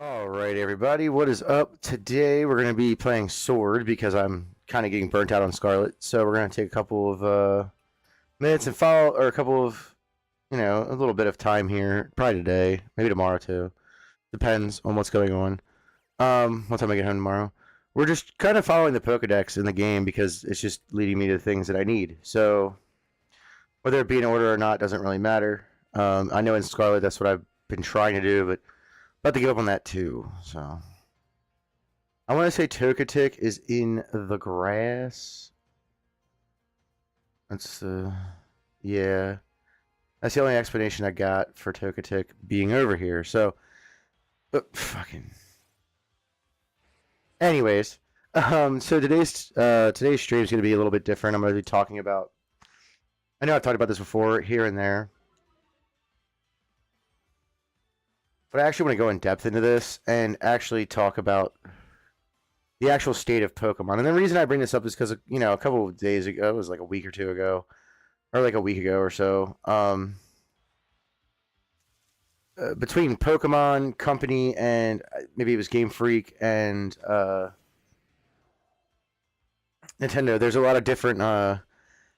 Alright, everybody, what is up? Today we're going to be playing Sword because I'm kind of getting burnt out on Scarlet. So we're going to take a couple of minutes and follow, or a couple of, a little bit of time here. Probably today, maybe tomorrow too. Depends on what's going on. What time I get home tomorrow. We're just kind of following the Pokedex in the game because it's just leading me to things that I need. So whether it be in order or not doesn't really matter. I know in Scarlet that's what I've been trying to do, but about to give up on that too. So I want to say Togetic is in the grass. That's yeah. That's the only explanation I got for Togetic being over here. So, fucking. Anyways, so today's stream is going to be a little bit different. I'm going to be talking about. I know I've talked about this before here and there, but I actually want to go in depth into this and actually talk about the actual state of Pokemon. And the reason I bring this up is because, a couple of days ago, it was like a week or two ago, or like a week ago or so, between Pokemon Company and maybe it was GameFreak and Nintendo, there's a lot of different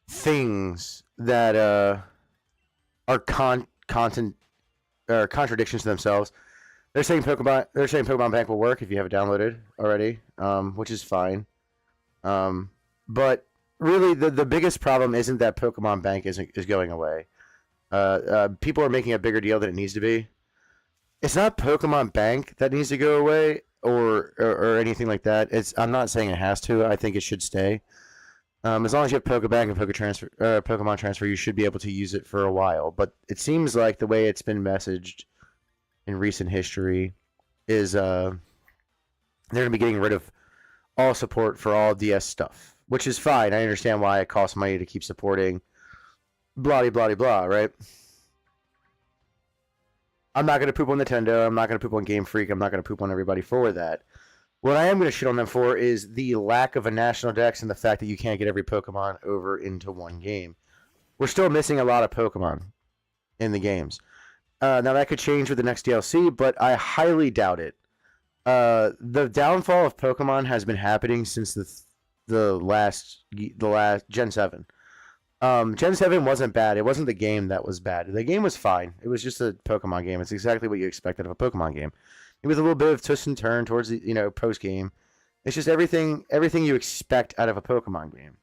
things that are content or contradictions to themselves. They're saying Pokemon Bank will work if you have it downloaded already, which is fine. But really, the biggest problem isn't that Pokemon Bank is going away. People are making a bigger deal than it needs to be. It's not Pokemon Bank that needs to go away or anything like that. I'm not saying it has to. I think it should stay. As long as you have Pokebank and Pokemon Transfer, you should be able to use it for a while. But it seems like the way it's been messaged in recent history is they're going to be getting rid of all support for all DS stuff, which is fine. I understand why it costs money to keep supporting blah blah blah, right? I'm not going to poop on Nintendo. I'm not going to poop on Game Freak. I'm not going to poop on everybody for that. What I am going to shit on them for is the lack of a national dex and the fact that you can't get every Pokemon over into one game. We're still missing a lot of Pokemon in the games. Now that could change with the next DLC, but I highly doubt it. The downfall of Pokemon has been happening since the last Gen 7. Gen 7 wasn't bad. It wasn't the game that was bad. The game was fine. It was just a Pokemon game. It's exactly what you expected of a Pokemon game. It was a little bit of twist and turn towards the post game. It's just everything you expect out of a Pokemon game,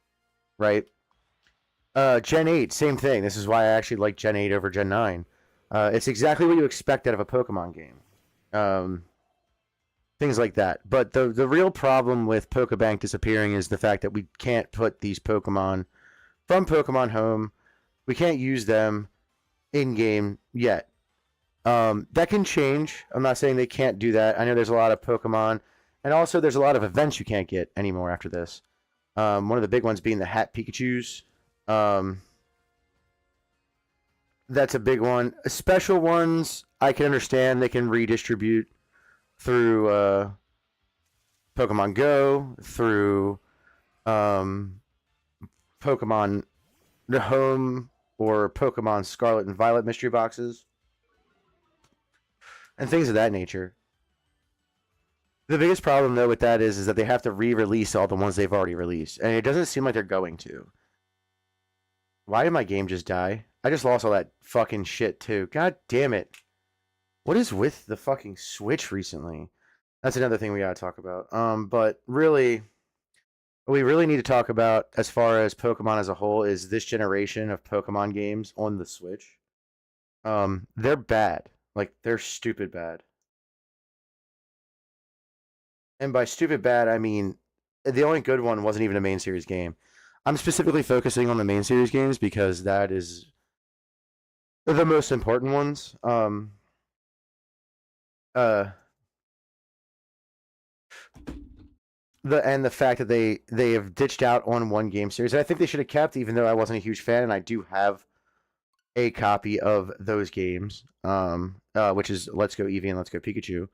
right? Gen 8, same thing. This is why I actually like Gen 8 over Gen 9. It's exactly what you expect out of a Pokemon game. Things like that. But the real problem with Pokebank disappearing is the fact that we can't put these Pokemon from Pokemon Home. We can't use them in-game yet. That can change. I'm not saying they can't do that. I know there's a lot of Pokemon, and also there's a lot of events you can't get anymore after this. One of the big ones being the Hat Pikachus. That's a big one. Special ones, I can understand. They can redistribute through Pokemon Go, through Pokemon Home, or Pokemon Scarlet and Violet mystery boxes, and things of that nature. The biggest problem, though, with that is that they have to re-release all the ones they've already released, and it doesn't seem like they're going to. Why did my game just die? I just lost all that fucking shit, too. God damn it. What is with the fucking Switch recently? That's another thing we gotta talk about. But really, what we really need to talk about as far as Pokemon as a whole is this generation of Pokemon games on the Switch. They're bad. Like, they're stupid bad. And by stupid bad, I mean the only good one wasn't even a main series game. I'm specifically focusing on the main series games because that is the most important ones. Uh, the fact that they have ditched out on one game series that I think they should have kept, even though I wasn't a huge fan, and I do have a copy of those games, which is Let's Go Eevee and Let's Go Pikachu,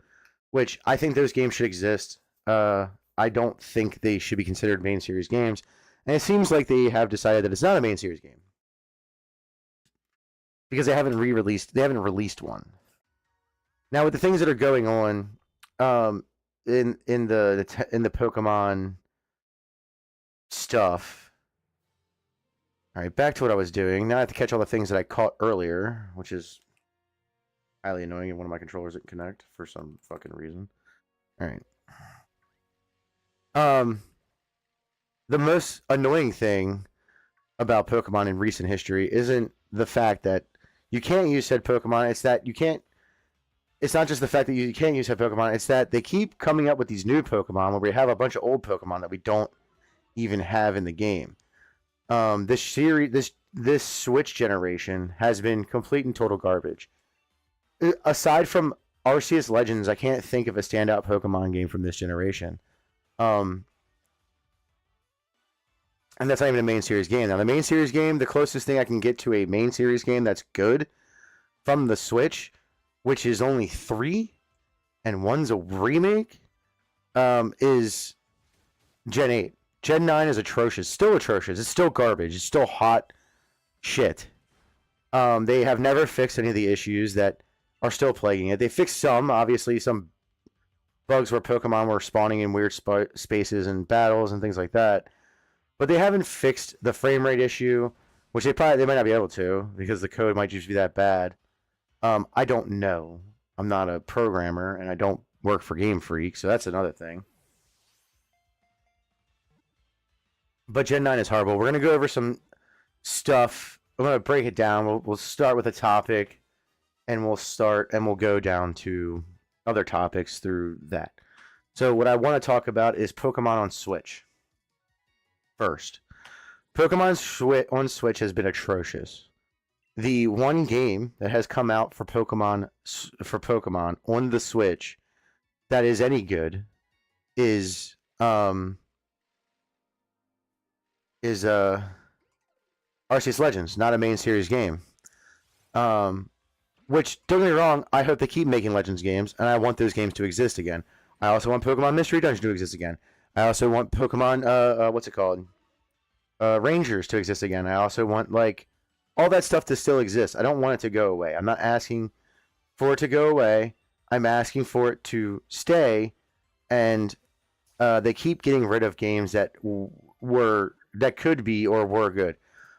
which I think those games should exist. I don't think they should be considered main series games, and it seems like they have decided that it's not a main series game because they haven't released one. Now with the things that are going on um, in the Pokemon stuff. All right, back to what I was doing. Now I have to catch all the things that I caught earlier, which is highly annoying, and one of my controllers didn't connect for some fucking reason. All right. Um, the most annoying thing about Pokemon in recent history isn't the fact that you can't use said Pokemon. It's that you can't. It's not just the fact that you can't use said Pokemon. It's that they keep coming up with these new Pokemon where we have a bunch of old Pokemon that we don't even have in the game. This Switch generation has been complete and total garbage. Aside from Arceus Legends, I can't think of a standout Pokemon game from this generation. Um, and that's not even a main series game. Now, the main series game, the closest thing I can get to a main series game that's good from the Switch, which is only 3, and one's a remake, is Gen 8. Gen 9 is atrocious. Still atrocious. It's still garbage. It's still hot shit. They have never fixed any of the issues that are still plaguing it. They fixed some, obviously, some bugs where Pokemon were spawning in weird spaces and battles and things like that. But they haven't fixed the frame rate issue, which they might not be able to because the code might just be that bad. I don't know. I'm not a programmer and I don't work for GameFreak, so that's another thing. But Gen 9 is horrible. We're gonna go over some stuff. I'm gonna break it down. We'll start with a topic, and we'll go down to other topics through that. So what I want to talk about is Pokemon on Switch. First, Pokemon on Switch has been atrocious. The one game that has come out for Pokemon on the Switch that is any good is Arceus Legends, not a main series game. Which, don't get me wrong, I hope they keep making Legends games, and I want those games to exist again. I also want Pokemon Mystery Dungeon to exist again. I also want Pokemon, what's it called? Rangers to exist again. I also want, like, all that stuff to still exist. I don't want it to go away. I'm not asking for it to go away. I'm asking for it to stay, and they keep getting rid of games that could be or were good.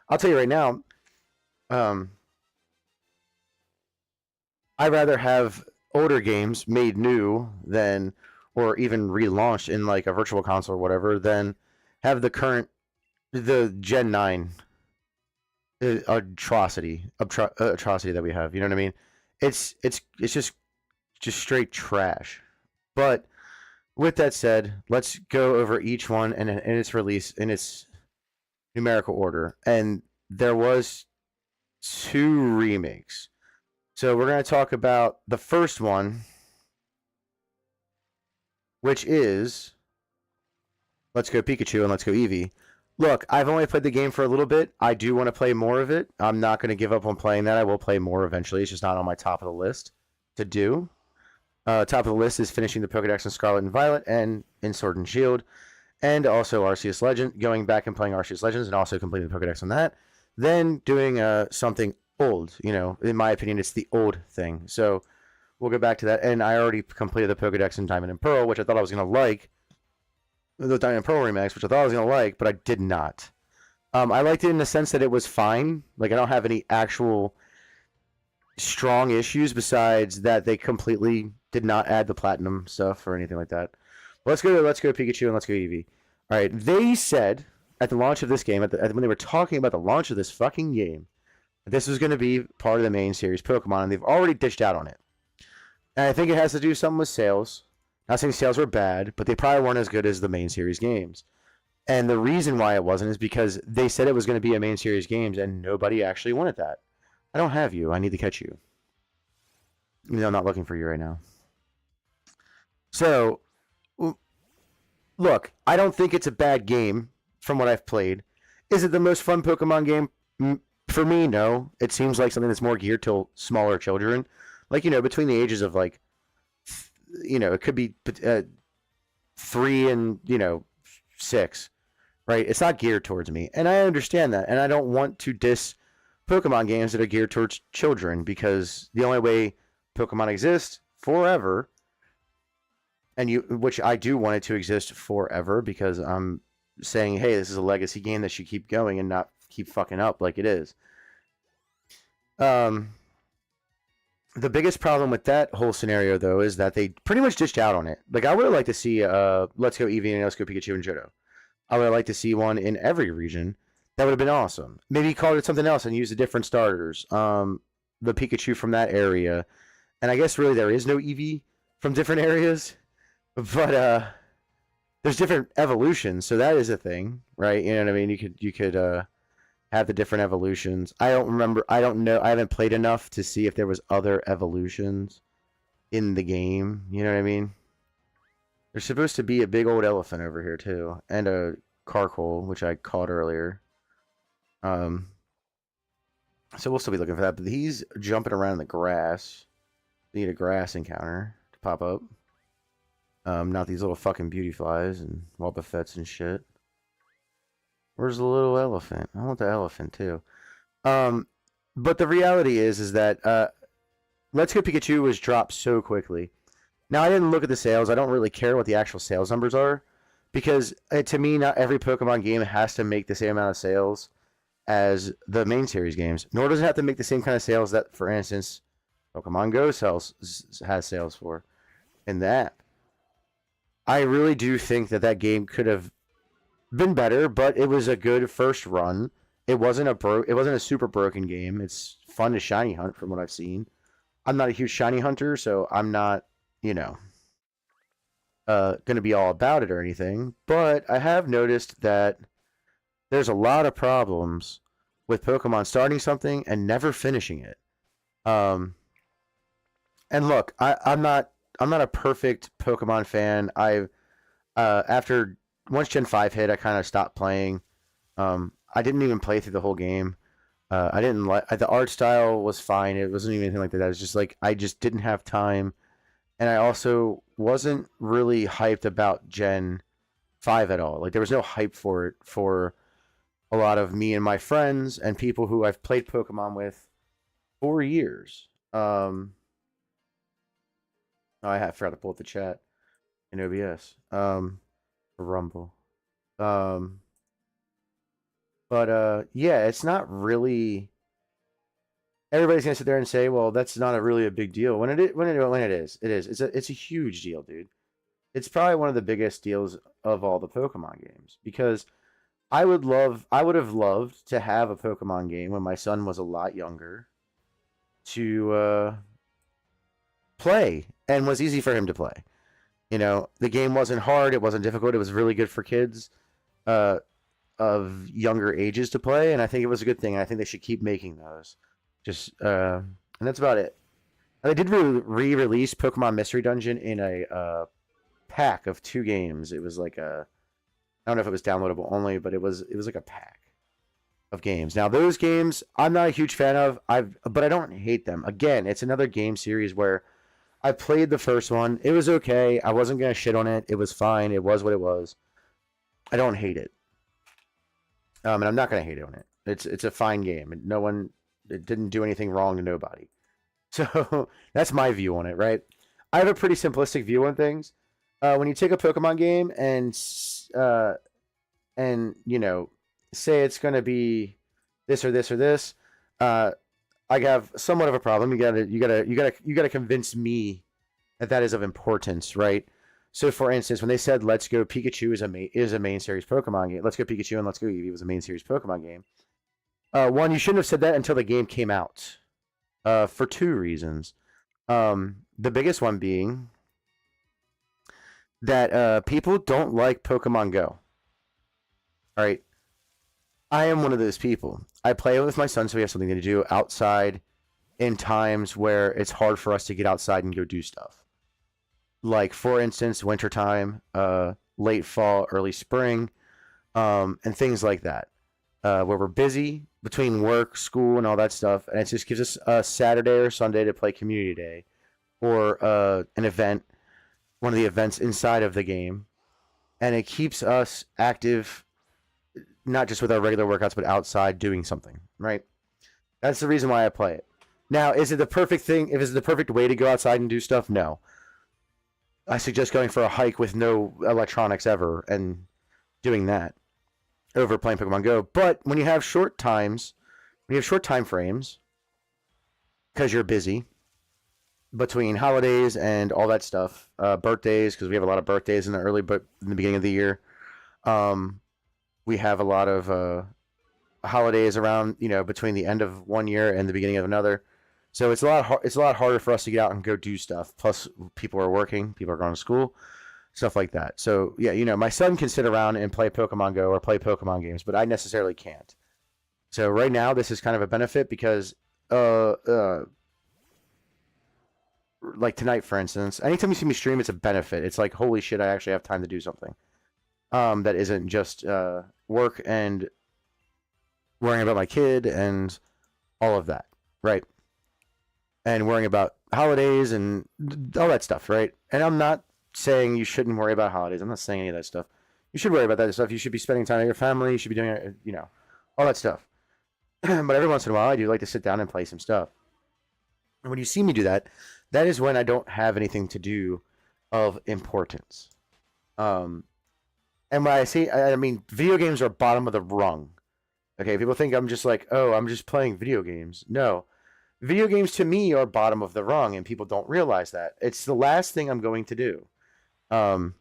I'll tell you right now, I'd rather have older games made new than, or even relaunched in like a virtual console or whatever, than have the Gen 9 atrocity that we have. You know what I mean? It's just straight trash. But with that said, let's go over each one and its release in its numerical order. And there was 2 remakes. So we're going to talk about the first one, which is Let's Go Pikachu and Let's Go Eevee. Look, I've only played the game for a little bit. I do want to play more of it. I'm not going to give up on playing that. I will play more eventually. It's just not on my top of the list to do. Top of the list is finishing the Pokedex in Scarlet and Violet and in Sword and Shield, and also Arceus Legend, going back and playing Arceus Legends and also completing the Pokedex on that. Then doing something old. You know, in my opinion, it's the old thing. So we'll go back to that. And I already completed the Pokedex in Diamond and Pearl, which I thought I was going to like. The Diamond and Pearl remakes, which I thought I was going to like, but I did not. I liked it in the sense that it was fine. Like, I don't have any actual strong issues besides that they completely did not add the platinum stuff or anything like that. Let's go Pikachu and Let's Go Eevee. All right, they said at the launch of this game, when they were talking about the launch of this fucking game, this was going to be part of the main series Pokemon, and they've already ditched out on it. And I think it has to do something with sales. Not saying sales were bad, but they probably weren't as good as the main series games. And the reason why it wasn't is because they said it was going to be a main series games, and nobody actually wanted that. I don't have you. I need to catch you. You know, I'm not looking for you right now. So, look, I don't think it's a bad game from what I've played. Is it the most fun Pokemon game? For me, no. It seems like something that's more geared to smaller children. Like, you know, between the ages of, like, you know, it could be 3 and, you know, 6, right? It's not geared towards me. And I understand that. And I don't want to diss Pokemon games that are geared towards children, because the only way Pokemon exist forever and which I do want it to exist forever because I'm saying, hey, this is a legacy game that should keep going and not keep fucking up like it is. Um, the biggest problem with that whole scenario though is that they pretty much dished out on it. Like I would have liked to see Let's Go Eevee and Let's Go Pikachu and Johto. I would have liked to see one in every region. That would have been awesome. Maybe call it something else and use the different starters. The Pikachu from that area, and I guess really there is no Eevee from different areas, but there's different evolutions, so that is a thing, right? You know what I mean? You could have the different evolutions. I don't remember. I don't know. I haven't played enough to see if there was other evolutions in the game. You know what I mean? There's supposed to be a big old elephant over here too, and a Carkol, which I caught earlier. So we'll still be looking for that. But he's jumping around in the grass. We need a grass encounter to pop up. Not these little fucking beauty flies and Wobbuffets and shit. Where's the little elephant? I want the elephant too. But the reality is that Let's Go Pikachu was dropped so quickly. Now I didn't look at the sales. I don't really care what the actual sales numbers are because to me, not every Pokemon game has to make the same amount of sales as the main series games. Nor does it have to make the same kind of sales that, for instance, Pokemon Go has sales for in the app. I really do think that game could have been better, but it was a good first run. It wasn't a super broken game. It's fun to shiny hunt from what I've seen. I'm not a huge shiny hunter, so I'm not, gonna be all about it or anything. But I have noticed that there's a lot of problems with Pokemon starting something and never finishing it. And look, I'm not a perfect Pokemon fan. After once Gen 5 hit, I kind of stopped playing. I didn't even play through the whole game. I didn't like the art style was fine. It wasn't even anything like that. It was just like I just didn't have time, and I also wasn't really hyped about Gen 5 at all. Like there was no hype for it for a lot of me and my friends and people who I've played Pokemon with for years. I forgot to pull up the chat in OBS. Rumble. Yeah, it's not really. Everybody's gonna sit there and say, "Well, that's not really a big deal." When it is, it is. It's a huge deal, dude. It's probably one of the biggest deals of all the Pokemon games because I would have loved to have a Pokemon game when my son was a lot younger to play and was easy for him to play. The game wasn't hard, it wasn't difficult, it was really good for kids of younger ages to play, and I think it was a good thing, and I think they should keep making those. And that's about it. And they did re-release Pokemon Mystery Dungeon in a pack of 2 games. It was like I don't know if it was downloadable only, but it was like a pack of games. Now those games I'm not a huge fan of. But I don't hate them. Again, it's another game series where I played the first one. It was okay. I wasn't gonna shit on it. It was fine. It was what it was. I don't hate it. And I'm not gonna hate on it. It's a fine game. It didn't do anything wrong to nobody. So that's my view on it, right? I have a pretty simplistic view on things. When you take a Pokemon game and say it's gonna be this or this or this, I have somewhat of a problem. You gotta convince me that is of importance, right? So, for instance, when they said "Let's Go Pikachu" is a main series Pokemon game, "Let's Go Pikachu" and "Let's Go Eevee" was a main series Pokemon game. One, you shouldn't have said that until the game came out, for 2 reasons. The biggest one being that people don't like Pokemon Go. All right, I am one of those people. I play with my son, so we have something to do outside in times where it's hard for us to get outside and go do stuff. Like, for instance, wintertime, late fall, early spring, and things like that, where we're busy between work, school, and all that stuff, and it just gives us a Saturday or Sunday to play Community Day, or an event, one of the events inside of the game, and it keeps us active, not just with our regular workouts, but outside doing something, right? That's the reason why I play it. Now, is it the perfect thing? If it's the perfect way to go outside and do stuff? No. I suggest going for a hike with no electronics ever and doing that over playing Pokemon Go. But when you have short times, when you have short time frames, because you're busy between holidays and all that stuff, birthdays, because we have a lot of birthdays in the in the beginning of the year. Um, we have a lot of holidays around, between the end of one year and the beginning of another. So it's a lot harder for us to get out and go do stuff. Plus, people are working, people are going to school, stuff like that. So yeah, my son can sit around and play Pokemon Go or play Pokemon games, but I necessarily can't. So right now, this is kind of a benefit because, uh, uh, like tonight, for instance, anytime you see me stream, it's a benefit. It's like, holy shit, I actually have time to do something. That isn't just work and worrying about my kid and all of that, right? And worrying about holidays and all that stuff, right? And I'm not saying you shouldn't worry about holidays. I'm not saying any of that stuff. You should worry about that stuff. You should be spending time with your family. You should be doing, all that stuff. But every once in a while, I do like to sit down and play some stuff. And when you see me do that, that is when I don't have anything to do of importance. Um, and when I say, I mean, video games are bottom of the rung. Okay, people think I'm just like, oh, I'm just playing video games. No, video games to me are bottom of the rung, and people don't realize that. It's the last thing I'm going to do. Um,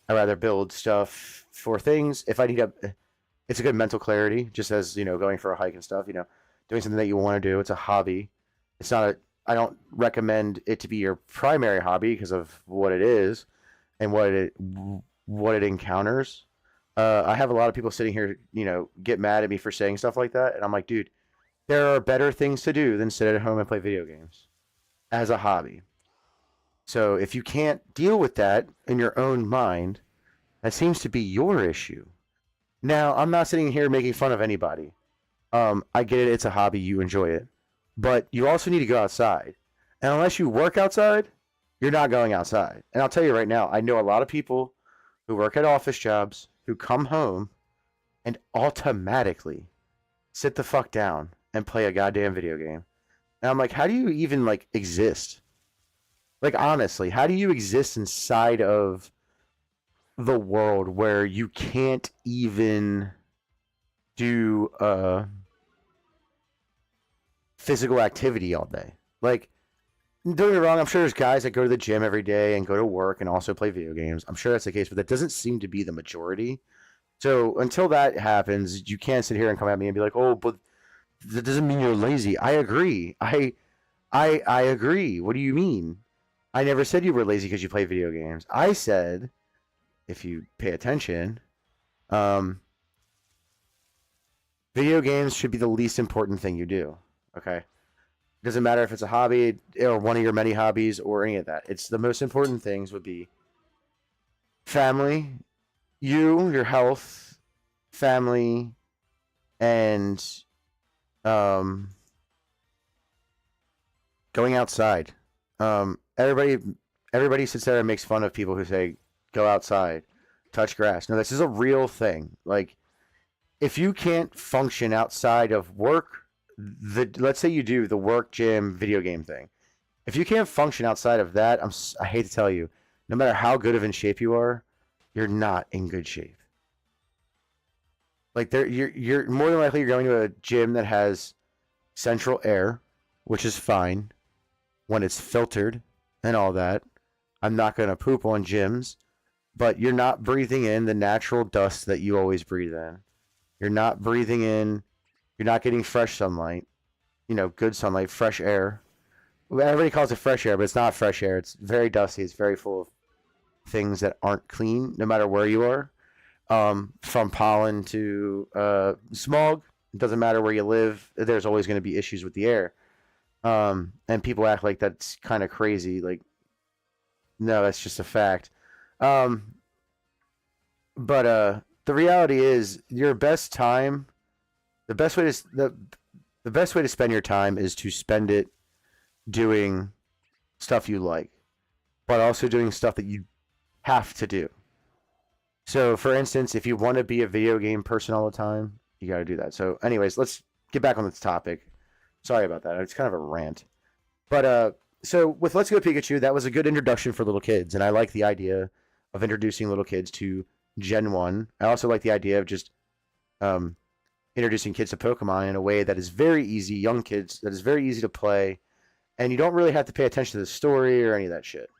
I rather build stuff for things. If I need it's a good mental clarity, just as going for a hike and stuff. Doing something that you want to do. It's a hobby. It's not a. I don't recommend it to be your primary hobby because of what it is and what it encounters. I have a lot of people sitting here, get mad at me for saying stuff like that, and I'm like, dude, there are better things to do than sit at home and play video games as a hobby. So if you can't deal with that in your own mind, that seems to be your issue. Now, I'm not sitting here making fun of anybody. I get it, it's a hobby, you enjoy it. But you also need to go outside. And unless you work outside, you're not going outside. And I'll tell you right now, I know a lot of people who work at office jobs who come home and automatically sit the fuck down and play a goddamn video game. And I'm like, how do you even exist? Like honestly, how do you exist inside of the world where you can't even do physical activity all day? Like, don't get me wrong, I'm sure there's guys that go to the gym every day and go to work and also play video games. I'm sure that's the case, but that doesn't seem to be the majority. So until that happens, you can't sit here and come at me and be like, "Oh, but that doesn't mean you're lazy." I agree. I agree. What do you mean? I never said you were lazy because you play video games. I said, if you pay attention, um, video games should be the least important thing you do. Okay? Doesn't matter if it's a hobby or one of your many hobbies or any of that. It's the most important things would be family, your health, family, and um, going outside. Everybody sits there and makes fun of people who say go outside, touch grass. No, this is a real thing. Like, if you can't function outside of work, let's say you do the work, gym, video game thing. If you can't function outside of that, I hate to tell you, no matter how good of in shape you are, you're not in good shape. Like you're more than likely you're going to a gym that has central air, which is fine when it's filtered and all that. I'm not going to poop on gyms, but you're not breathing in the natural dust that you always breathe in. You're not breathing in, you're not getting fresh sunlight, good sunlight, fresh air. Everybody calls it fresh air, but it's not fresh air. It's very dusty. It's very full of things that aren't clean, no matter where you are. From pollen to smog. It doesn't matter where you live. There's always going to be issues with the air. And people act like that's kind of crazy. Like, no, that's just a fact. But the reality is, your best time, the best way to spend your time is to spend it doing stuff you like, but also doing stuff that you have to do. So, for instance, if you want to be a video game person all the time, you got to do that. So, anyways, let's get back on this topic. Sorry about that. It's kind of a rant. But So with Let's Go Pikachu, that was a good introduction for little kids, and I like the idea of introducing little kids to Gen 1. I also like the idea of just um, introducing kids to Pokemon in a way that is very easy, young kids, that is very easy to play, and you don't really have to pay attention to the story or any of that shit,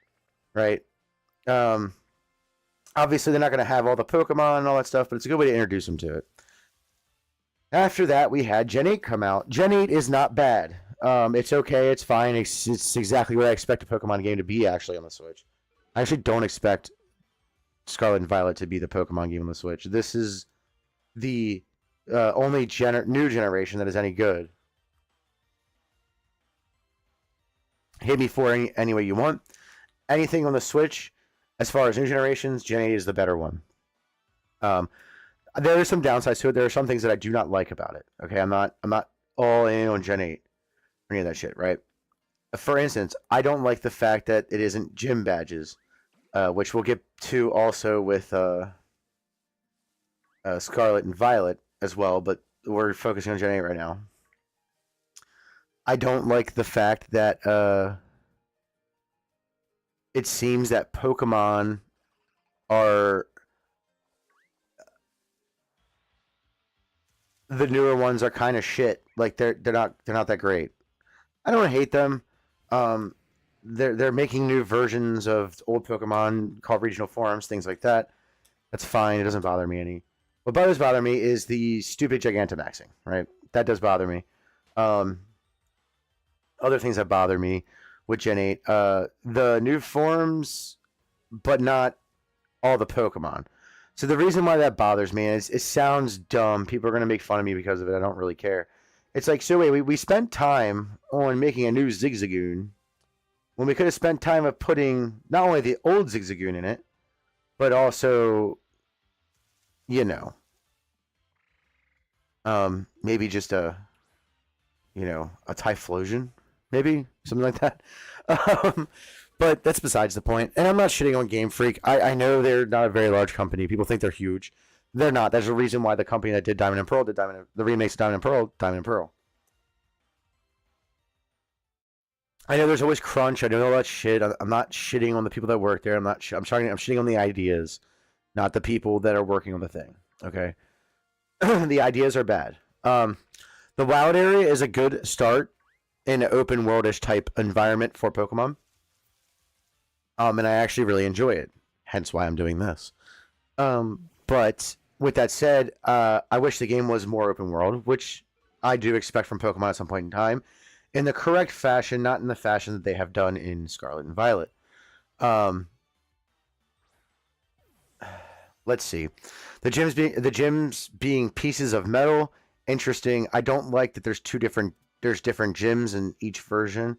right? Um, Obviously, they're not going to have all the Pokemon and all that stuff, but it's a good way to introduce them to it. After that, we had Gen 8 come out. Gen 8 is not bad. It's okay. It's fine. It's exactly what I expect a Pokemon game to be, actually, on the Switch. I actually don't expect Scarlet and Violet to be the Pokemon game on the Switch. This is the only new generation that is any good. Hit me for any way you want. Anything on the Switch, as far as new generations, Gen 8 is the better one. There are some downsides to it. There are some things that I do not like about it. Okay, I'm not all in on Gen 8 or any of that shit, right? For instance, I don't like the fact that it isn't gym badges, which we'll get to also with Scarlet and Violet as well, but we're focusing on Gen 8 right now. I don't like the fact that it seems that Pokemon are the newer ones are kind of shit. Like they're not that great. I don't hate them. They're making new versions of old Pokemon called regional forms, things like that. That's fine. It doesn't bother me any. What does bother me is the stupid Gigantamaxing, right? That does bother me. Other things that bother me with Gen 8, the new forms, but not all the Pokemon. So the reason why that bothers me is it sounds dumb. People are going to make fun of me because of it. I don't really care. It's like, so wait, we spent time on making a new Zigzagoon when we could have spent time of putting not only the old Zigzagoon in it, but also, you know, maybe just a Typhlosion, maybe something like that. But that's besides the point. And I'm not shitting on GameFreak. I know they're not a very large company. People think they're huge. They're not. There's a reason why the company that did Diamond and Pearl did the remakes of Diamond and Pearl. I know there's always crunch. I know all that shit. I'm not shitting on the people that work there. I'm shitting on the ideas, not the people that are working on the thing. Okay, the ideas are bad. The wild area is a good start in an open worldish type environment for Pokemon. And I actually really enjoy it. Hence why I'm doing this. But with that said, I wish the game was more open world, which I do expect from Pokemon at some point in time, in the correct fashion, not in the fashion that they have done in Scarlet and Violet. Let's see. The gyms being pieces of metal, interesting. I don't like that there's different gyms in each version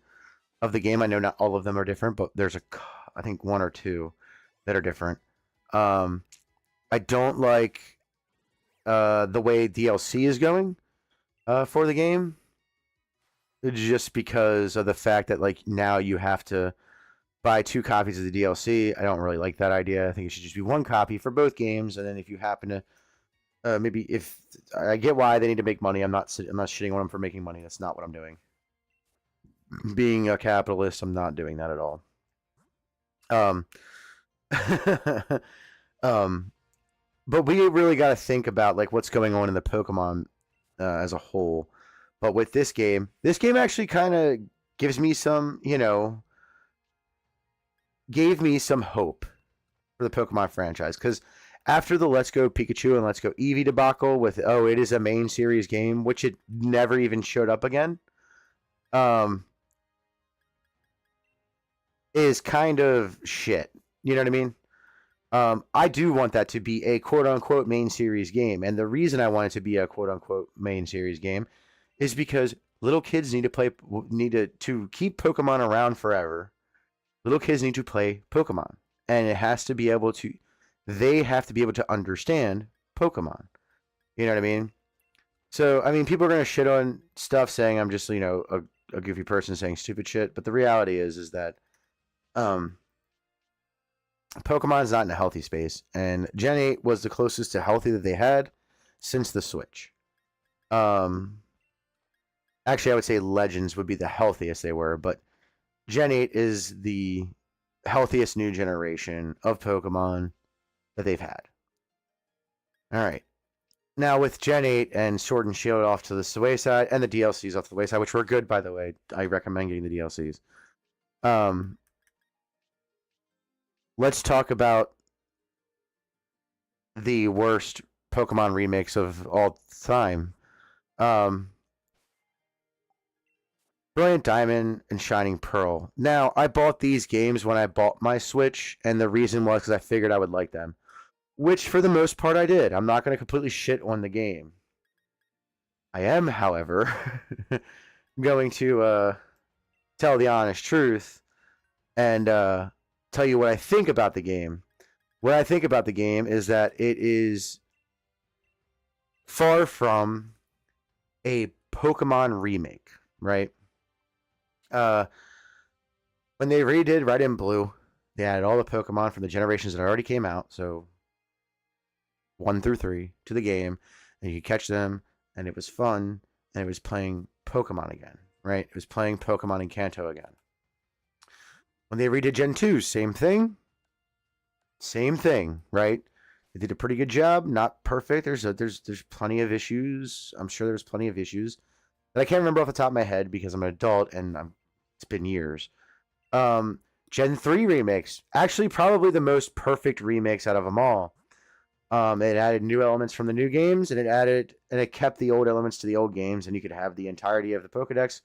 of the game. I know not all of them are different, but there's I think one or two that are different. I don't like the way DLC is going for the game, just because of the fact that like now you have to buy 2 copies of the DLC. I don't really like that idea. I think it should just be 1 copy for both games, and then if you happen to maybe if I get why they need to make money, I'm not shitting on them for making money. That's not what I'm doing. Being a capitalist, I'm not doing that at all. But we really got to think about like what's going on in the Pokemon as a whole. But with this game actually kind of gives me some, gave me some hope for the Pokemon franchise, because after the Let's Go Pikachu and Let's Go Eevee debacle with it is a main series game, which it never even showed up again, is kind of shit. You know what I mean? I do want that to be a quote-unquote main series game, and the reason I want it to be a quote-unquote main series game is because little kids need to keep Pokemon around forever. Little kids need to play Pokemon, and they have to be able to understand Pokemon. You know what I mean? So, I mean, people are going to shit on stuff saying I'm just, a goofy person saying stupid shit, but the reality is that Pokemon's not in a healthy space, and Gen 8 was the closest to healthy that they had since the Switch. Actually, I would say Legends would be the healthiest they were, but Gen 8 is the healthiest new generation of Pokemon that they've had. All right. Now, with Gen 8 and Sword and Shield off to the wayside, and the DLCs off to the wayside, which were good, by the way, I recommend getting the DLCs. Let's talk about the worst Pokemon remakes of all time. Brilliant Diamond and Shining Pearl. Now, I bought these games when I bought my Switch, and the reason was because I figured I would like them. Which, for the most part, I did. I'm not going to completely shit on the game. I am, however, going to tell the honest truth and tell you what I think about the game. What I think about the game is that it is far from a Pokemon remake, right? When they redid Red and Blue, they added all the Pokemon from the generations that already came out, so 1 through 3, to the game, and you could catch them, and it was fun, and it was playing Pokemon again, right? It was playing Pokemon in Kanto again. When they redid Gen 2, same thing, right? They did a pretty good job, not perfect. There's plenty of issues. I'm sure there's plenty of issues that I can't remember off the top of my head because I'm an adult and it's been years. Gen 3 remakes, actually probably the most perfect remakes out of them all. It added new elements from the new games, and it kept the old elements to the old games, and you could have the entirety of the Pokedex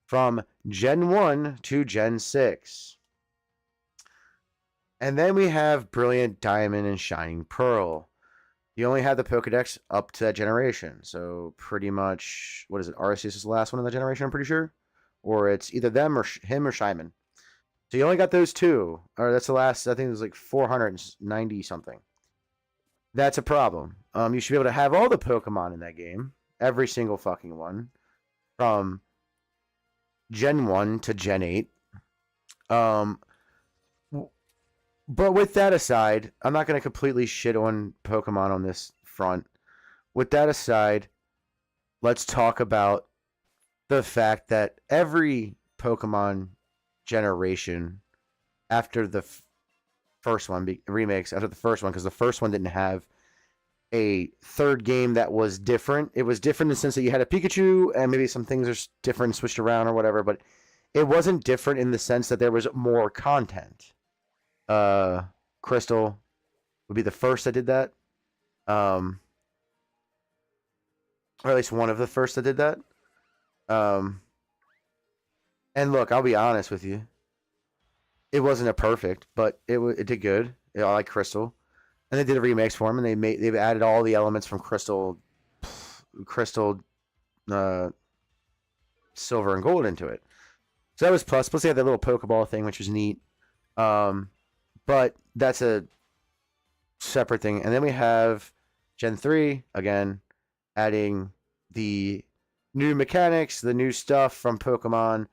from Gen 1 to Gen 6. And then we have Brilliant Diamond and Shining Pearl. You only have the Pokedex up to that generation, so pretty much, what is it, Arceus is the last one in that generation, I'm pretty sure? Or it's either them or him or Shyman. So you only got those two, or that's the last, I think it was like 490 something. That's a problem. You should be able to have all the Pokemon in that game, every single fucking one, from Gen 1 to Gen 8. But with that aside, I'm not going to completely shit on Pokemon on this front. With that aside, let's talk about the fact that every Pokemon generation after the first one, remakes after the first one, because the first one didn't have a third game that was different. It was different in the sense that you had a Pikachu and maybe some things are different, switched around or whatever, but it wasn't different in the sense that there was more content. Crystal would be the first that did that. Or at least one of the first that did that. And look, I'll be honest with you. It wasn't a perfect, but it did good. I like Crystal. And they did a remix for him, and they've added all the elements from Crystal, Silver and Gold into it. So that was plus. Plus they had that little Pokeball thing, which was neat. But that's a separate thing. And then we have Gen 3, again, adding the new mechanics, the new stuff from Pokemon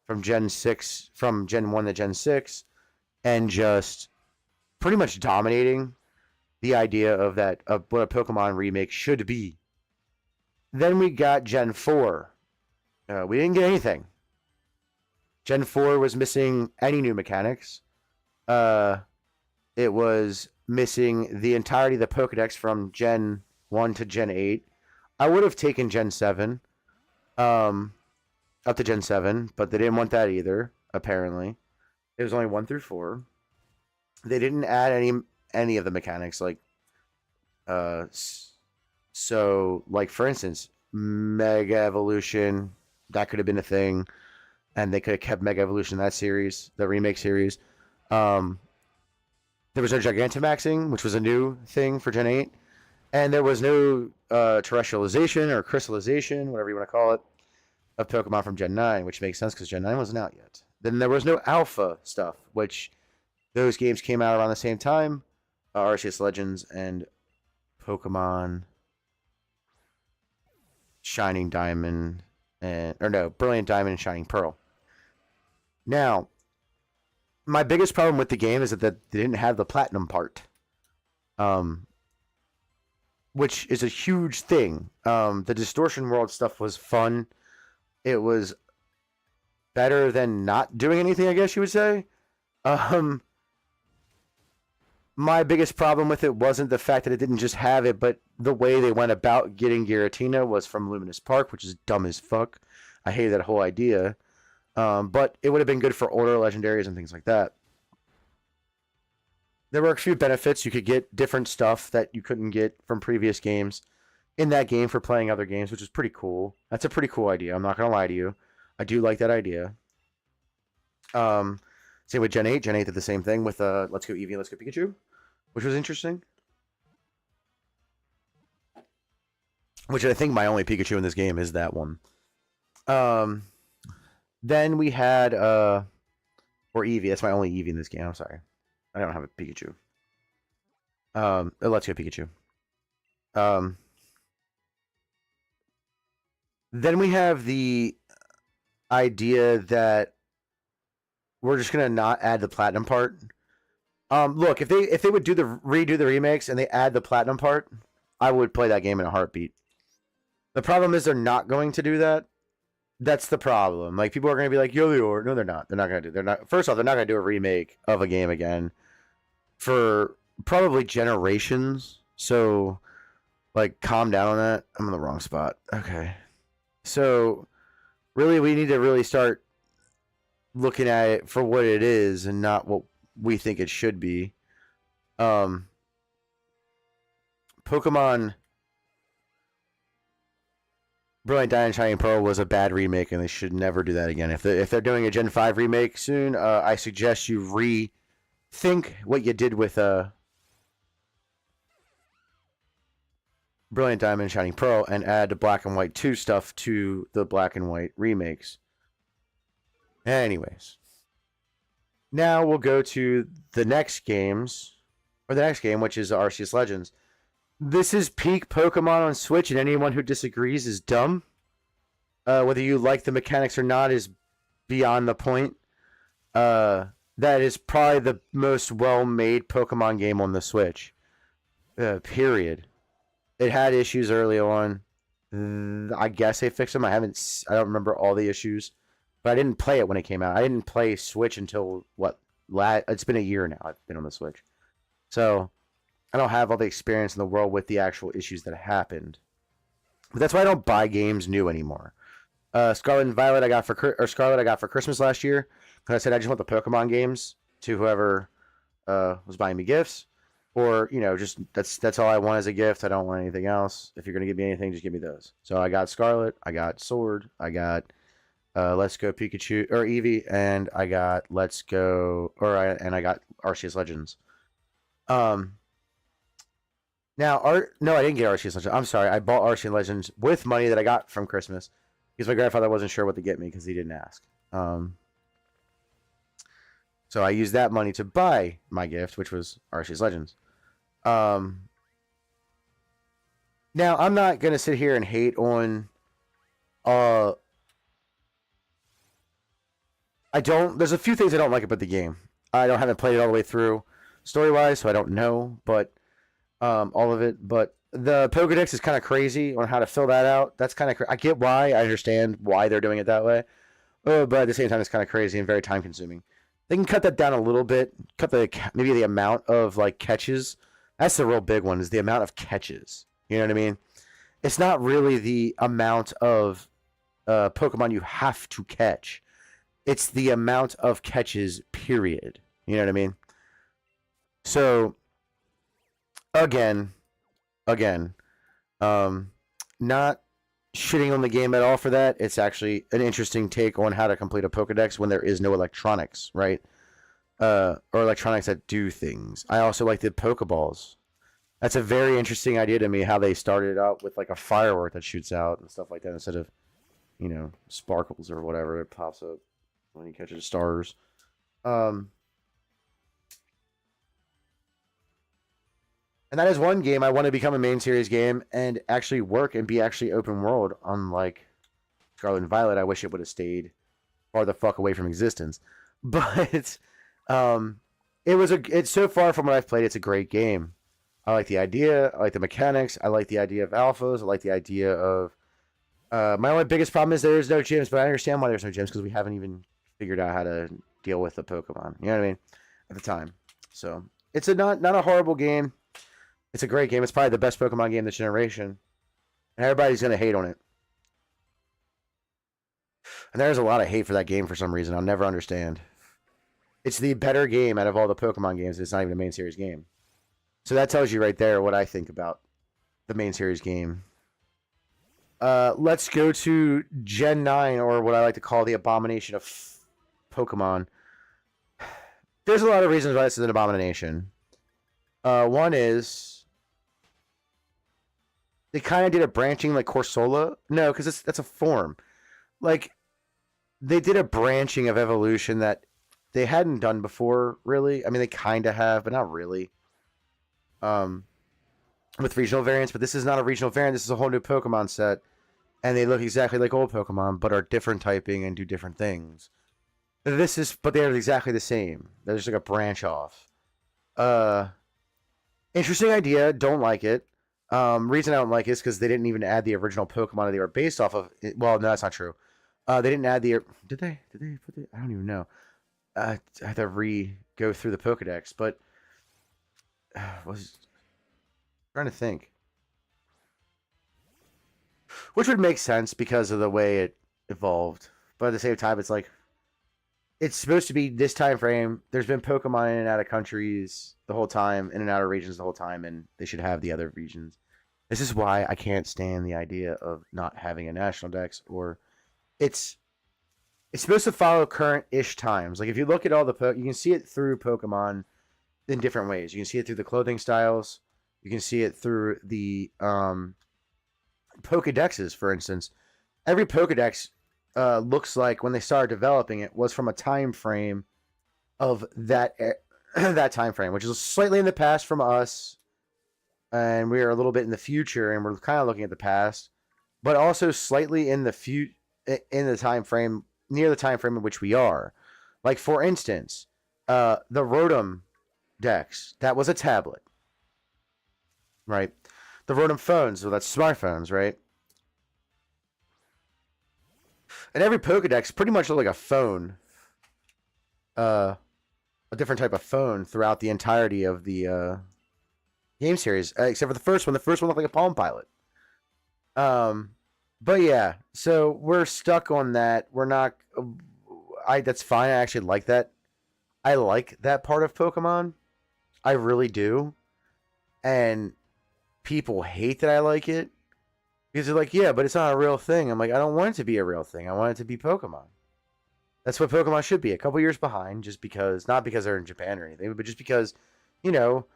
from Gen 6, from Gen 1 to Gen 6, and just pretty much dominating the idea of what a Pokemon remake should be. Then we got Gen 4. We didn't get anything. Gen 4 was missing any new mechanics. It was missing the entirety of the Pokedex from Gen 1 to Gen 8. I would have taken Gen 7, up to Gen 7, but they didn't want that either, apparently. It was only 1 through 4. They didn't add any of the mechanics, like, so, like, for instance, Mega Evolution, that could have been a thing, and they could have kept Mega Evolution in that series, the remake series. There was no Gigantamaxing, which was a new thing for Gen 8. And there was no terrestrialization or crystallization, whatever you want to call it, of Pokemon from Gen 9, which makes sense because Gen 9 wasn't out yet. Then there was no Alpha stuff, which those games came out around the same time. Arceus Legends and Pokemon Shining Diamond, Brilliant Diamond and Shining Pearl. Now, my biggest problem with the game is that they didn't have the platinum part, which is a huge thing. The Distortion World stuff was fun. It was better than not doing anything, I guess you would say. Um, my biggest problem with it wasn't the fact that it didn't just have it, but the way they went about getting Giratina was from Luminous Park, which is dumb as fuck. I hated that whole idea. But it would have been good for older legendaries and things like that. There were a few benefits. You could get different stuff that you couldn't get from previous games in that game for playing other games, which is pretty cool. That's a pretty cool idea. I'm not going to lie to you. I do like that idea. Same with Gen 8. Gen 8 did the same thing with Let's Go Eevee, Let's Go Pikachu, which was interesting. Which I think my only Pikachu in this game is that one. Then we had or Eevee. That's my only Eevee in this game. I'm sorry. I don't have a Pikachu. Let's Go Pikachu. Then we have the idea that we're just gonna not add the platinum part. Look, if they would redo the remakes and they add the platinum part, I would play that game in a heartbeat. The problem is they're not going to do that. That's the problem. Like, people are going to be like, yo, they are. No, they're not. They're not going to do. They're not. First off, they're not going to do a remake of a game again for probably generations. So, like, calm down on that. I'm in the wrong spot. Okay. So, really, we need to really start looking at it for what it is and not what we think it should be. Pokemon Brilliant Diamond Shining Pearl was a bad remake, and they should never do that again. If they're doing a Gen 5 remake soon, I suggest you rethink what you did with Brilliant Diamond Shining Pearl and add the Black and White 2 stuff to the Black and White remakes. Anyways. Now we'll go to the next games, or the next game, which is Arceus Legends. This is peak Pokemon on Switch, and anyone who disagrees is dumb. Whether you like the mechanics or not is beyond the point. That is probably the most well-made Pokemon game on the Switch. Period. It had issues early on. I guess they fixed them. I don't remember all the issues, but I didn't play it when it came out. I didn't play Switch until it's been a year now. I've been on the Switch, so I don't have all the experience in the world with the actual issues that happened. But that's why I don't buy games new anymore. Scarlet and Violet I got for Christmas last year, because I said I just want the Pokemon games to whoever was buying me gifts, or just that's all I want as a gift. I don't want anything else. If you're gonna give me anything, just give me those. So I got Scarlet, I got Sword, I got Let's Go Pikachu or Eevee, and I got I got Arceus Legends. Now, no, I didn't get Arceus Legends. I'm sorry. I bought Arceus Legends with money that I got from Christmas because my grandfather wasn't sure what to get me because he didn't ask. So I used that money to buy my gift, which was Arceus Legends. Now, I'm not going to sit here and hate on... There's a few things I don't like about the game. I haven't played it all the way through story-wise, so I don't know, but... all of it, but the Pokedex is kind of crazy on how to fill that out. That's kind of I get why. I understand why they're doing it that way, but at the same time, it's kind of crazy and very time consuming. They can cut that down a little bit. Maybe the amount of catches. That's the real big one, is the amount of catches. You know what I mean? It's not really the amount of Pokemon you have to catch. It's the amount of catches. Period. You know what I mean? So. Again, not shitting on the game at all for that. It's actually an interesting take on how to complete a Pokedex when there is no electronics, right? Or electronics that do things. I also like the Pokeballs. That's a very interesting idea to me, how they started out with a firework that shoots out and stuff like that instead of, sparkles or whatever. It pops up when you catch the stars. And that is one game I want to become a main series game and actually work and be actually open world. Unlike Scarlet and Violet, I wish it would have stayed far the fuck away from existence. But it's so far from what I've played, it's a great game. I like the idea. I like the mechanics. I like the idea of alphas. I like the idea of My only biggest problem is there's no gyms, but I understand why there's no gyms because we haven't even figured out how to deal with the Pokemon. You know what I mean? At the time, so it's a not a horrible game. It's a great game. It's probably the best Pokemon game this generation, and everybody's gonna hate on it. And there's a lot of hate for that game for some reason. I'll never understand. It's the better game out of all the Pokemon games. It's not even a main series game. So that tells you right there what I think about the main series game. Let's go to Gen 9, or what I like to call the abomination of Pokemon. There's a lot of reasons why this is an abomination. One is they kind of did a branching like Corsola. No, because that's a form. Like, they did a branching of evolution that they hadn't done before, really. I mean, they kind of have, but not really. With regional variants, but this is not a regional variant. This is a whole new Pokemon set, and they look exactly like old Pokemon, but are different typing and do different things. But they're exactly the same. They're just like a branch off. Interesting idea. Don't like it. Reason I don't like it is because they didn't even add the original Pokemon that they were based off of. Well, no, that's not true. They didn't add the. Did they? Did they put the? I don't even know. I have to go through the Pokedex, but was trying to think. Which would make sense because of the way it evolved. But at the same time, it's like it's supposed to be this time frame. There's been Pokemon in and out of countries the whole time, in and out of regions the whole time, and they should have the other regions. This is why I can't stand the idea of not having a national dex, or it's supposed to follow current-ish times. Like if you look at all you can see it through Pokemon in different ways. You can see it through the clothing styles. You can see it through the Pokedexes, for instance. Every Pokedex looks like when they started developing it was from a time frame of that that time frame, which is slightly in the past from us, and we are a little bit in the future, and we're kind of looking at the past, but also slightly in the in the time frame near the time frame in which we are. Like for instance, the Rotom Dex, that was a tablet, right? The Rotom phones, so that's smartphones, right? And every Pokedex pretty much looked like a phone, a different type of phone throughout the entirety of the game series, except for the first one. The first one looked like a Palm Pilot. But yeah, so we're stuck on that. We're not. That's fine. I actually like that. I like that part of Pokemon. I really do. And people hate that I like it because they're like, yeah, but it's not a real thing. I'm like, I don't want it to be a real thing. I want it to be Pokemon. That's what Pokemon should be. A couple years behind, just because, not because they're in Japan or anything, but just because, you know,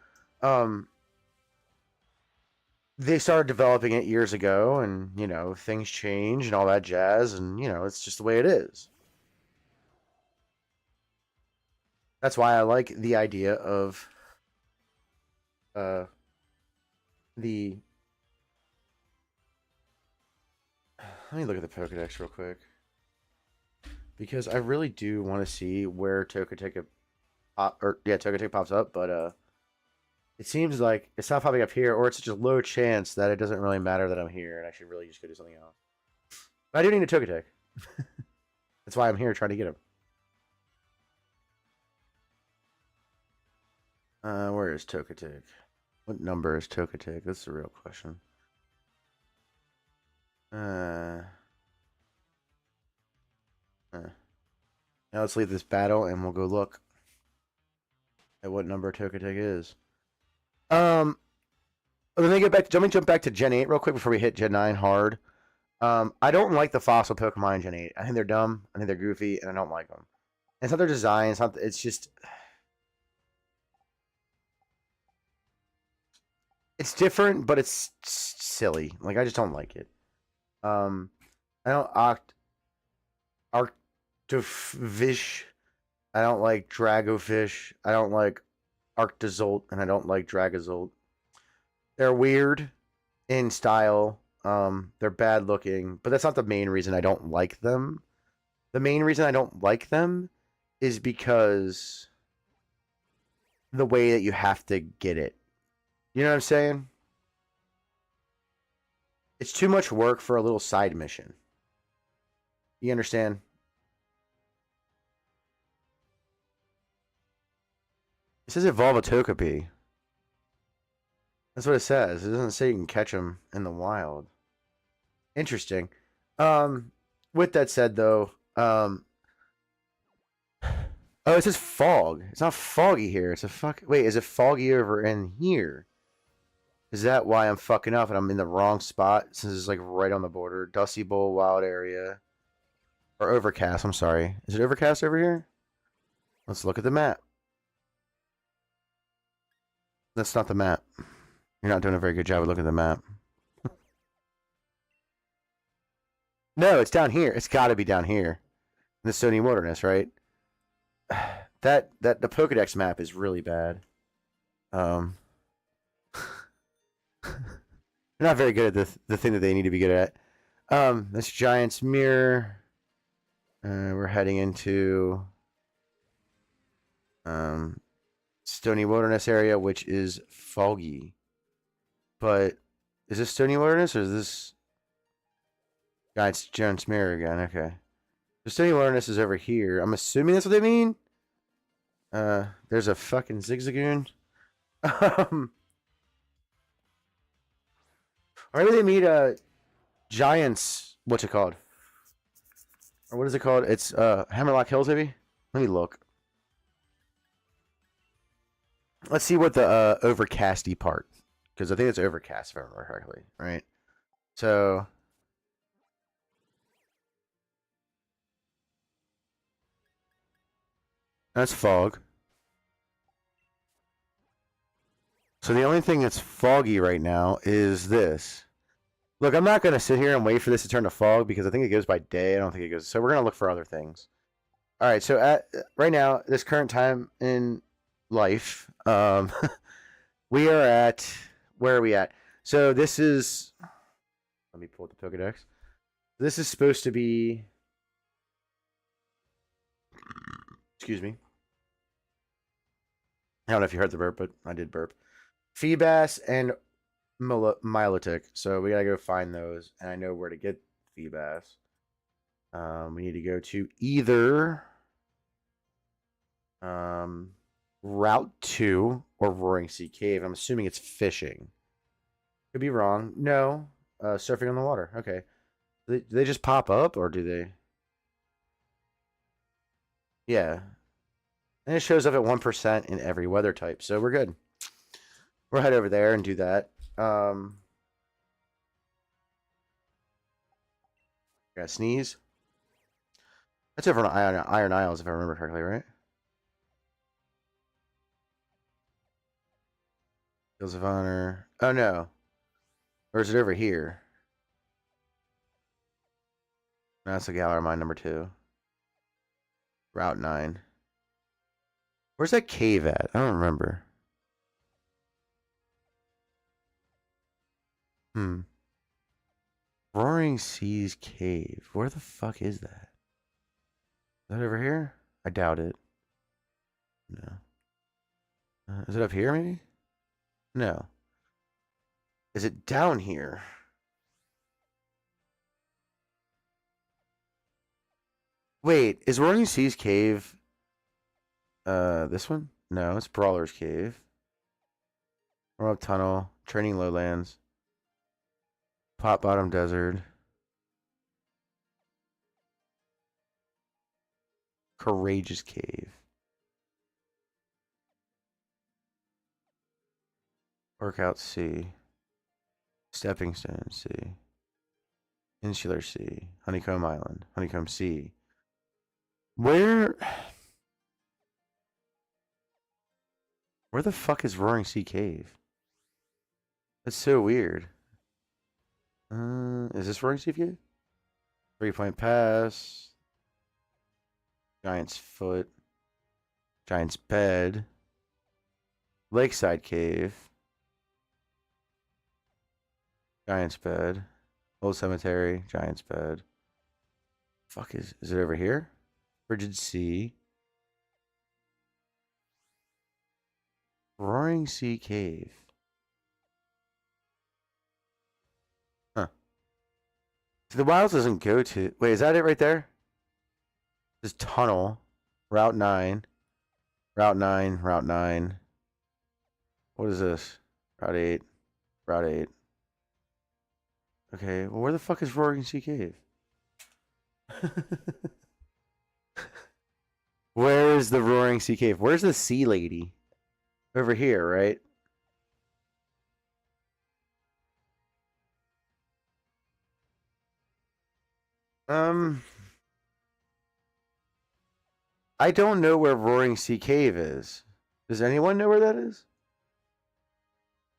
they started developing it years ago, and things change and all that jazz, and it's just the way it is. That's why I like the idea of the. Let me look at the Pokedex real quick, because I really do want to see where Togetic pops up, but it seems like it's not popping up here, or it's such a low chance that it doesn't really matter that I'm here, and I should really just go do something else. But I do need a Togetic. That's why I'm here trying to get him. Where is Togetic? What number is Togetic? That's the real question. Now let's leave this battle and we'll go look at what number Togetic is. Let me jump back to Gen 8 real quick before we hit Gen 9 hard. I don't like the fossil Pokemon in Gen 8. I think they're dumb. I think they're goofy, and I don't like them. And it's not their design. It's just. It's different, but it's silly. Like, I just don't like it. I don't Arctofish. I don't like Dragofish. I don't like Arctozolt, and I don't like Dragazolt. They're weird in style. They're bad looking, but that's not the main reason I don't like them. The main reason I don't like them is because the way that you have to get it. You know what I'm saying? It's too much work for a little side mission. You understand? It says evolve a Togepi. That's what it says. It doesn't say you can catch them in the wild. Interesting. Um, with that said, though, oh, it says fog. It's not foggy here. It's a fuck. Wait, is it foggy over in here? Is that why I'm fucking up and I'm in the wrong spot since it's like right on the border? Dusty Bowl, wild area, or overcast. I'm sorry. Is it overcast over here? Let's look at the map. That's not the map. You're not doing a very good job of looking at the map. No, it's down here. It's got to be down here in the Stony Wilderness, right? That the Pokedex map is really bad. They're not very good at the thing that they need to be good at. This Giant's Mirror. We're heading into Stony Wilderness area, which is foggy. But is this Stony Wilderness or is this Giant's Mirror again? Okay. The Stony Wilderness is over here. I'm assuming that's what they mean. There's a fucking Zigzagoon. Or maybe they meet Giants. What's it called? Or what is it called? It's Hammerlock Hills, maybe. Let me look. Let's see what the overcasty part, because I think it's overcast if I remember correctly, right? So that's fog. So the only thing that's foggy right now is this. Look, I'm not going to sit here and wait for this to turn to fog because I think it goes by day. I don't think it goes. So we're going to look for other things. All right. So right now, this current time in life, we are at, where are we at? So this is, let me pull up the Pokedex. This is supposed to be, excuse me. I don't know if you heard the burp, but I did burp. Feebas and Milotic. So we gotta go find those, and I know where to get Feebas. We need to go to either Route 2 or Roaring Sea Cave. I'm assuming it's fishing. Could be wrong. No. Surfing on the water. Okay. Do they just pop up, or do they? Yeah. And it shows up at 1% in every weather type, so we're good. We'll head over there and do that. Gotta sneeze. That's over on Iron Isles, if I remember correctly, right? Fields of Honor. Oh, no. Or is it over here? No, that's the Galar Mine number 2. Route 9. Where's that cave at? I don't remember. Roaring Seas Cave. Where the fuck is that? Is that over here? I doubt it. No. Is it up here, maybe? No. Is it down here? Wait, is Roaring Seas Cave this one? No, it's Brawler's Cave. Warm Up Tunnel, Training Lowlands, Pot Bottom Desert, Courageous Cave, Workout Sea, Stepping Stone Sea, Insular Sea, Honeycomb Island, Honeycomb Sea. Where the fuck is Roaring Sea Cave? That's so weird. Is this Roaring Sea Cave? 3-Point Pass, Giant's Foot, Giant's Bed, Lakeside Cave, Giant's Bed, Old Cemetery, Giant's Bed. Fuck is it over here? Frigid Sea, Roaring Sea Cave. Huh. So the wilds doesn't go to. Wait, is that it right there? This tunnel, Route 9, Route 9, Route 9. What is this? Route 8, Route 8. Okay, well, where the fuck is Roaring Sea Cave? Where is the Roaring Sea Cave? Where's the sea lady? Over here, right? Um, I don't know where Roaring Sea Cave is. Does anyone know where that is?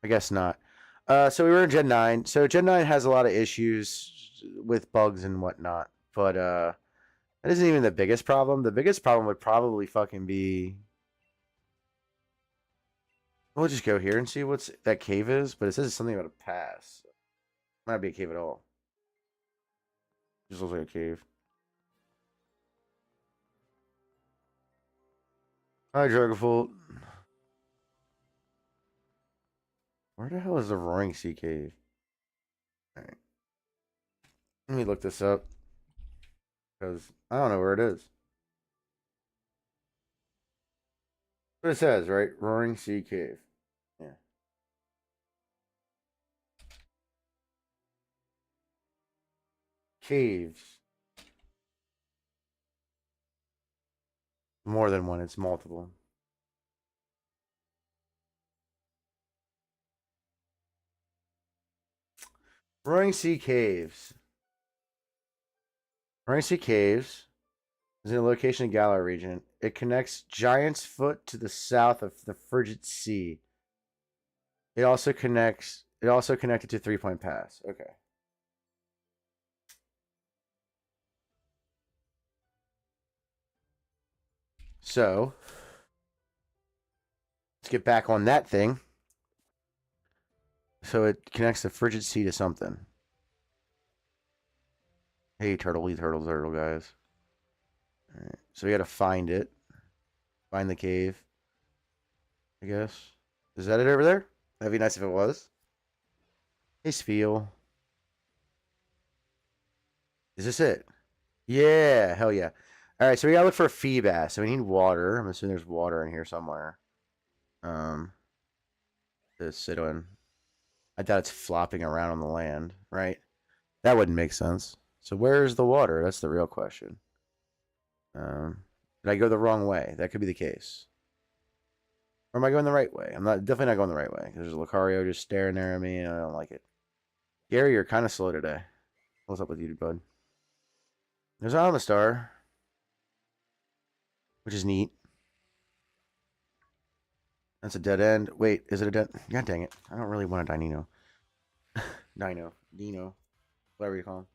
I guess not. So we were in Gen 9. So Gen 9 has a lot of issues with bugs and whatnot. But that isn't even the biggest problem. The biggest problem would probably fucking be. We'll just go here and see what's that cave is. But it says something about a pass. Might not be a cave at all. Just looks like a cave. Hi, Drugaful. Where the hell is the Roaring Sea Cave? All right. Let me look this up. Because I don't know where it is. What it says, right? Roaring Sea Cave. Yeah. Caves. More than one, it's multiple. Roaring Sea Caves. Roaring Sea Caves is in a location in Galar region. It connects Giant's Foot to the south of the Frigid Sea. It also connected to Three Point Pass. Okay. So let's get back on that thing. So it connects the Frigid Sea to something. Hey, turtle, guys. All right. So we got to find it. Find the cave. I guess. Is that it over there? That'd be nice if it was. Hey, Spiel. Is this it? Yeah, hell yeah. All right, so we gotta look for a Feebas. So we need water. I'm assuming there's water in here somewhere. To sit on. I doubt it's flopping around on the land, right? That wouldn't make sense. So where's the water? That's the real question. Did I go the wrong way? That could be the case. Or am I going the right way? I'm definitely not going the right way. There's a Lucario just staring there at me, and I don't like it. Gary, you're kind of slow today. What's up with you, bud? There's Amistar, which is neat. That's a dead end. Wait, is it a dead? God dang it! I don't really want a Dino. Dino, whatever you call him.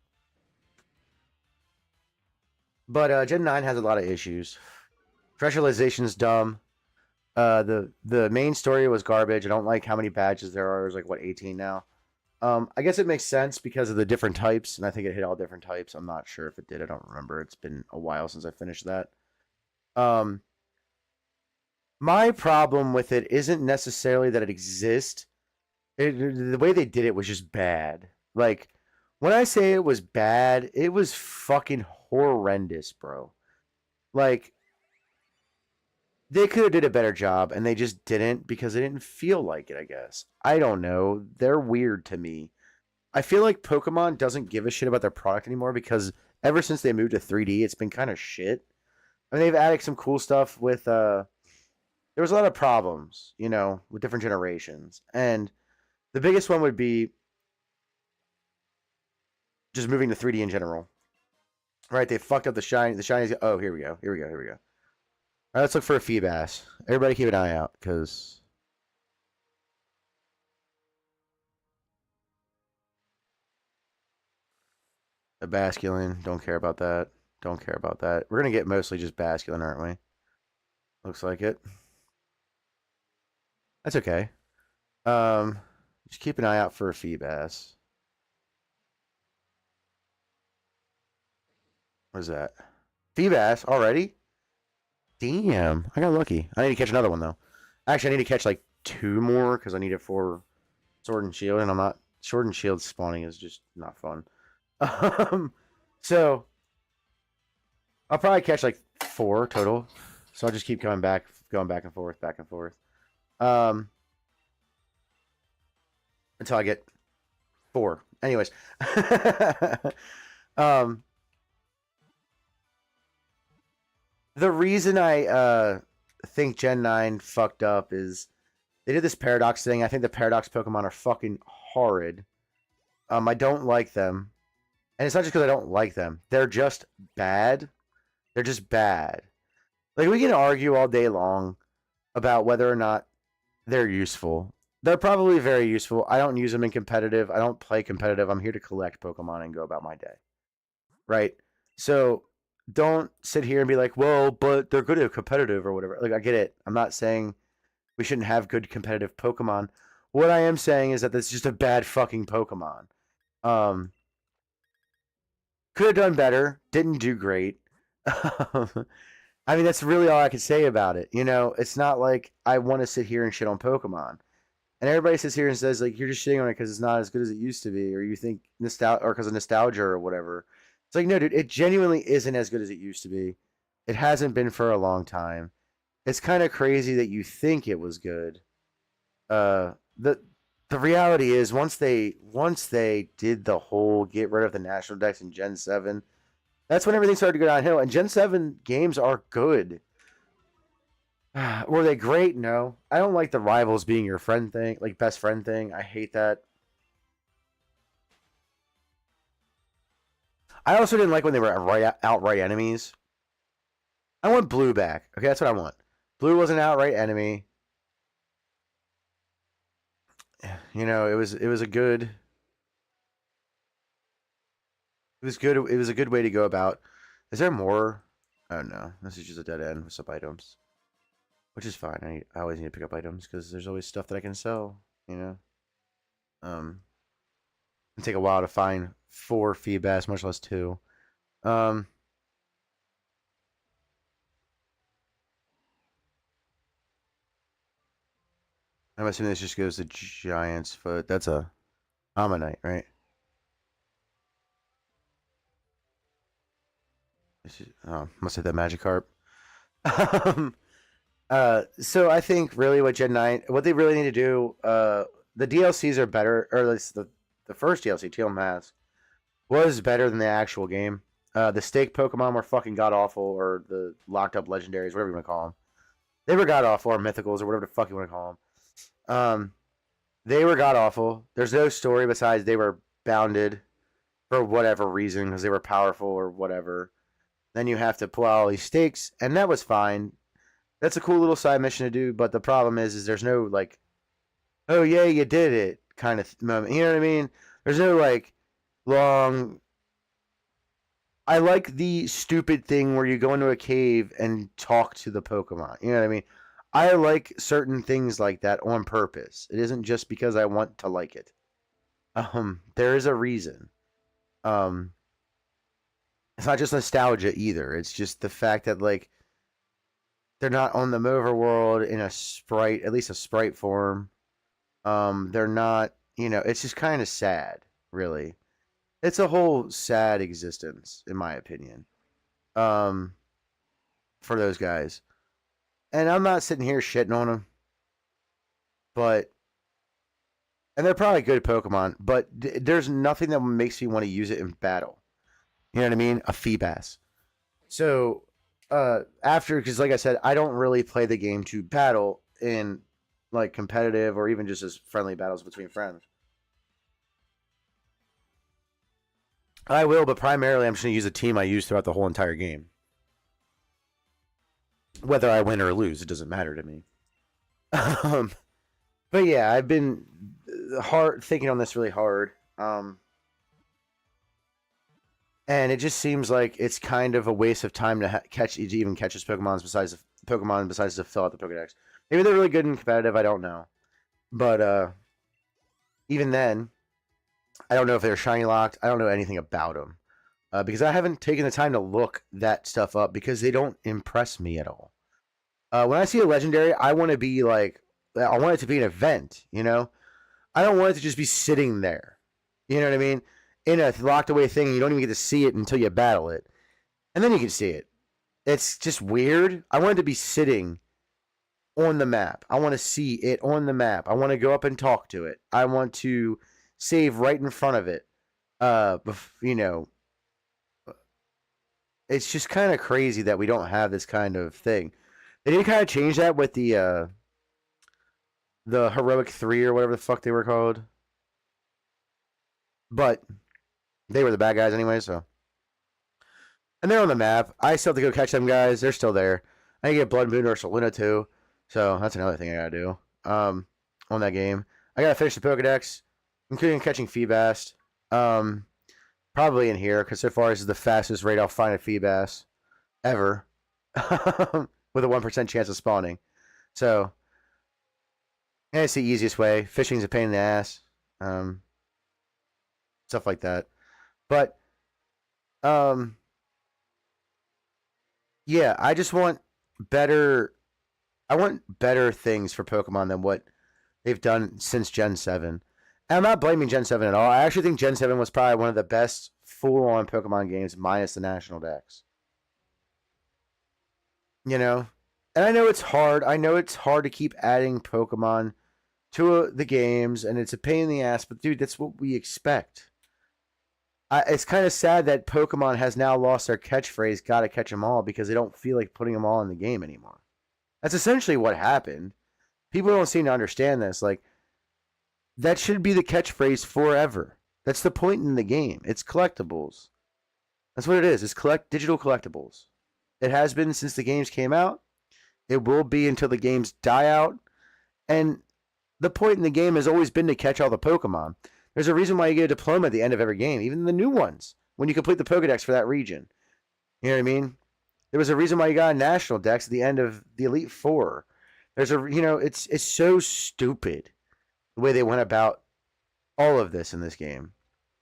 But Gen 9 has a lot of issues. Specialization's dumb. The main story was garbage. I don't like how many badges there are. There's like what 18 now. I guess it makes sense because of the different types, and I think it hit all different types. I'm not sure if it did. I don't remember. It's been a while since I finished that. Um, my problem with it isn't necessarily that it exists. The way they did it was just bad. Like, when I say it was bad, it was fucking horrendous, bro. Like, they could have did a better job, and they just didn't because they didn't feel like it, I guess. I don't know. They're weird to me. I feel like Pokemon doesn't give a shit about their product anymore because ever since they moved to 3D, it's been kind of shit. I mean, they've added some cool stuff with there was a lot of problems, with different generations. And the biggest one would be just moving to 3D in general. Right? They fucked up the shiny. The shinies. Oh, here we go. All right, let's look for a Feebas. Everybody keep an eye out, because a Basculin. Don't care about that. We're going to get mostly just Basculin, aren't we? Looks like it. That's okay. Just keep an eye out for a Feebas. What is that? Feebas already? Damn, I got lucky. I need to catch another one, though. Actually, I need to catch like 2 more because I need it for Sword and Shield, and I'm not. Sword and Shield spawning is just not fun. Um, so I'll probably catch like 4 total. So I'll just keep going back and forth, back and forth, um, until I get 4. Anyways, um, the reason I think Gen 9 fucked up is they did this paradox thing. I think the paradox Pokemon are fucking horrid. I don't like them. And it's not just because I don't like them. They're just bad. They're just bad. Like, we can argue all day long about whether or not they're useful. They're probably very useful. I don't use them in competitive. I don't play competitive. I'm here to collect Pokemon and go about my day. Right? So don't sit here and be like, well, but they're good at competitive or whatever. Like, I get it. I'm not saying we shouldn't have good competitive Pokemon. What I am saying is that this is just a bad fucking Pokemon. Um, could have done better. Didn't do great. I mean, that's really all I can say about it. You know, it's not like I want to sit here and shit on Pokemon. And everybody sits here and says, like, you're just shitting on it because it's not as good as it used to be, or you think nostalgia, or because of nostalgia or whatever. It's like, no, dude, it genuinely isn't as good as it used to be. It hasn't been for a long time. It's kind of crazy that you think it was good. Uh, the the reality is, once they did the whole get rid of the national decks in Gen 7, that's when everything started to go downhill. And Gen 7 games are good. Were they great? No. I don't like the rivals being your friend thing, like best friend thing. I hate that. I also didn't like when they were outright enemies. I want Blue back. Okay, that's what I want. Blue was an outright enemy. You know, it was a good it was good it was a good way to go about. Is there more? Oh no, this is just a dead end with some items, which is fine. I always need to pick up items because there's always stuff that I can sell. You know, it take a while to find 4 Feebas, much less 2. Um, I'm assuming this just goes to Giant's Foot. That's a Ammonite, right? Must have that Magikarp. um, so I think really what Gen 9, what they really need to do, the DLCs are better, or at least the first DLC, Teal Mask, was better than the actual game. The stake Pokemon were fucking god awful, or the locked up legendaries, whatever you want to call them. They were god awful, or mythicals, or whatever the fuck you want to call them. They were god awful. There's no story besides they were bounded for whatever reason because they were powerful or whatever. Then you have to pull out all these stakes, and that was fine. That's a cool little side mission to do, but the problem is there's no like, oh yeah, you did it kind of moment. You know what I mean? There's no like long. I like the stupid thing where you go into a cave and talk to the Pokemon. You know what I mean? I like certain things like that on purpose. It isn't just because I want to like it. There is a reason. Um, it's not just nostalgia either. It's just the fact that like they're not on the Mover world in a sprite, at least a sprite form. They're not, you know, it's just kind of sad, really. It's a whole sad existence, in my opinion, um, for those guys. And I'm not sitting here shitting on them, but, and they're probably good Pokemon, but there's nothing that makes me want to use it in battle. You know what I mean? A Feebas. So, after, because like I said, I don't really play the game to battle in like competitive or even just as friendly battles between friends. I will, but primarily I'm just going to use a team I use throughout the whole entire game. Whether I win or lose, it doesn't matter to me. um, but yeah, I've been hard thinking on this really hard. And it just seems like it's kind of a waste of time to to even catch his Pokemon besides to fill out the Pokedex. Maybe they're really good in competitive. I don't know, but even then, I don't know if they're shiny locked. I don't know anything about them because I haven't taken the time to look that stuff up because they don't impress me at all. When I see a legendary, I want to be like, I want it to be an event. You know, I don't want it to just be sitting there. You know what I mean? in a locked away thing. You don't even get to see it until you battle it, and then you can see it. It's just weird. I want it to be sitting on the map. I want to see it on the map. I want to go up and talk to it. I want to save right in front of it. You know, it's just kind of crazy that we don't have this kind of thing. They did kind of change that with the Heroic 3 or whatever the fuck they were called. But they were the bad guys anyway, so. And they're on the map. I still have to go catch them guys. They're still there. I can get Blood Moon or Saluna too. So that's another thing I gotta do. On that game. I gotta finish the Pokedex, including catching Feebas. Probably in here, because so far this is the fastest rate I'll find a Feebas ever. With a 1% chance of spawning. So, and it's the easiest way. Fishing's a pain in the ass. Stuff like that. But, yeah, I just want better. I want better things for Pokemon than what they've done since Gen 7. And I'm not blaming Gen 7 at all. I actually think Gen 7 was probably one of the best full-on Pokemon games, minus the National Dex. You know? And I know it's hard. I know it's hard to keep adding Pokemon to the games, and it's a pain in the ass, but dude, that's what we expect. It's kind of sad that Pokemon has now lost their catchphrase, gotta catch them all, because they don't feel like putting them all in the game anymore. That's essentially what happened. People don't seem to understand this. Like, that should be the catchphrase forever. That's the point in the game. It's collectibles. That's what it is. It's digital collectibles. It has been since the games came out. It will be until the games die out. And the point in the game has always been to catch all the Pokemon. There's a reason why you get a diploma at the end of every game, even the new ones, when you complete the Pokedex for that region. You know what I mean? There was a reason why you got a National Dex at the end of the Elite Four. There's a, you know, it's so stupid the way they went about all of this in this game.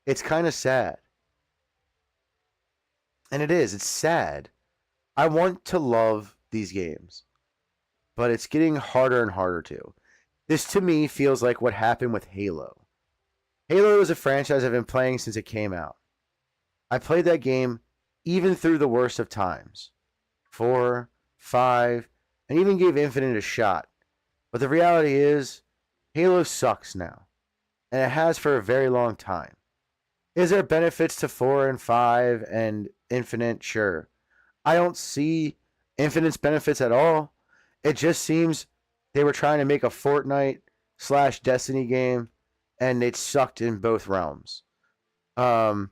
It's kind of sad. And it is. It's sad. I want to love these games, but it's getting harder and harder to. This, to me, feels like what happened with Halo. Halo is a franchise I've been playing since it came out. I played that game even through the worst of times. 4, 5, and even gave Infinite a shot. But the reality is, Halo sucks now. And it has for a very long time. Is there benefits to 4 and 5 and Infinite? Sure. I don't see Infinite's benefits at all. It just seems they were trying to make a Fortnite/Destiny game, and it sucked in both realms. And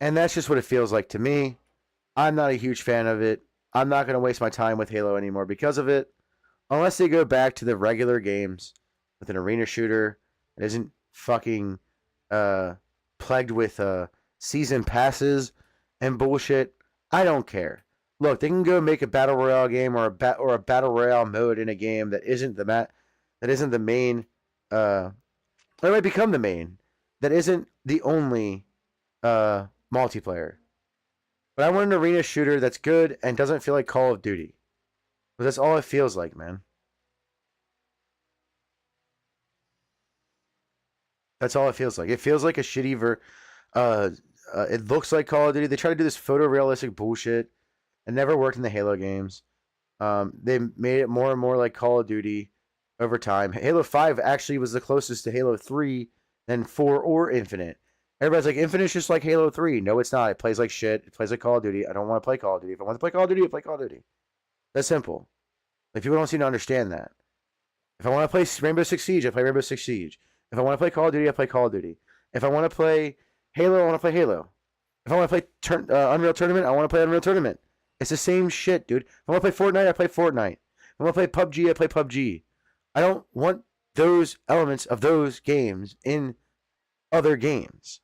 that's just what it feels like to me. I'm not a huge fan of it. I'm not going to waste my time with Halo anymore because of it. Unless they go back to the regular games with an arena shooter that isn't fucking plagued with season passes and bullshit. I don't care. Look, they can go make a battle royale game or a battle royale mode in a game that isn't the main. Or it might become the main. That isn't the only multiplayer. But I want an arena shooter that's good and doesn't feel like Call of Duty. But that's all it feels like, man. That's all it feels like. It feels like a shitty it looks like Call of Duty. They try to do this photorealistic bullshit. It never worked in the Halo games. They made it more and more like Call of Duty over time. Halo 5 actually was the closest to Halo 3 than 4 or Infinite. Everybody's like, Infinite's just like Halo 3. No, it's not. It plays like shit. It plays like Call of Duty. I don't want to play Call of Duty. If I want to play Call of Duty, I play Call of Duty. That's simple. Like, people don't seem to understand that. If I want to play Rainbow Six Siege, I play Rainbow Six Siege. If I want to play Call of Duty, I play Call of Duty. If I want to play Halo, I want to play Halo. If I want to play Unreal Tournament, I want to play Unreal Tournament. It's the same shit, dude. If I want to play Fortnite, I play Fortnite. If I want to play PUBG, I play PUBG. I don't want those elements of those games in other games.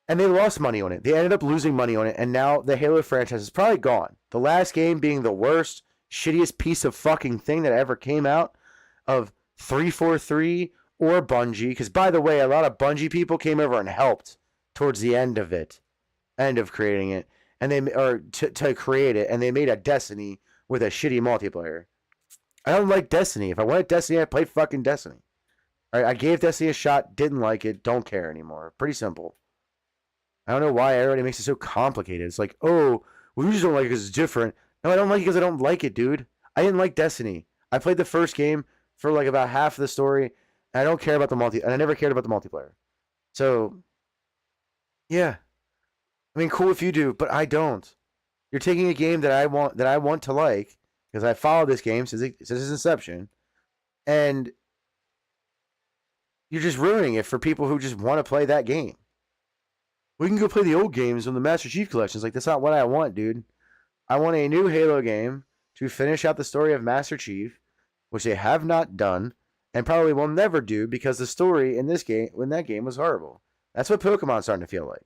And they lost money on it. They ended up losing money on it, and now the Halo franchise is probably gone. The last game being the worst, shittiest piece of fucking thing that ever came out of 343 or Bungie. Because, by the way, a lot of Bungie people came over and helped towards the end of creating it. And to create it, and they made a Destiny with a shitty multiplayer. I don't like Destiny. If I wanted Destiny, I'd play fucking Destiny. All right, I gave Destiny a shot, didn't like it, don't care anymore. Pretty simple. I don't know why everybody makes it so complicated. It's like, oh, well, you just don't like it because it's different. No, I don't like it because I don't like it, dude. I didn't like Destiny. I played the first game for like about half of the story, and I don't care about the and I never cared about the multiplayer. So, yeah, I mean, cool if you do, but I don't. You're taking a game that I want to like because I followed this game since its inception, and you're just ruining it for people who just want to play that game. We can go play the old games on the Master Chief Collection. It's like, that's not what I want, dude. I want a new Halo game to finish out the story of Master Chief, which they have not done and probably will never do because the story in this game, when that game was horrible. That's what Pokemon's starting to feel like.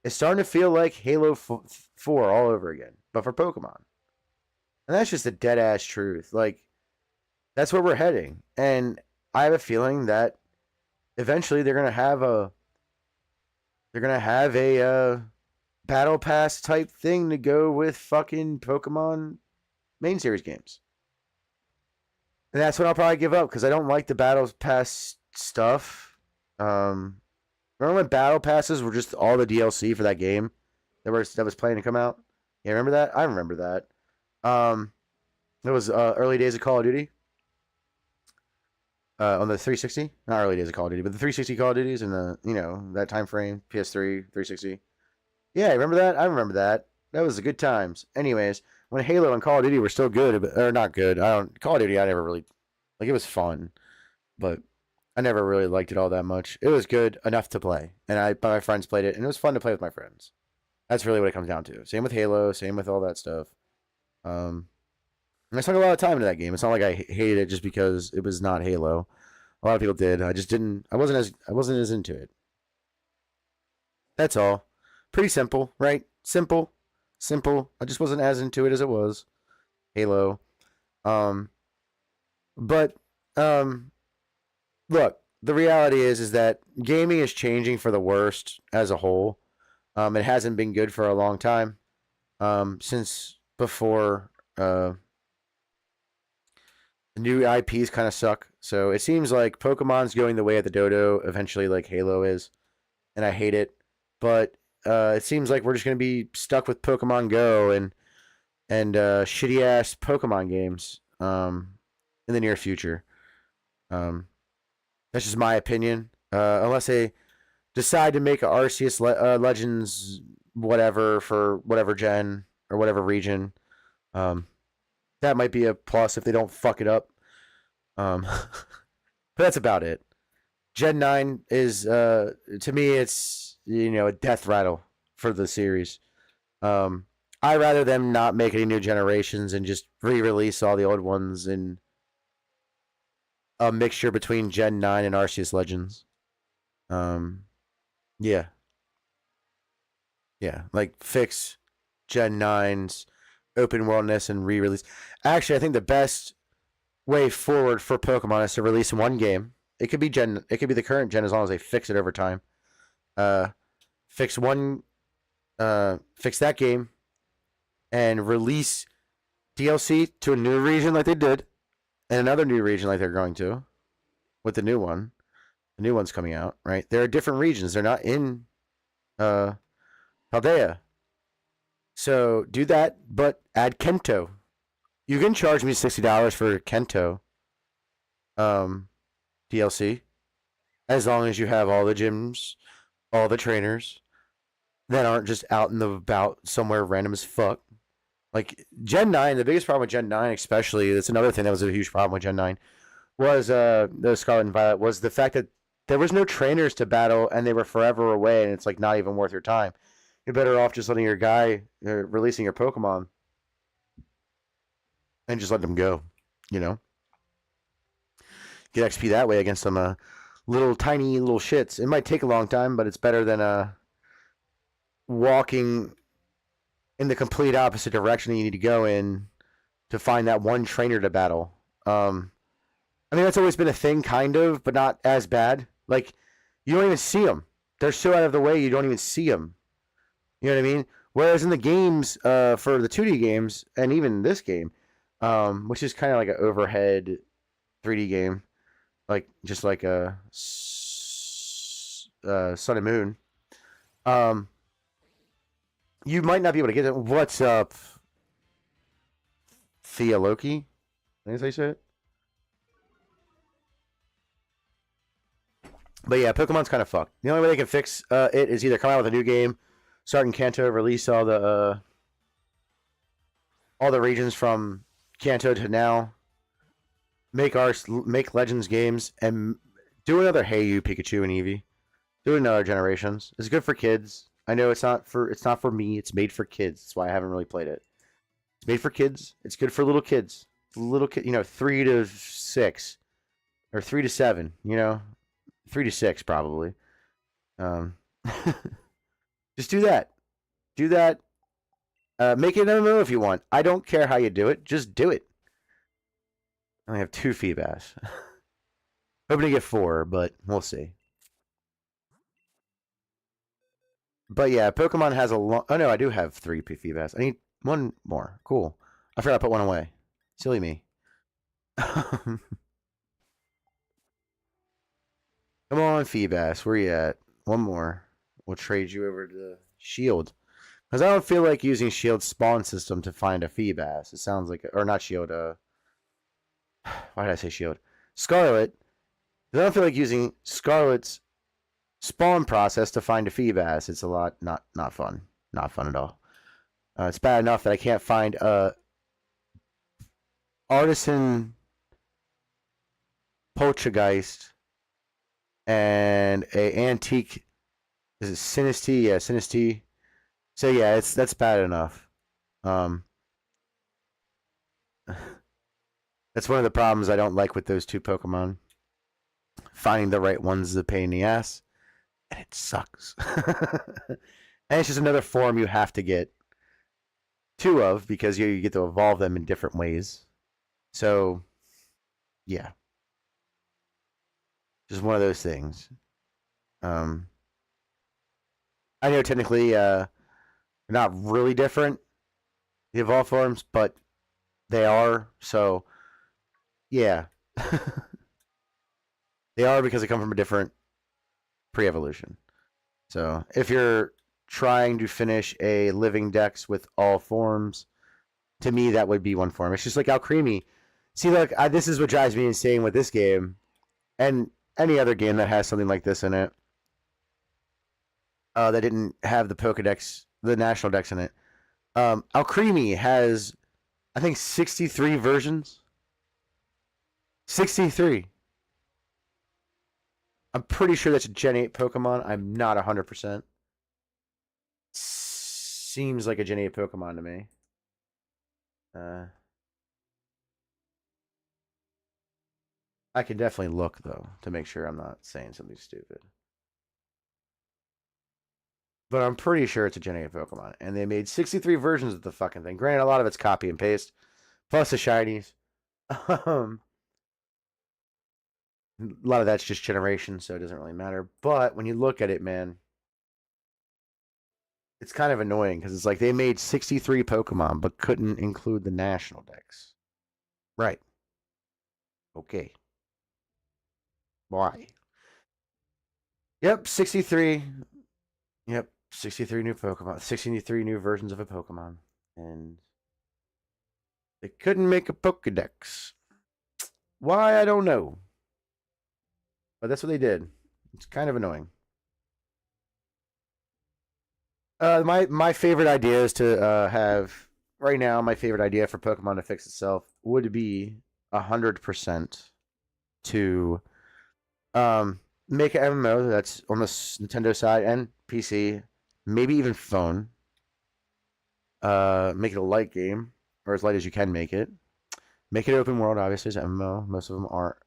It's starting to feel like Halo 4 all over again, but for Pokemon. And that's just a dead ass truth. Like, that's where we're heading. And I have a feeling that eventually they're gonna have a battle pass type thing to go with fucking Pokemon main series games. And that's when I'll probably give up because I don't like the battle pass stuff. Remember when battle passes were just all the DLC for that game that was planning to come out? Yeah, remember that? I remember that. It was early days of Call of Duty. On the 360, not early days of Call of Duty, but the 360 Call of Duties and that time frame, PS3, 360. Yeah, remember that? I remember that. That was the good times. Anyways, when Halo and Call of Duty were still good, or not good, Call of Duty I never really like. It was fun, but I never really liked it all that much. It was good enough to play, and my friends played it, and it was fun to play with my friends. That's really what it comes down to. Same with Halo, same with all that stuff. And I sunk a lot of time into that game. It's not like I hated it just because it was not Halo. A lot of people did. I just didn't. I wasn't as into it. That's all. Pretty simple, right? Simple, simple. I just wasn't as into it as it was Halo. Um, but look, the reality is that gaming is changing for the worst as a whole. It hasn't been good for a long time. Since before the new IPs kind of suck. So it seems like Pokemon's going the way of the dodo eventually, like Halo is, and I hate it. But it seems like we're just gonna be stuck with Pokemon Go and shitty ass Pokemon games in the near future. Um, that's just my opinion. Unless they decide to make a Arceus Legends whatever for whatever gen or whatever region, that might be a plus if they don't fuck it up. But that's about it. Gen 9 is to me it's a death rattle for the series. I rather them not make any new generations and just re-release all the old ones in a mixture between Gen 9 and Arceus Legends. Yeah. Yeah, like fix Gen 9's open worldness and re-release. Actually, I think the best way forward for Pokemon is to release one game. It could be the current gen as long as they fix it over time. Fix that game and release DLC to a new region like they did, and another new region like they're going to with the new one. The new one's coming out, right? There are different regions. They're not in Paldea. So do that, but add Kento. You can charge me $60 for Kento DLC as long as you have all the gyms, all the trainers that aren't just out and about somewhere random as fuck. Like Gen 9, the biggest problem with Gen 9 especially, that's another thing that was a huge problem with Gen 9, was the Scarlet and Violet, was the fact that there was no trainers to battle and they were forever away and it's like not even worth your time. You're better off just letting your guy, releasing your Pokemon and just let them go, Get XP that way against some little tiny little shits. It might take a long time, but it's better than walking in the complete opposite direction that you need to go in to find that one trainer to battle. I mean, that's always been a thing, kind of, but not as bad. Like, you don't even see them. They're so out of the way, you don't even see them. You know what I mean? Whereas in the games, for the 2D games, and even this game, which is kind of like an overhead 3D game, like just like Sun and Moon. Um, you might not be able to get it. What's up, Thea Loki? Did I say it? But yeah, Pokemon's kind of fucked. The only way they can fix it is either come out with a new game, start in Kanto, release all the regions from Kanto to now, make Legends games, and do another Hey You, Pikachu, and Eevee. Do another Generations. It's good for kids. I know it's not for me. It's made for kids. That's why I haven't really played it. It's made for kids. It's good for little kids. Little kid, 3 to 6 or 3 to 7. 3 to 6 probably. Um, just do that. Do that. Make it an MMO if you want. I don't care how you do it. Just do it. I only have 2 feedbacks. Hoping to get 4, but we'll see. But yeah, Pokemon has a long. Oh no, I do have 3 feedbacks. I need 1 more. Cool. I forgot to put 1 away. Silly me. Come on, Feebas. Where you at? 1 more. We'll trade you over to Shield. Because I don't feel like using Shield's spawn system to find a Feebas. It sounds like... Or not Shield. Why did I say Shield? Scarlet. I don't feel like using Scarlet's spawn process to find a Feebas. It's a lot... Not fun. Not fun at all. It's bad enough that I can't find a... Artisan... Poltergeist... And a antique... Is it Sinistea? Yeah, Sinistea. So yeah, that's bad enough. That's one of the problems I don't like with those 2 Pokemon. Finding the right one's a pain in the ass, and it sucks. And it's just another form you have to get 2 of because you get to evolve them in different ways. So, yeah, just one of those things. I know technically not really different, the evolved forms, but they are. So, yeah. They are because they come from a different pre-evolution. So, if you're trying to finish a living dex with all forms, to me, that would be 1 form. It's just like Alcremie. See, look, this is what drives me insane with this game and any other game that has something like this in it that didn't have the Pokedex, the National Dex in it. Alcremie has, I think, 63 versions. 63. I'm pretty sure that's a Gen 8 Pokemon. I'm not 100%. Seems like a Gen 8 Pokemon to me. I can definitely look, though, to make sure I'm not saying something stupid. But I'm pretty sure it's a Gen 8 Pokemon. And they made 63 versions of the fucking thing. Granted, a lot of it's copy and paste. Plus the shinies. A lot of that's just generation, so it doesn't really matter. But when you look at it, man, it's kind of annoying because it's like they made 63 Pokemon but couldn't include the National Dex. Right. Okay. Why? Yep, 63. Yep, 63 new Pokemon. 63 new versions of a Pokemon. And they couldn't make a Pokedex. Why, I don't know. But that's what they did. It's kind of annoying. My favorite idea is to have right now. My favorite idea for Pokemon to fix itself would be 100% to make an MMO that's on the Nintendo side and PC, maybe even phone. Make it a light game or as light as you can make it. Make it open world. Obviously, as MMO. Most of them are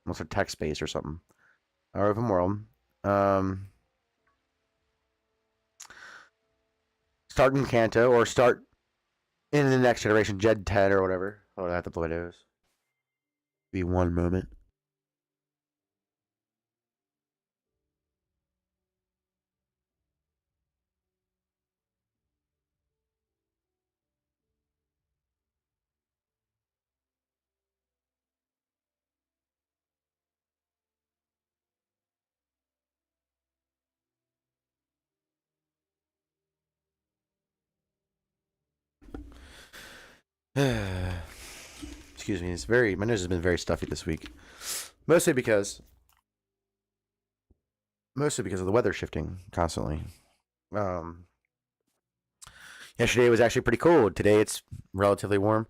most are text based or something. Or open world. Start in Kanto or start in the next generation, Gen 10 or whatever. Oh, I have to play those. Be 1 moment. Excuse me. My nose has been very stuffy this week, mostly because of the weather shifting constantly. Um, Yesterday was actually pretty cold. Today it's relatively warm.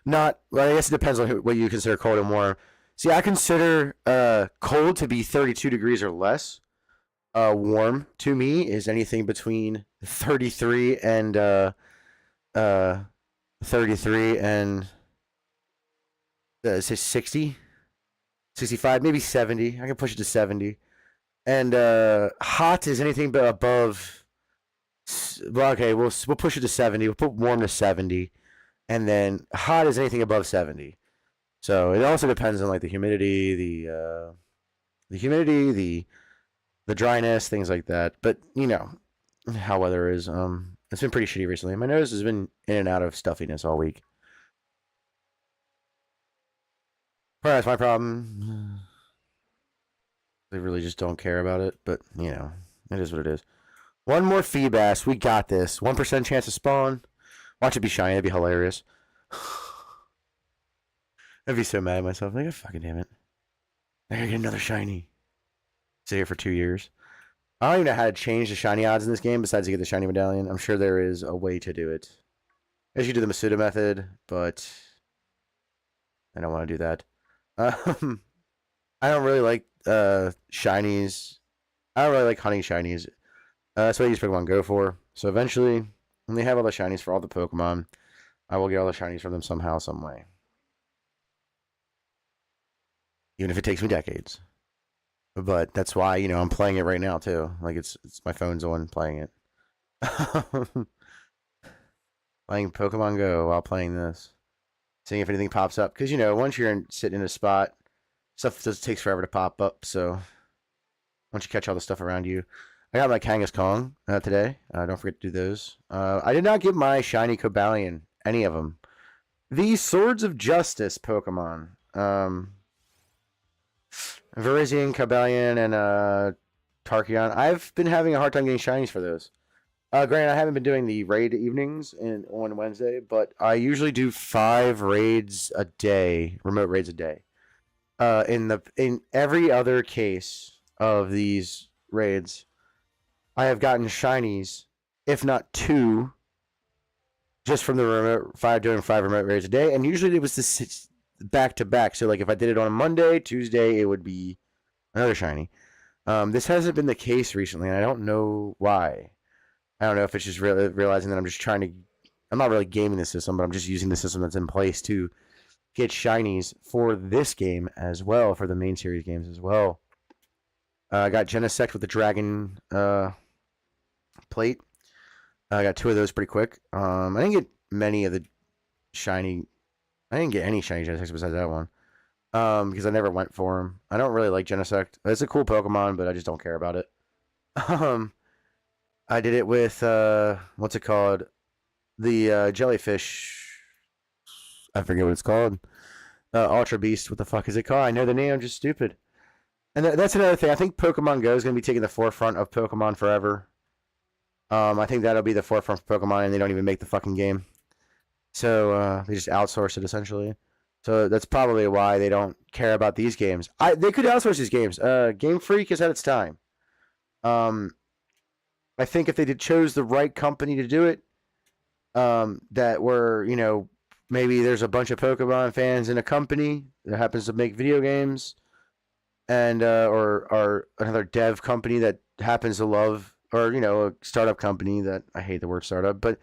Not well. I guess it depends on what you consider cold and warm. See, I consider cold to be 32 degrees or less. Warm to me is anything between 33 and uh 33 and say 60, 65, maybe 70. I can push it to 70. And hot is anything but above. Well, okay, we'll push it to 70. We'll put warm to 70, and then hot is anything above 70. So it also depends on like the humidity, the dryness, things like that. But you know how weather is. It's been pretty shitty recently. My nose has been in and out of stuffiness all week. Well, that's my problem. They really just don't care about it, but you know, it is what it is. One more Feebas. We got this. 1% chance to spawn. Watch it be shiny. That'd be hilarious. I'd be so mad at myself. Like, oh, fucking damn it. I gotta get another shiny. Sit here for 2 years. I don't even know how to change the shiny odds in this game besides to get the shiny medallion. I'm sure there is a way to do it. I guess you do the Masuda method, but I don't want to do that. I don't really like shinies. I don't really like hunting shinies. That's what I use Pokemon Go for. So eventually, when they have all the shinies for all the Pokemon, I will get all the shinies from them somehow, some way. Even if it takes me decades. But that's why, you know, I'm playing it right now too. Like it's my phone's on playing it. Playing Pokemon Go while playing this. Seeing if anything pops up. Because, you know, once you're sitting in a spot, stuff just takes forever to pop up. So once you catch all the stuff around you. I got my Kangaskong today. Don't forget to do those. I did not get my shiny Cobalion. Any of them. The Swords of Justice Pokemon. Virizion, Cobalion, and Tarkion. I've been having a hard time getting shinies for those. Granted, I haven't been doing the raid evenings on Wednesday, but I usually do 5 raids a day, remote raids a day. In every other case of these raids, I have gotten shinies, if not 2, just from the doing 5 remote raids a day, and usually it was this back to back. So like if I did it on a Monday, Tuesday, it would be another shiny. This hasn't been the case recently, and I don't know why. I don't know if it's just realizing that I'm not really gaming the system, but I'm just using the system that's in place to get shinies for this game as well, for the main series games as well. I got Genesect with the Dragon plate. I got 2 of those pretty quick. I didn't get many of the shiny. I didn't get any shiny Genesects besides that one. Because I never went for them. I don't really like Genesect. It's a cool Pokemon, but I just don't care about it. I did it with what's it called? The jellyfish. I forget what it's called. Ultra Beast. What the fuck is it called? I know the name. I'm just stupid. And that's another thing. I think Pokemon Go is going to be taking the forefront of Pokemon forever. I think that'll be the forefront for Pokemon, and they don't even make the fucking game. So they just outsource it essentially. So that's probably why they don't care about these games. They could outsource these games. GameFreak is at its time. I think if they chose the right company to do it, that were, you know, maybe there's a bunch of Pokemon fans in a company that happens to make video games, and or another dev company that happens to love, or you know, a startup company that I hate the word startup, but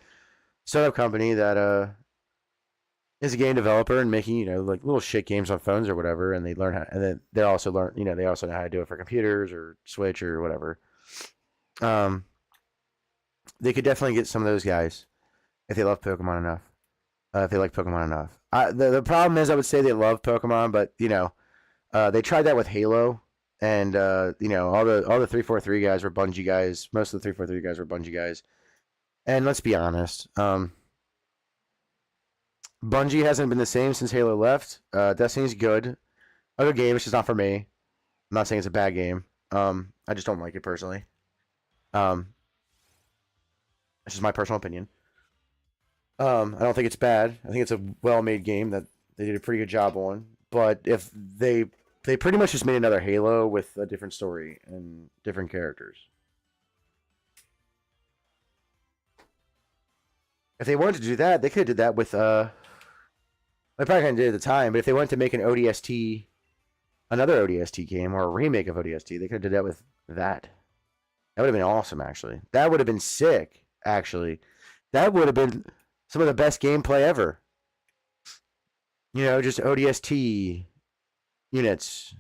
startup company that is a game developer and making, you know, like little shit games on phones or whatever, and they learn how, and then they also learn, you know, they also know how to do it for computers or Switch or whatever. They could definitely get some of those guys if they love Pokemon enough. If they like Pokemon enough. The problem is, I would say they love Pokemon, but you know, they tried that with Halo, and you know, all the 343 guys were Bungie guys. Most of the 343 guys were Bungie guys. And let's be honest, Bungie hasn't been the same since Halo left. Destiny's good. A good game, it's just not for me. I'm not saying it's a bad game. I just don't like it personally. It's just my personal opinion. I don't think it's bad. I think it's a well-made game that they did a pretty good job on. But if they pretty much just made another Halo with a different story and different characters. If they wanted to do that, they could have did that with they probably couldn't do it at the time, but if they wanted to make an ODST, another ODST game or a remake of ODST, they could have did that with that. That would have been awesome, actually. That would have been sick, actually. That would have been some of the best gameplay ever. You know, just ODST units,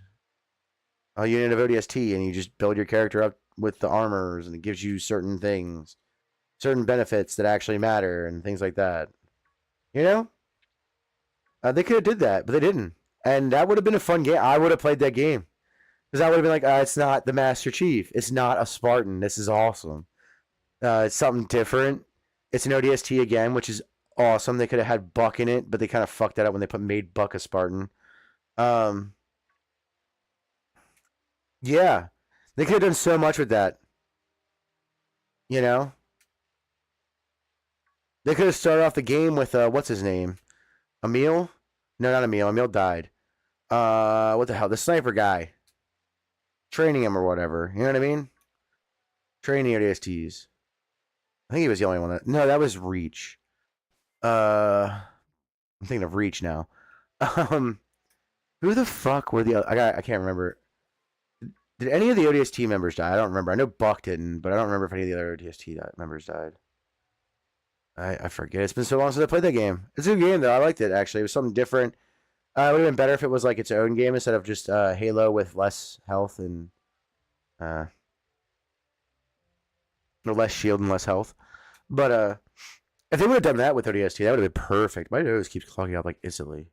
a unit of ODST, and you just build your character up with the armors, and it gives you certain things, certain benefits that actually matter, and things like that. You know, they could have did that, but they didn't, and that would have been a fun game. I would have played that game because I would have been like, it's not the Master Chief, it's not a Spartan. This is awesome. It's something different. It's an ODST again, which is awesome. They could have had Buck in it, but they kind of fucked that up when they made Buck a Spartan. Um, yeah, they could have done so much with that. You know, they could have started off the game with what's his name, Emil? No, not Emil. Emil died. What the hell? The sniper guy, training him or whatever. You know what I mean? Training ODSTs. I think he was the only one that. No, that was Reach. I'm thinking of Reach now. Um, who the fuck were the? I can't remember. Did any of the ODST members die? I don't remember. I know Buck didn't, but I don't remember if any of the other ODST members died. I forget. It's been so long since I played that game. It's a good game though. I liked it actually. It was something different. It would have been better if it was like its own game instead of just Halo with less health and uh, or less shield and less health. But if they would have done that with ODST, that would have been perfect. My nose keeps clogging up like instantly.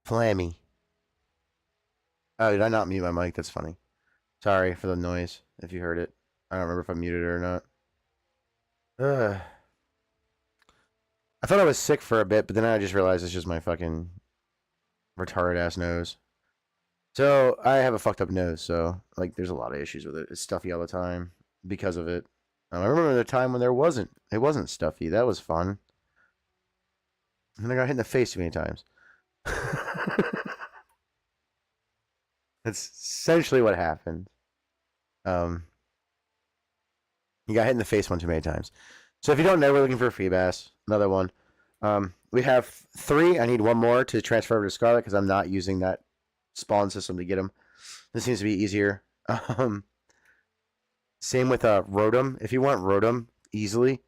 Flammy. Oh, did I not mute my mic? That's funny. Sorry for the noise if you heard it. I don't remember if I muted it or not. Ugh. I thought I was sick for a bit, but then I just realized it's just my fucking retarded ass nose. So I have a fucked up nose, so like there's a lot of issues with it. It's stuffy all the time because of it. I remember the time when it wasn't stuffy. That was fun. And I got hit in the face too many times. That's essentially what happened. Um, you got hit in the face one too many times. So if you don't know, we're looking for a Feebas, another one. We have 3. I need 1 more to transfer over to Scarlet because I'm not using that spawn system to get them. This seems to be easier. Same with Rotom. If you want Rotom easily,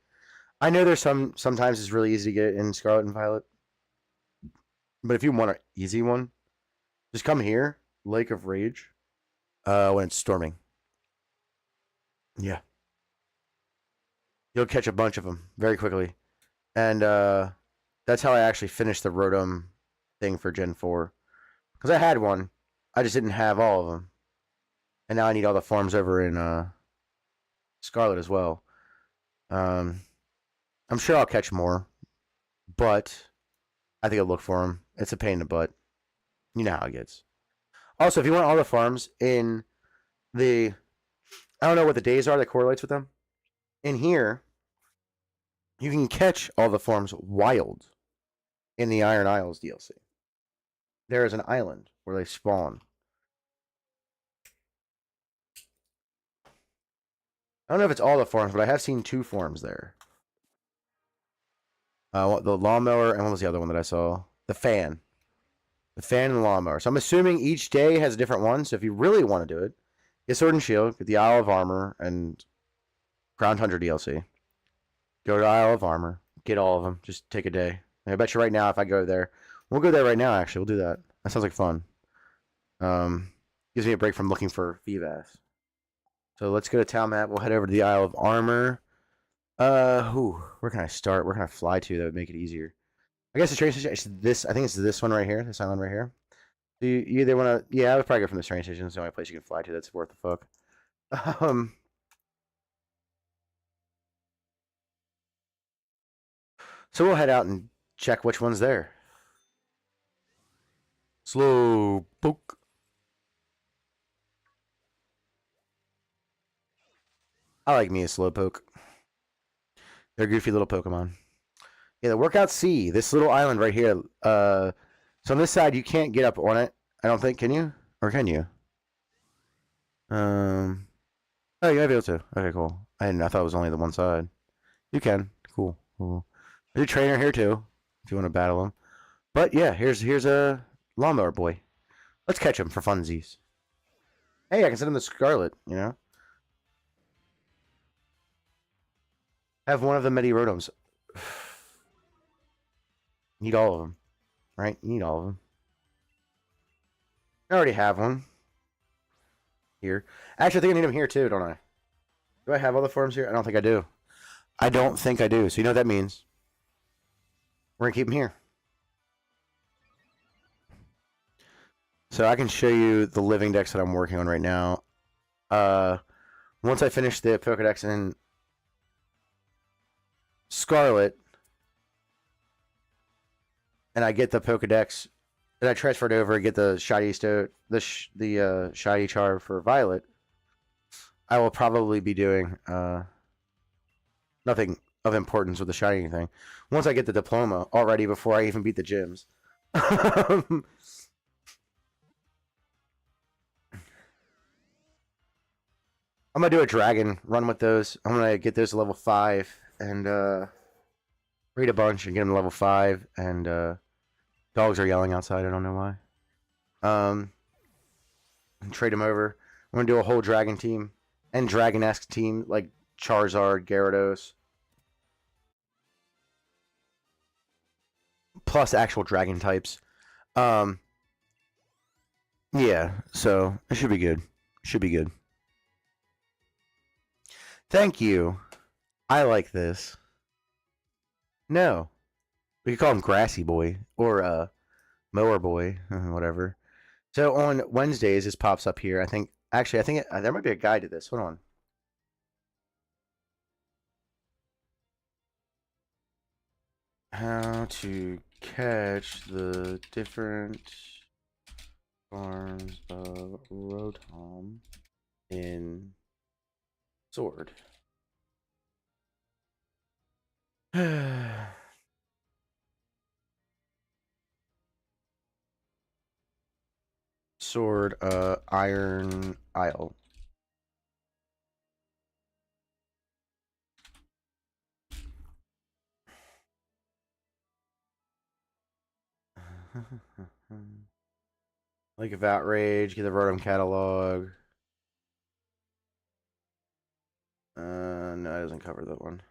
I know there's sometimes it's really easy to get it in Scarlet and Violet, but if you want an easy one, just come here, Lake of Rage, when it's storming. Yeah, you'll catch a bunch of them very quickly, and that's how I actually finished the Rotom thing for Gen 4. Because I had one, I just didn't have all of them, and now I need all the forms over in Scarlet as well. Um, I'm sure I'll catch more, but I think I'll look for them. It's a pain in the butt. You know how it gets. Also, if you want all the farms in the, I don't know what the days are that correlates with them. In here, you can catch all the forms wild in the Iron Isles DLC. There is an island where they spawn. I don't know if it's all the forms, but I have seen 2 forms there. The lawnmower and what was the other one that I saw? The fan. The fan and the lawnmower. So I'm assuming each day has a different one. So if you really want to do it, get Sword and Shield, get the Isle of Armor, and Crown Tundra DLC. Go to Isle of Armor, get all of them. Just take a day. And I bet you right now, if I go there, we'll go there right now. Actually, we'll do that. That sounds like fun. Gives me a break from looking for Vivas. So let's go to town map. We'll head over to the Isle of Armor. Where can I start? Where can I fly to that would make it easier? I guess the train station is this. I think it's this one right here. This island right here. Do you either want to? Yeah, I would probably go from the train station. It's the only place you can fly to that's worth the fuck. Um, So we'll head out and check which one's there. Slow poke. I like me a Slowpoke. They're goofy little Pokemon. Yeah, the Workout Sea, this little island right here. So on this side, you can't get up on it. I don't think. Can you? Or can you? Oh, you might be able to. Okay, cool. I thought it was only the one side. You can. Cool. Cool. There's a trainer here too, if you want to battle him. But yeah, here's a lawnmower boy. Let's catch him for funsies. Hey, I can send him the Scarlet. You know, have one of the many Rotoms. Need all of them, right? You need all of them. I already have one here. Actually, I think I need him here too, don't I? Do I have all the forms here? I don't think I do. I don't think I do. So you know what that means? We're gonna keep him here. So I can show you the living decks that I'm working on right now. Once I finish the Pokedex in Scarlet, and I get the Pokedex, and I transfer it over, get the shiny shiny Char for Violet, I will probably be doing nothing of importance with the shiny thing. Once I get the diploma already, before I even beat the gyms. I'm gonna do a dragon run with those. I'm gonna get those to level 5 and read a bunch and get them to level 5. And dogs are yelling outside. I don't know why. And trade them over. I'm gonna do a whole dragon team and dragon-esque team like Charizard, Gyarados, plus actual dragon types. Yeah. So it should be good. Should be good. Thank you. I like this. No. We could call him Grassy Boy or Mower Boy, whatever. So on Wednesdays, this pops up here. I think there might be a guide to this. Hold on. How to catch the different forms of Rotom in Sword. Sword, Iron Isle. Lake of Outrage, get the Rotom catalog. No, it doesn't cover that one.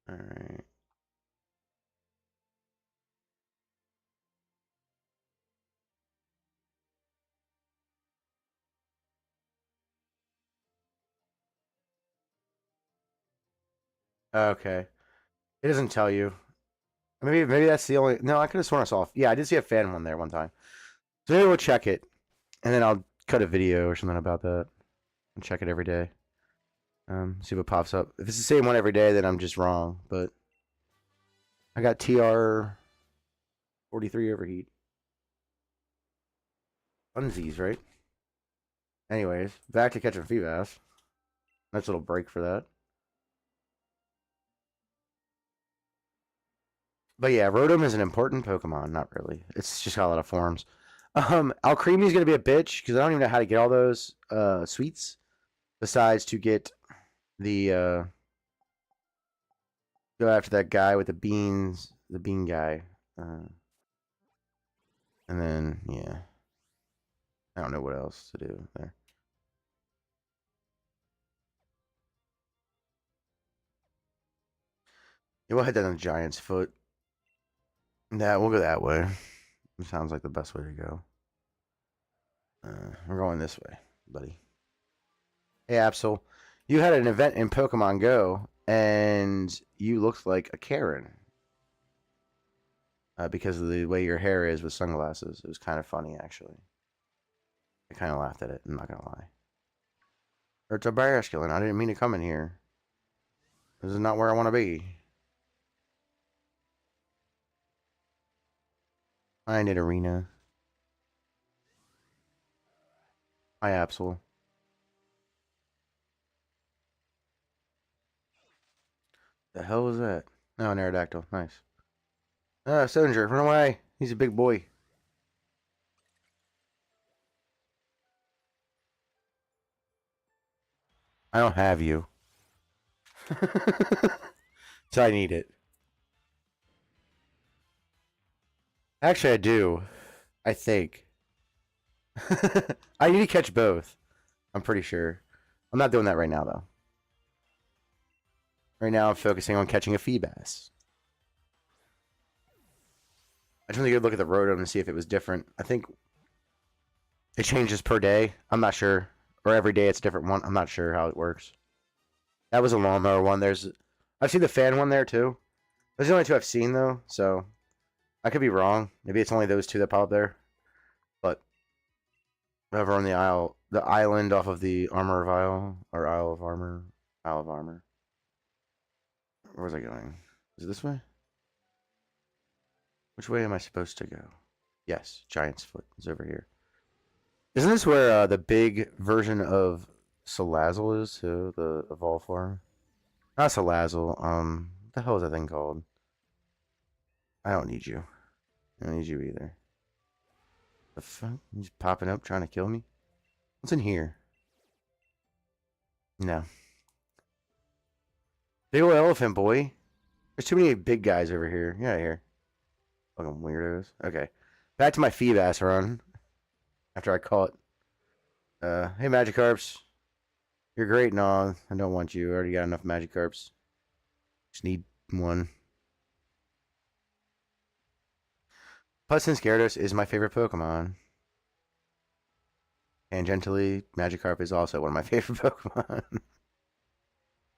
Alright. Okay. It doesn't tell you. Maybe that's the only. No, I could have sworn I saw. Yeah, I did see a fan one there one time. So maybe we'll check it, and then I'll cut a video or something about that and check it every day. See what pops up. If it's the same one every day, then I'm just wrong. But I got TR 43 overheat. Funsies, right? Anyways, back to catching Feebas. Nice little break for that. But yeah, Rotom is an important Pokemon. Not really. It's just got a lot of forms. Alcremie is gonna be a bitch because I don't even know how to get all those sweets. Besides to get the go after that guy with the beans, the bean guy, and then yeah, I don't know what else to do there. Yeah, we'll head down the Giant's Foot. Yeah, we'll go that way. It sounds like the best way to go. We're going this way, buddy. Hey, Absol, you had an event in Pokemon Go, and you looked like a Karen because of the way your hair is with sunglasses. It was kind of funny, actually. I kind of laughed at it. I'm not gonna lie. Or it's a basculin. I didn't mean to come in here. This is not where I want to be. I need arena. Hi, Absol. The hell was that? Oh, an Aerodactyl. Nice. Ah, Soninger, run away. He's a big boy. I don't have you. So I need it. Actually, I do. I think. I need to catch both. I'm pretty sure. I'm not doing that right now, though. Right now, I'm focusing on catching a Feebas. I just want to go look at the Rotom and see if it was different. I think it changes per day. I'm not sure. Or every day it's a different one. I'm not sure how it works. That was a lawnmower one. I've seen the fan one there, too. Those are the only two I've seen, though, so I could be wrong. Maybe it's only those two that pop up there. But over on the island off of the Armor of Isle, or Isle of Armor. Where's I going? Is it this way? Which way am I supposed to go? Yes, Giant's Foot is over here. Isn't this where the big version of Salazzle is, too? The evolved form? Not Salazzle. What the hell is that thing called? I don't need you. I don't need you either. The fuck? He's popping up trying to kill me? What's in here? No. Big old elephant boy. There's too many big guys over here. Get out of here. Fucking weirdos. Okay. Back to my Feebas run. After I caught. Hey Magikarps. You're great. No, I don't want you. I already got enough Magikarps. Just need one. Putson Gyarados is my favorite Pokemon. Tangentially, Magikarp is also one of my favorite Pokemon.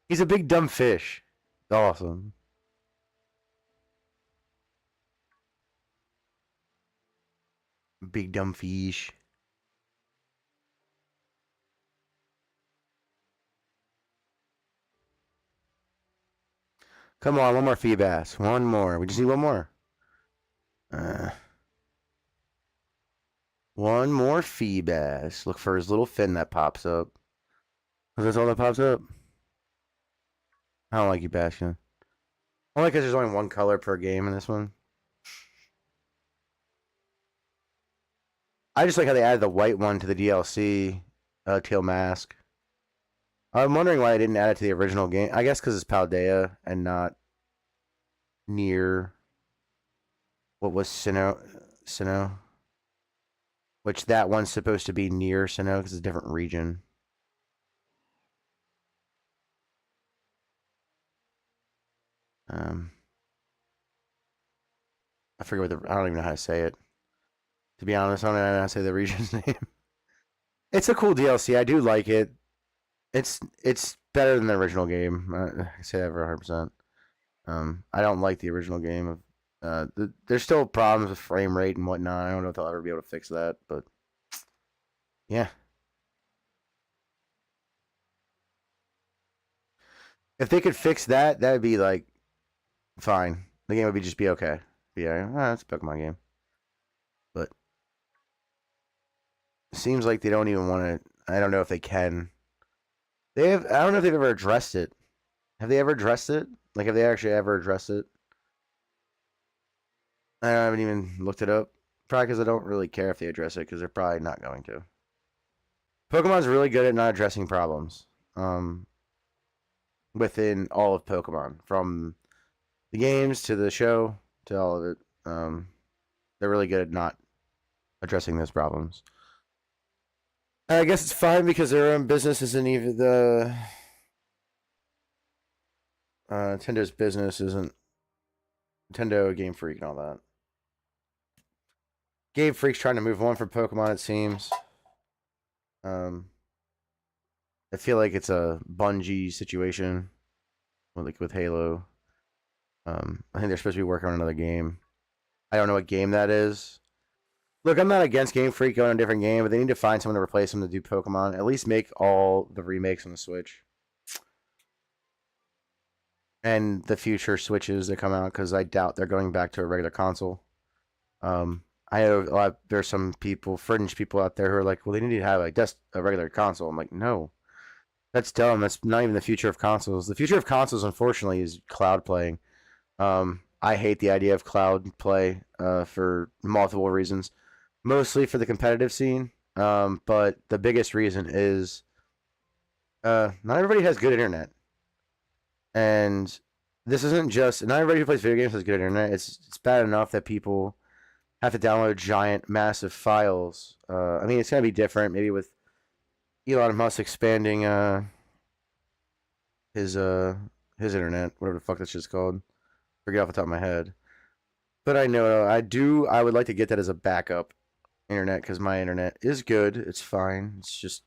He's a big dumb fish. Awesome. Big dumb fish. Come on, one more Feebas. One more. We just need one more. One more Feebas. Look for his little fin that pops up. Is that all that pops up? I don't like you, Bastion. Only because there's only one color per game in this one. I just like how they added the white one to the DLC, Teal Mask. I'm wondering why I didn't add it to the original game. I guess because it's Paldea and not near what was Sinnoh. Which that one's supposed to be near Sinnoh because it's a different region. I forget I don't even know how to say it. To be honest, I don't know how to say the region's name. It's a cool DLC. I do like it. It's better than the original game. I say that for 100%. I don't like the original game. There's still problems with frame rate and whatnot. I don't know if they'll ever be able to fix that, but yeah. If they could fix that, that'd be like fine. The game would just be okay. Yeah, it's a Pokemon game. But it seems like they don't even want to. I don't know if they can. I don't know if they've ever addressed it. Have they ever addressed it? Like, have they actually ever addressed it? I haven't even looked it up. Probably because I don't really care if they address it, because they're probably not going to. Pokemon's really good at not addressing problems. Within all of Pokemon, from the games to the show to all of it, they're really good at not addressing those problems. And I guess it's fine because their own business isn't even the Nintendo's business isn't Nintendo, Game Freak, and all that. Game Freak's trying to move on from Pokemon, it seems. I feel like it's a Bungie situation, with Halo. I think they're supposed to be working on another game. I don't know what game that is. Look, I'm not against Game Freak going on a different game, but they need to find someone to replace them to do Pokemon. At least make all the remakes on the Switch. and the future Switches that come out, because I doubt they're going back to a regular console. I know a lot. There's some people, fringe people out there who are like, well, they need to have a regular console. I'm like, no, that's dumb. That's not even the future of consoles. The future of consoles, unfortunately, is cloud playing. I hate the idea of cloud play for multiple reasons, mostly for the competitive scene. But the biggest reason is not everybody has good internet, and this isn't just not everybody who plays video games has good internet. It's bad enough that people have to download giant, massive files. I mean, it's gonna be different, maybe with Elon Musk expanding his uh his internet, whatever the fuck that shit's called. Forget off the top of my head. But I know I would like to get that as a backup internet because my internet is good. It's fine. It's just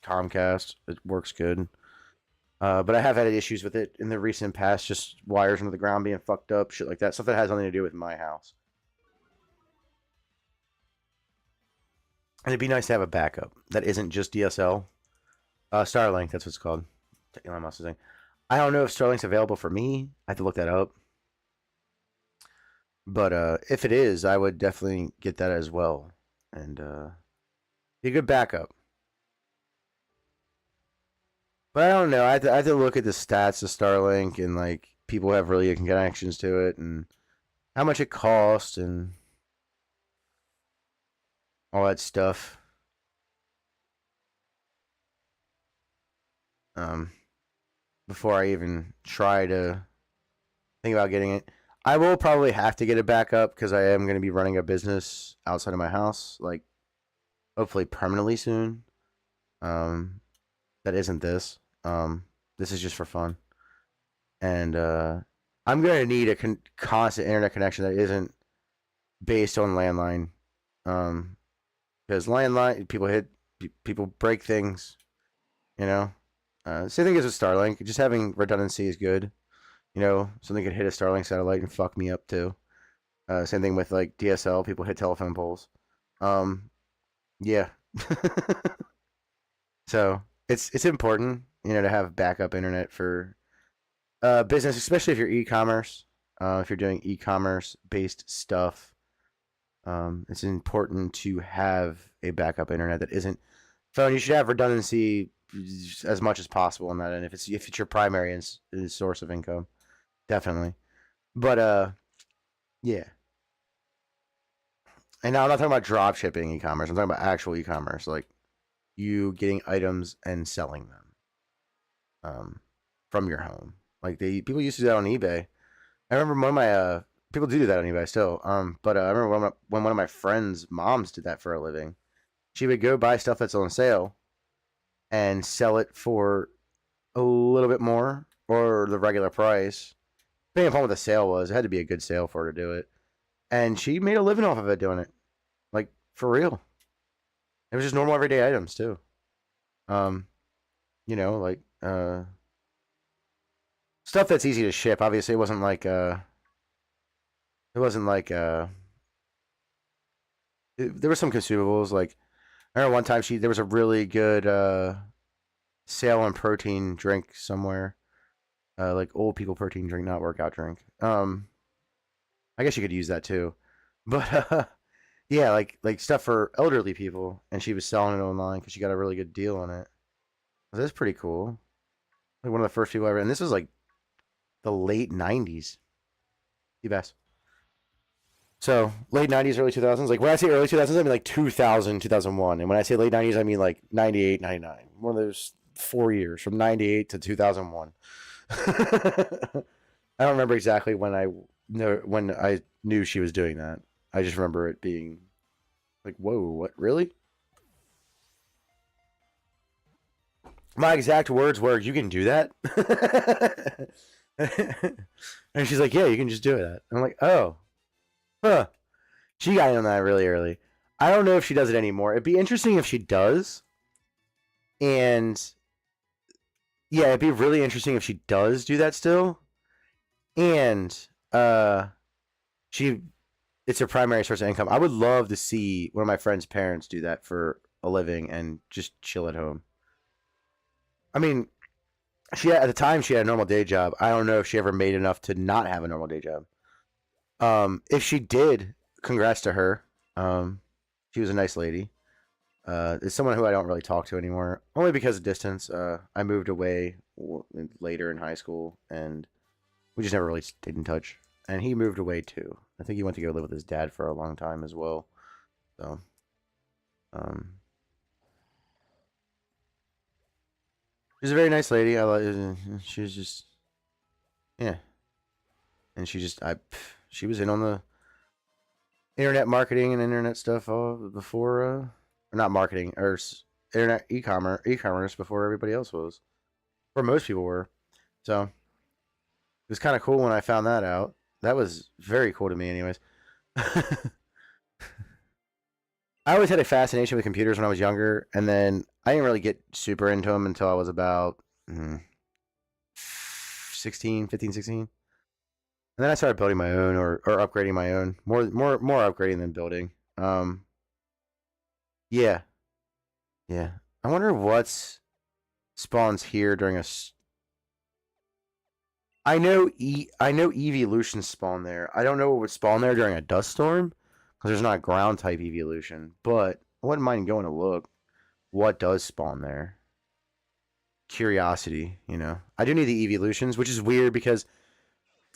Comcast. It works good. But I have had issues with it in the recent past, just wires under the ground being fucked up, shit like that. Stuff that has nothing to do with my house. And it'd be nice to have a backup that isn't just DSL. Starlink, that's what it's called. Elon Musk is saying. I don't know if Starlink's available for me. I have to look that up. But if it is, I would definitely get that as well. And be a good backup. But I don't know. I have to look at the stats of Starlink and like people have really good connections to it and how much it costs and all that stuff. Um, Before I even try to think about getting it. I will probably have to get it back up because I am going to be running a business outside of my house, like hopefully permanently soon. Um, that isn't this. This is just for fun, and I'm going to need a constant internet connection that isn't based on landline. Because landline people break things, you know. Same thing as with Starlink. Just having redundancy is good. You know, something could hit a Starlink satellite and fuck me up too. Same thing with like DSL. People hit telephone poles. Um, yeah. So it's important, you know, to have backup internet for business, especially if you're e-commerce. If you're doing e-commerce based stuff, it's important to have a backup internet that isn't phone. You should have redundancy as much as possible in that, and if it's your primary source of income, definitely. But yeah. And now I'm not talking about drop shipping e-commerce. I'm talking about actual e-commerce, like you getting items and selling them from your home. Like people used to do that on eBay. I remember one of my people do that on eBay still. But I remember when one of my friends' moms did that for a living. She would go buy stuff that's on sale and sell it for a little bit more or the regular price, depending upon what the sale was. It had to be a good sale for her to do it, and she made a living off of it doing it, like for real. It was just normal everyday items too. Um, you know, like stuff that's easy to ship. Obviously, it wasn't like there were some consumables. Like I remember one time there was a really good sale on protein drink somewhere, like old people protein drink, not workout drink. I guess you could use that too, but yeah, like stuff for elderly people, and she was selling it online because she got a really good deal on it. That's pretty cool. Like one of the first people ever, and this was like the late '90s. You best. So late '90s, early 2000s. Like when I say early 2000s, I mean like 2000, 2001, and when I say late '90s, I mean like 98, 99. One of those 4 years from '98 to 2001. I don't remember exactly when I knew she was doing that. I just remember it being like, whoa, what, really? My exact words were, "You can do that," and she's like, "Yeah, you can just do that." And I'm like, "Oh, huh." She got in on that really early. I don't know if she does it anymore. It'd be interesting if she does, and yeah, it'd be really interesting if she does do that still, and she it's her primary source of income. I would love to see one of my friend's parents do that for a living and just chill at home. I mean, At the time she had a normal day job. I don't know if she ever made enough to not have a normal day job. If she did, congrats to her. She was a nice lady. It's someone who I don't really talk to anymore, only because of distance. I moved away later in high school, and we just never really stayed in touch. And he moved away too. I think he went to go live with his dad for a long time as well. So, um, she's a very nice lady. She was just, yeah, and she was in on the internet marketing and internet stuff before, or not marketing or internet e-commerce before everybody else was, or most people were. So it was kind of cool when I found that out. That was very cool to me, anyways. I always had a fascination with computers when I was younger, and then I didn't really get super into them until I was about 16, 15, 16. And then I started building my own or upgrading my own. More upgrading than building. Yeah, yeah. I wonder what's spawns here during a. I know evolution spawn there. I don't know what would spawn there during a dust storm because there's not ground type evolution. But I wouldn't mind going to look. What does spawn there? Curiosity, you know. I do need the evolutions, which is weird because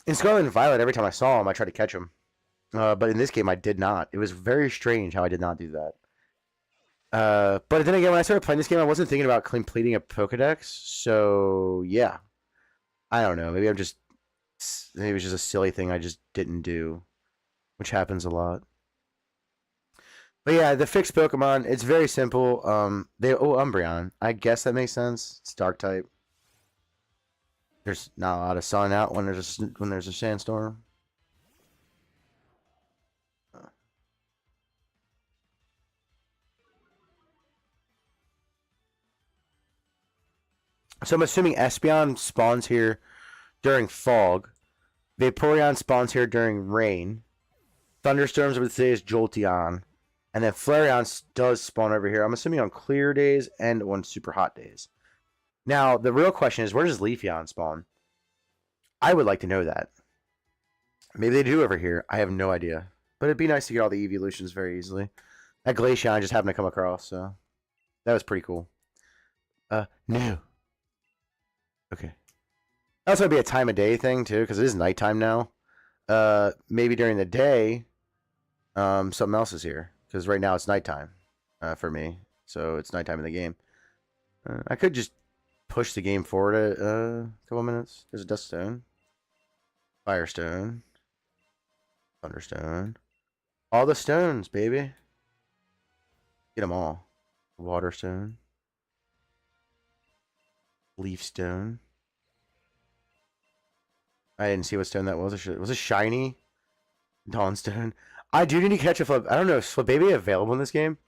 in Scarlet and Violet, every time I saw them, I tried to catch them. But in this game, I did not. It was very strange how I did not do that. But then again, when I started playing this game, I wasn't thinking about completing a Pokedex. So yeah, I don't know. Maybe it was just a silly thing I just didn't do, which happens a lot. But yeah, the fixed Pokemon, it's very simple. Umbreon. I guess that makes sense. It's Dark type. There's not a lot of sun out when there's a sandstorm. So I'm assuming Espeon spawns here during fog. Vaporeon spawns here during rain. Thunderstorms, I would say, is Jolteon. And then Flareon does spawn over here. I'm assuming on clear days and on super hot days. Now, the real question is, where does Leafeon spawn? I would like to know that. Maybe they do over here. I have no idea. But it'd be nice to get all the evolutions very easily. That Glaceon I just happened to come across, so that was pretty cool. No. Okay. Also, it'd be a time of day thing too, because it is nighttime now. Maybe during the day, something else is here, because right now it's nighttime, for me. So it's nighttime in the game. I could just push the game forward a couple minutes. There's a Dust Stone, Firestone, Thunderstone. All the stones, baby. Get them all. Waterstone, Leaf Stone. I didn't see what stone that was. Was it shiny? Dawnstone. I do need to catch a flip. I don't know. Is Flibaby available in this game?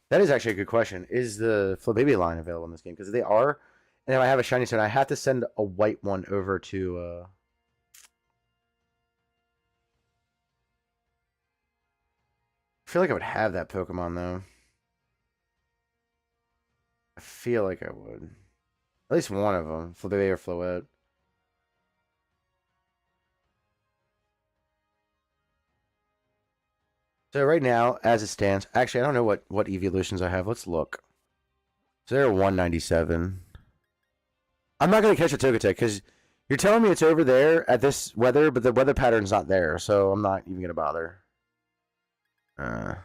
That is actually a good question. Is the Flibaby line available in this game? Because they are. And if I have a shiny stone, I have to send a white one over to. I feel like I would have that Pokemon though. I feel like I would. At least one of them, Flibaby or Floette. So right now, as it stands, actually, I don't know what evolutions I have. Let's look. So they're 197. I'm not gonna catch a Togetic because you're telling me it's over there at this weather, but the weather pattern's not there, so I'm not even gonna bother. I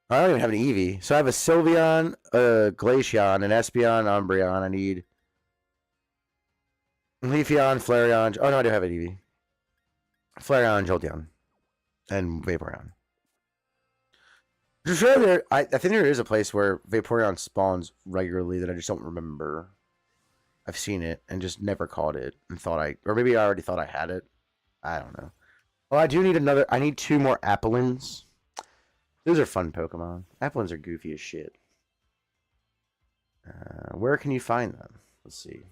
don't even have an Eevee, so I have a Sylveon, a Glaceon, an Espeon, Umbreon. I need Leafeon, Flareon. Oh no, I do have an Eevee. Flareon, Jolteon, and Vaporeon. Sure, I think there is a place where Vaporeon spawns regularly that I just don't remember. I've seen it and just never caught it and or maybe I already thought I had it. I don't know. Well, I do need another. I need two more Applins. Those are fun Pokemon. Applins are goofy as shit. Where can you find them? Let's see.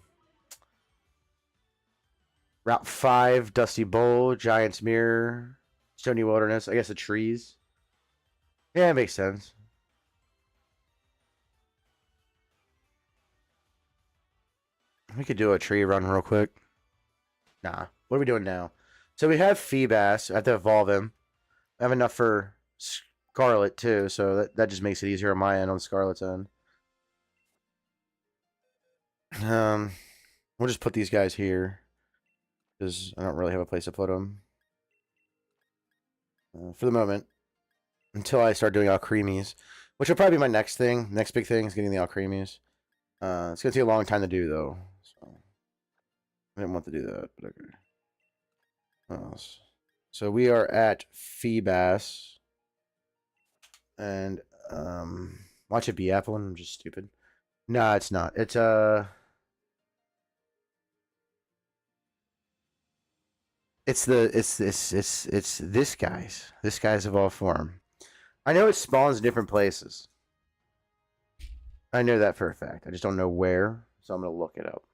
Route 5, Dusty Bowl, Giant's Mirror, Stony Wilderness. I guess the trees. Yeah, it makes sense. We could do a tree run real quick. Nah. What are we doing now? So we have Feebas. I have to evolve him. I have enough for Scarlet too, so that just makes it easier on my end on Scarlet's end. We'll just put these guys here because I don't really have a place to put them for the moment until I start doing Alcremies, which will probably be my next thing. Next big thing is getting the Alcremies. It's gonna take a long time to do though, so I didn't want to do that. But okay. What else? So we are at Feebas. And watch it be Apple. I'm just stupid. No, it's not. It's it's this guy's. This guy's evolved form. I know it spawns in different places. I know that for a fact. I just don't know where, so I'm gonna look it up.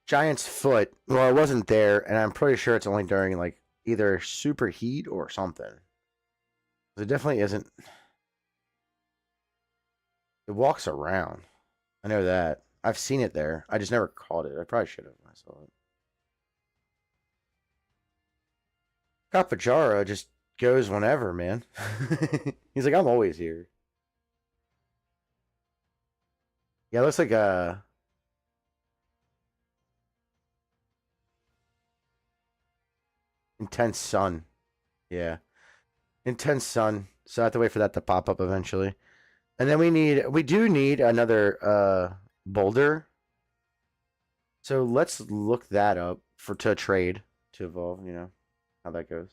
Giant's foot. Well, it wasn't there, and I'm pretty sure it's only during like either super heat or something. It definitely isn't. It walks around. I know that. I've seen it there. I just never caught it. I probably should have when I saw it. Kapajara just goes whenever, man. He's like, I'm always here. Yeah, it looks like a intense sun. Yeah. Intense sun. So I have to wait for that to pop up eventually. And then we do need another boulder. So let's look that up to trade to evolve, you know, how that goes.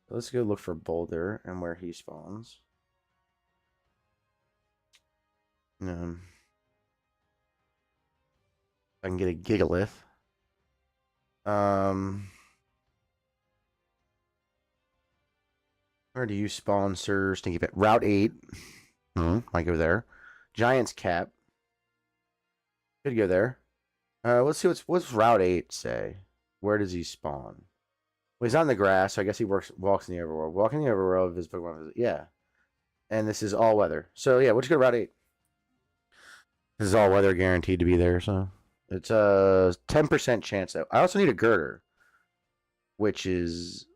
So let's go look for boulder and where he spawns. I can get a gigalith. Where do you spawn, sir? Stinky Pit. Route 8. Might go there. Giant's Cap. Could go there. Let's see what's Route 8 say. Where does he spawn? Well, he's on the grass, so I guess he walks in the overworld. Walking in the overworld of his Pokemon. Yeah. And this is all weather. So yeah, we'll just go Route 8. This is all weather guaranteed to be there, so it's a 10% chance though. I also need a girder, which is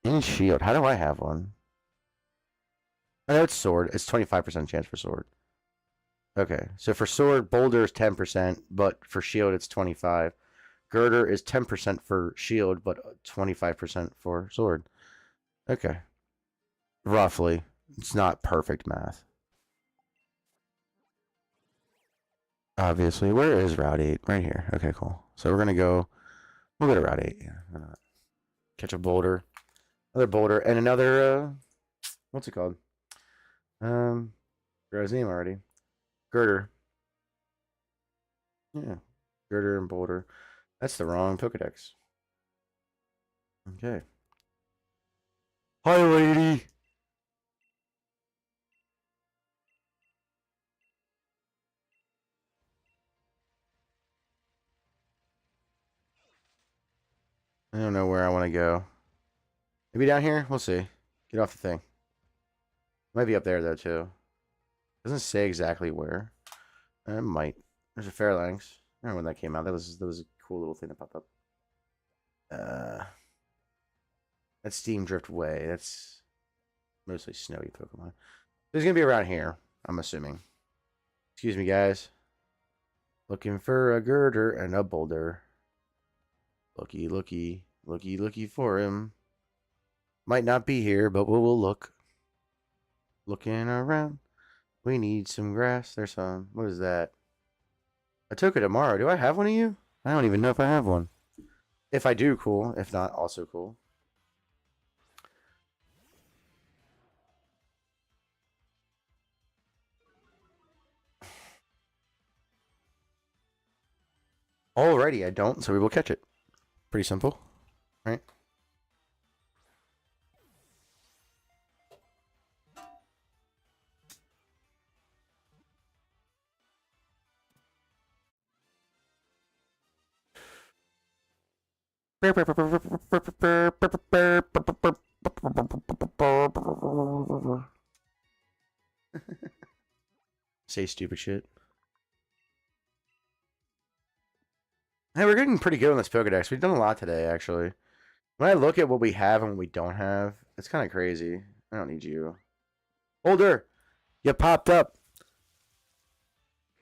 in shield. How do I have one? I know it's sword. It's 25% chance for sword. Okay, so for sword, boulder is 10%, but for shield it's 25. Girder is 10% for shield, but 25% for sword. Okay, roughly. It's not perfect math. Obviously, where is Route 8? Right here. Okay, cool. So we're gonna go. We'll go to Route 8. Yeah, catch a boulder, another boulder, and another. What's it called? Forgot his name already. Girder. Yeah, girder and boulder. That's the wrong Pokedex. Okay. Hi, lady. I don't know where I want to go. Maybe down here? We'll see. Get off the thing. Might be up there, though, too. Doesn't say exactly where. It might. There's a Fairlands. I remember when that came out. That was a cool little thing that popped up. That's Steam Drift Way. That's mostly snowy Pokemon. There's going to be around here, I'm assuming. Excuse me, guys. Looking for a girder and a boulder. Looky, looky, looky, looky for him. Might not be here, but we'll look. Looking around. We need some grass. There's some. What is that? A Tokidamaru. Do I have one of you? I don't even know if I have one. If I do, cool. If not, also cool. Alrighty, I don't, so we will catch it. Pretty simple, right? Say stupid shit. Hey, we're getting pretty good on this Pokedex. We've done a lot today, actually. When I look at what we have and what we don't have, it's kind of crazy. I don't need you. Holder! You popped up.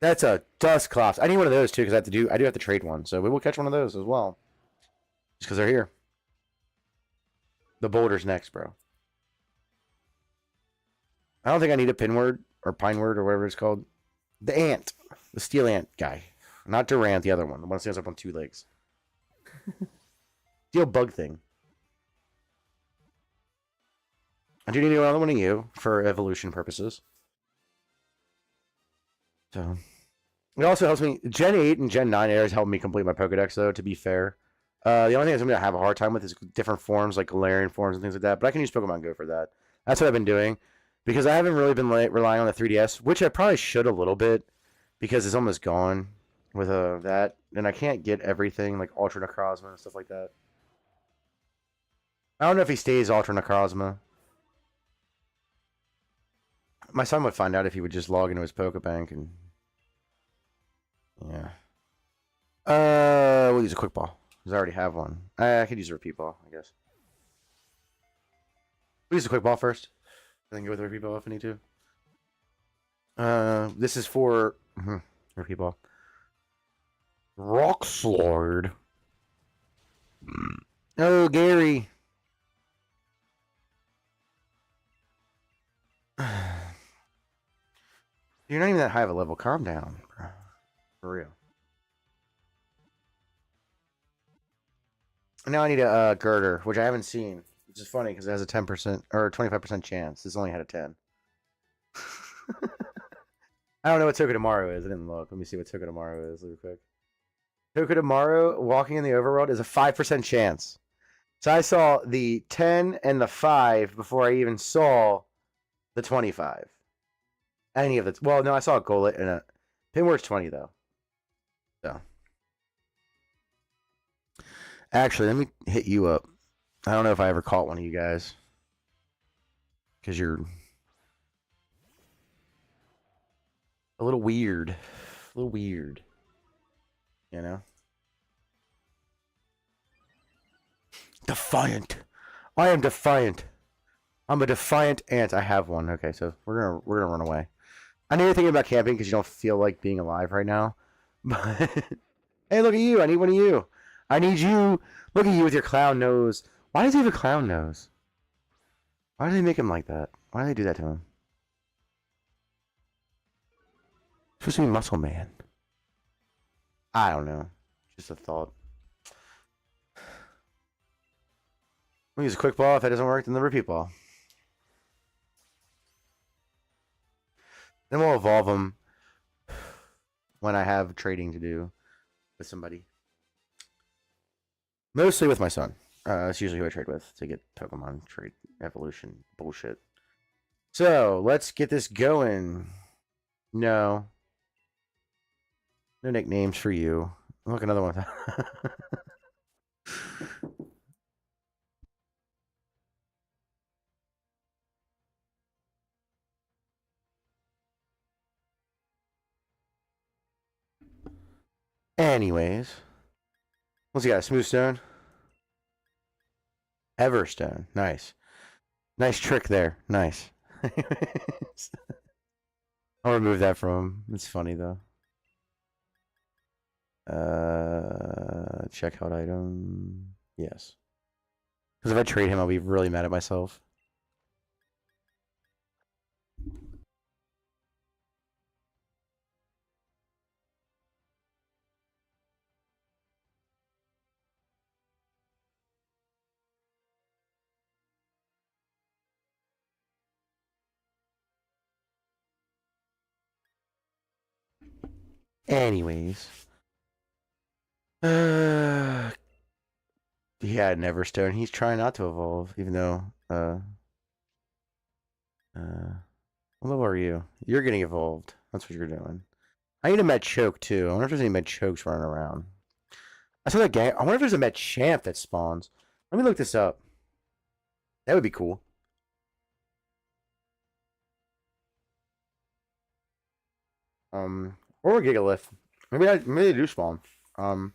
That's a Dusclops. I need one of those, too, because I do have to trade one. So we will catch one of those as well. Just because they're here. The boulder's next, bro. I don't think I need a pinword or pineword or whatever it's called. The ant. The steel ant guy. Not Durant, the other one. The one that stands up on 2 legs. Steel bug thing. I do need another one of you for evolution purposes. So it also helps me. Gen 8 and Gen 9 areas help me complete my Pokedex, though, to be fair. The only thing I'm going to have a hard time with is different forms, like Galarian forms and things like that. But I can use Pokemon Go for that. That's what I've been doing. Because I haven't really been relying on the 3DS, which I probably should a little bit. Because it's almost gone with that. And I can't get everything, like Ultra Necrozma and stuff like that. I don't know if he stays Ultra Necrozma. My son would find out if he would just log into his Pokebank and... Yeah. We'll use a Quick Ball. Because I already have one. I could use a Repeat Ball, I guess. We'll use a Quick Ball first. And then go with a Repeat Ball if I need to. This is for... Repeat Ball. Rock Sword. Oh, Gary. You're not even that high of a level. Calm down, bro. For real. Now I need a girder, which I haven't seen. Which is funny because it has a 10% or 25% chance. This only had a 10. I don't know what Tokidamaru is. I didn't look. Let me see what Tokidamaru is real quick. Tokidamaru walking in the overworld is a 5% chance. So I saw the 10 and the 5 before I even saw the 25. Any of the... Well, no, I saw a Golett and a... Pinword's 20, though. So. Actually, let me hit you up. I don't know if I ever caught one of you guys. Because you're... a little weird. A little weird. You know? Defiant. I am defiant. I'm a defiant ant. I have one. Okay, so we're gonna run away. I know you're thinking about camping because you don't feel like being alive right now. But hey, look at you. I need one of you. I need you. Look at you with your clown nose. Why does he have a clown nose? Why do they make him like that? Why do they do that to him? Supposed to be Muscle Man. I don't know. Just a thought. We'll use a Quick Ball. If that doesn't work, then the Repeat Ball. Then we'll evolve them when I have trading to do with somebody. Mostly with my son. That's usually who I trade with to get Pokemon trade evolution bullshit. So, let's get this going. No. No nicknames for you. Look, another one. Anyways. What's he got? Smooth Stone? Everstone. Nice. Nice trick there. Nice. I'll remove that from him. It's funny, though. Check out item. Yes. Because if I trade him, I'll be really mad at myself. Anyways. He had an Everstone. He's trying not to evolve, even though, what level are you? You're getting evolved. That's what you're doing. I need a Machoke, too. I wonder if there's any Machokes running around. I saw that gang. I wonder if there's a Machamp that spawns. Let me look this up. That would be cool. Or a Gigalith. Maybe they do spawn. Um.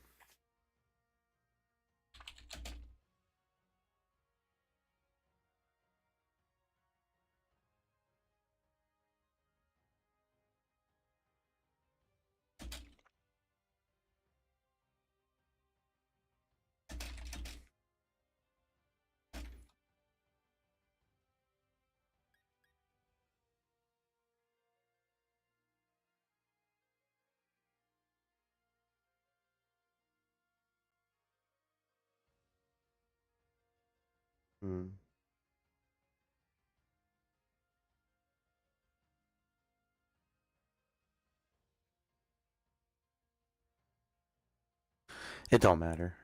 Hmm. It don't matter.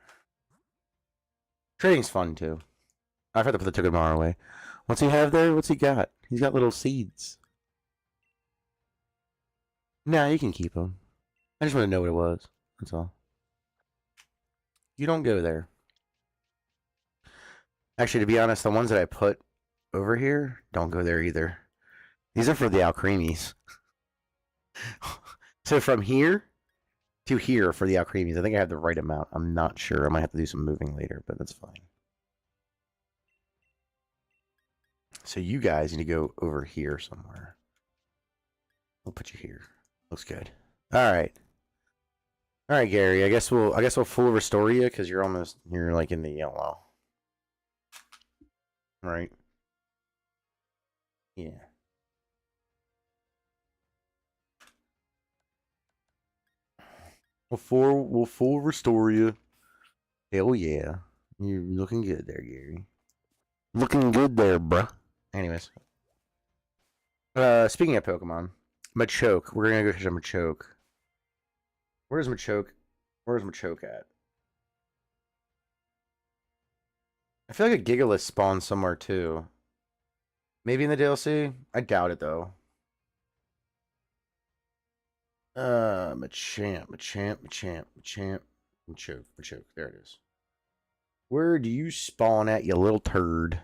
Trading's fun too. I've had to put the Togedemaru away. What's he have there? What's he got? He's got little seeds. Nah, you can keep him. I just want to know what it was. That's all. You don't go there. Actually, to be honest, the ones that I put over here don't go there either. These are for the Alcremies. So from here to here for the Alcremies, I think I have the right amount. I'm not sure. I might have to do some moving later, but that's fine. So you guys need to go over here somewhere. We'll put you here. Looks good. All right. All right, Gary. I guess we'll full restore you because you're like in the yellow. Right. Yeah. We'll full restore you. Hell yeah. You're looking good there, Gary. Looking good there, bruh. Anyways. Speaking of Pokemon, Machoke. We're gonna go catch a Machoke. Where's Machoke? Where's Machoke at? I feel like a Gigalith spawns somewhere too. Maybe in the DLC? I doubt it though. Machamp. Machoke. There it is. Where do you spawn at, you little turd?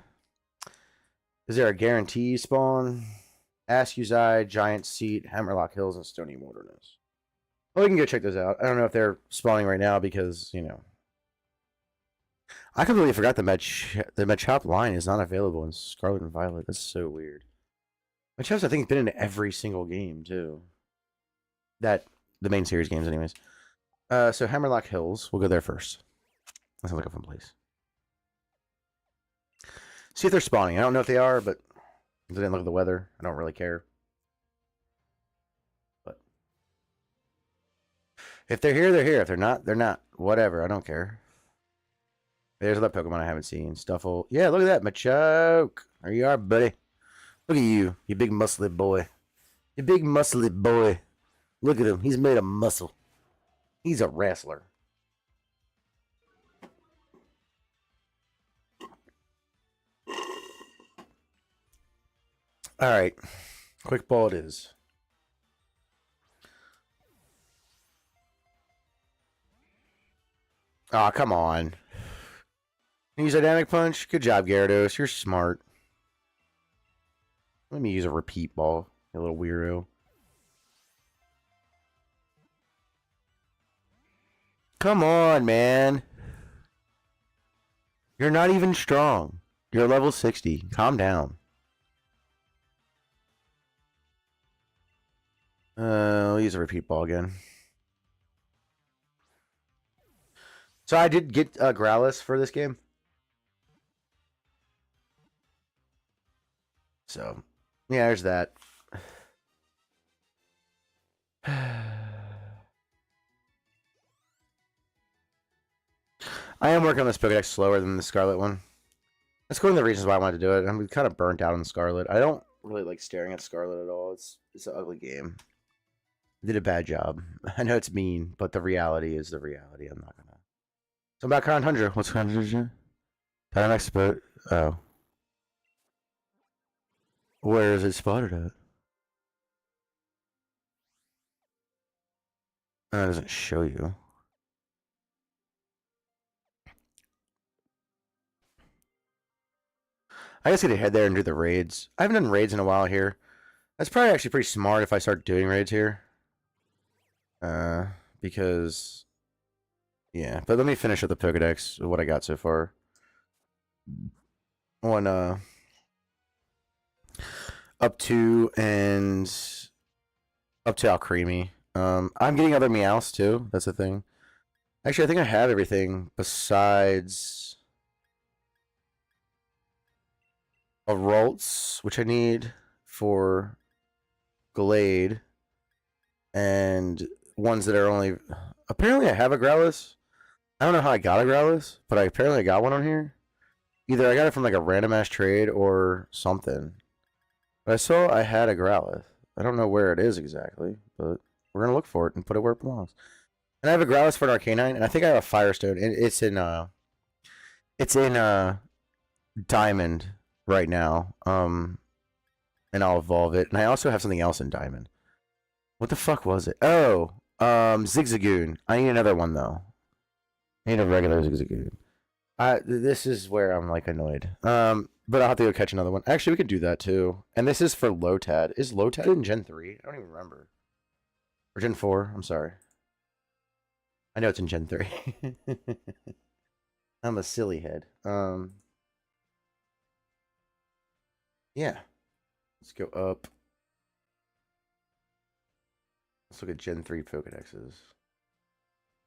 Is there a guarantee spawn? Askewside, Giant Seat, Hammerlock Hills, and Stony Wilderness. Well, we can go check those out. I don't know if they're spawning right now because, I completely forgot the Machop line is not available in Scarlet and Violet. That's so weird. Machop's, I think, has been in every single game, too. The main series games, anyways. So Hammerlock Hills. We'll go there first. That sounds like a fun place. See if they're spawning. I don't know if they are, but I didn't look at the weather. I don't really care. But if they're here, they're here. If they're not, they're not. Whatever. I don't care. There's another Pokemon I haven't seen. Stuffle. Yeah, look at that. Machoke. There you are, buddy. Look at you. You big muscly boy. You big muscly boy. Look at him. He's made of muscle. He's a wrestler. All right. Quick ball it is. Aw, come on. Use Dynamic Punch? Good job, Gyarados. You're smart. Let me use a repeat ball, you little weirdo. Come on, man. You're not even strong. You're level 60. Calm down. I'll use a repeat ball again. So I did get Growlithe for this game. So, yeah, there's that. I am working on this Pokedex slower than the Scarlet one. That's one of the reasons why I wanted to do it. I'm kind of burnt out on Scarlet. I don't really like staring at Scarlet at all. It's an ugly game. I did a bad job. I know it's mean, but the reality is the reality. I'm not gonna. So about Crown Tundra. What's Crown Tundra? Dynamax spot. Oh. Where is it spotted at? Oh, it doesn't show you. I guess I could head there and do the raids. I haven't done raids in a while here. That's probably actually pretty smart if I start doing raids here. Uh, because yeah. But let me finish up the Pokedex of what I got so far. On up to and up to Alcremie. I'm getting other Meowths too. That's the thing. Actually, I think I have everything besides a Ralts, which I need for Glade, and ones that are only. Apparently, I have a Growlithe. I don't know how I got a Growlithe, but I got one on here. Either I got it from like a random ass trade or something. But I saw I had a Growlithe. I don't know where it is exactly, but we're gonna look for it and put it where it belongs. And I have a Growlithe for an Arcanine, and I think I have a Firestone, and it's in Diamond right now. And I'll evolve it. And I also have something else in Diamond. What the fuck was it? Oh, Zigzagoon. I need another one though. I need a regular Zigzagoon. This is where I'm like annoyed. But I'll have to go catch another one. Actually, we could do that too. And this is for Lotad. Is Lotad in Gen 3? I don't even remember. Or Gen 4. I'm sorry. I know it's in Gen 3. I'm a silly head. Yeah. Let's go up. Let's look at Gen 3 Pokedexes.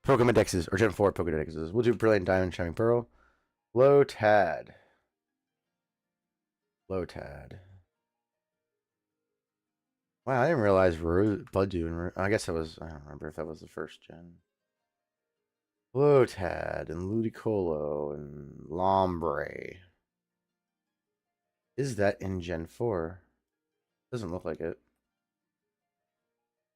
Pokemon Dexes, or Gen 4 Pokedexes. We'll do Brilliant Diamond, Shining Pearl. Lotad. Lotad. Wow, I didn't realize Blooddew and I guess that was, I don't remember if that was the first gen. Lotad and Ludicolo and Lombre. Is that in Gen 4? Doesn't look like it.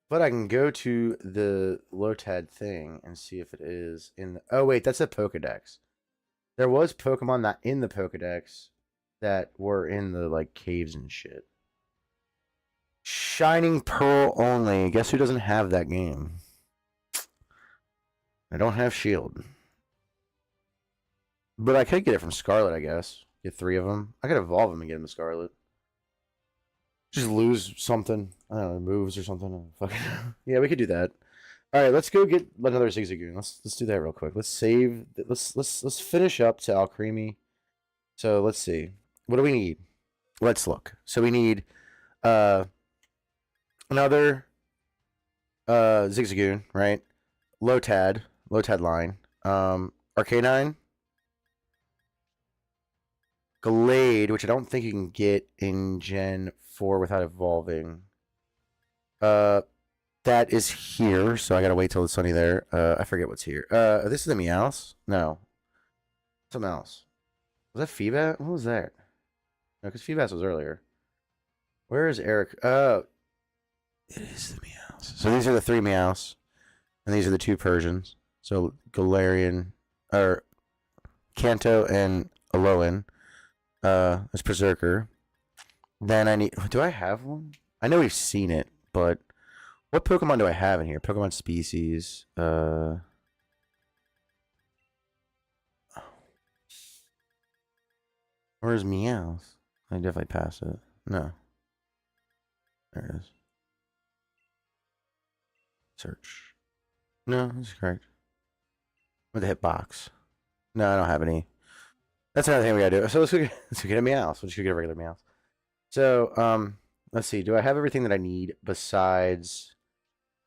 But I can go to the Lotad thing and see if it is in the... Oh, wait, that's a Pokedex. There was Pokemon not in the Pokedex that were in the, like, caves and shit. Shining Pearl only. Guess who doesn't have that game? I don't have Shield. But I could get it from Scarlet, I guess. Get 3 of them. I could evolve them and get them to Scarlet. Just lose something. I don't know, moves or something. Fucking yeah, we could do that. All right, let's go get another Zigzagoon. Let's do that real quick. Let's save. Let's finish up to Alcremie. So let's see. What do we need? Let's look. So we need uh another Zigzagoon, right? Lotad line. Arcanine, Glade, which I don't think you can get in Gen 4 without evolving. That is here, so I gotta wait till it's sunny there. I forget what's here. This is the Meowth? No. Something else. Was that Feebas? What was that? No, because Feebas was earlier. Where is Eric? It is the Meowth. So these are the 3 Meowths, and these are the 2 Persians. So Galarian, or Kanto and Alolan. It's Berserker. Then I need... Do I have one? I know we've seen it, but... What Pokemon do I have in here? Pokemon species. Where's Meowth? I definitely passed it. No. There it is. Search. No, that's correct. With the hitbox. No, I don't have any. That's another thing we gotta do. So let's go get a Meowth. We'll just go get a regular Meowth. So, let's see. Do I have everything that I need besides...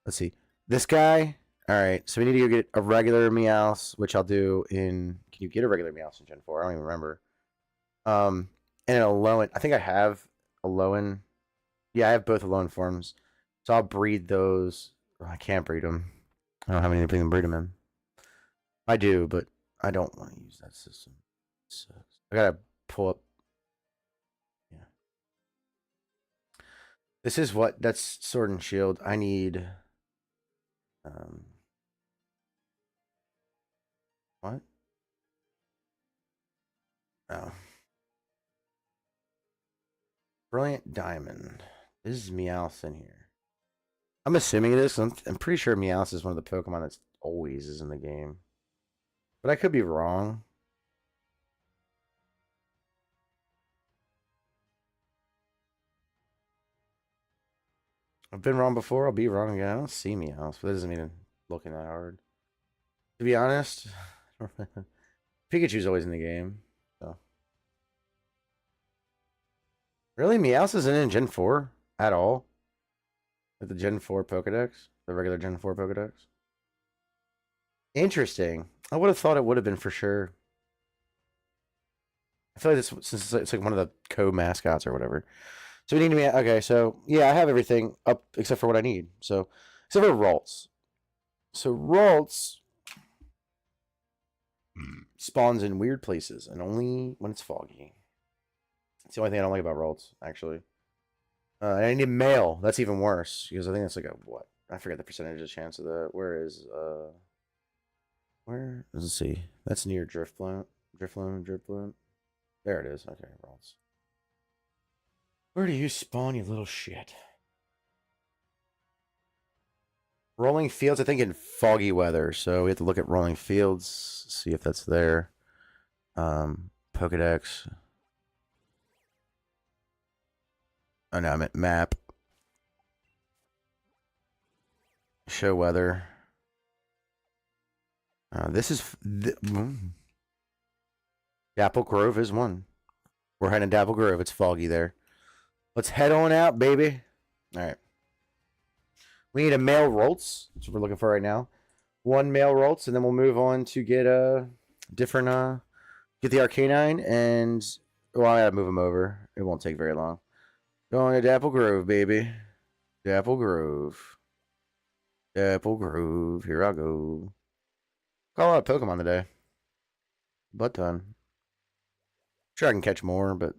Let's see. This guy. All right. So we need to go get a regular Meowth, which I'll do in... Can you get a regular Meowth in Gen 4? I don't even remember. And an Alolan. I think I have Alolan. Yeah, I have both Alolan forms. So I'll breed those. Oh, I can't breed them. I don't have anything to breed them in. I do, but I don't want to use that system. It sucks. I gotta pull up. Yeah. This is what... That's Sword and Shield. I need... What? Oh. Brilliant Diamond. This is Meowth in here. I'm assuming it is. I'm pretty sure Meowth is one of the Pokemon that's always is in the game. But I could be wrong. I've been wrong before. I'll be wrong again. I don't see Meowth, but that doesn't mean I'm looking that hard. To be honest, Pikachu's always in the game. So really, Meowth isn't in Gen 4 at all. Like the Gen 4 Pokedex, the regular Gen 4 Pokedex. Interesting. I would have thought it would have been for sure. I feel like this since it's like one of the co-mascots or whatever. So we need to be okay. So yeah, I have everything up except for what I need. So except for Ralts. So Ralts spawns in weird places and only when it's foggy. That's the only thing I don't like about Ralts, actually. I need mail. That's even worse because I think that's like a what? I forget the percentage of chance of that. Where? Let's see. That's near Drifloon. Drifloon. There it is. Okay, Ralts. Where do you spawn, you little shit? Rolling Fields, I think in foggy weather. So we have to look at Rolling Fields, see if that's there. Pokedex. Oh no, I meant map. Show weather. This is Dapple Grove is one. We're heading to Dapple Grove. It's foggy there. Let's head on out, baby. All right. We need a male Rolts. That's what we're looking for right now. One male Rolts, and then we'll move on to get a different. Get the Arcanine, and well, I gotta move him over. It won't take very long. Going to Dapple Grove, baby. Dapple Grove. Dapple Grove. Here I go. Got a lot of Pokemon today. Butt ton. Sure, I can catch more, but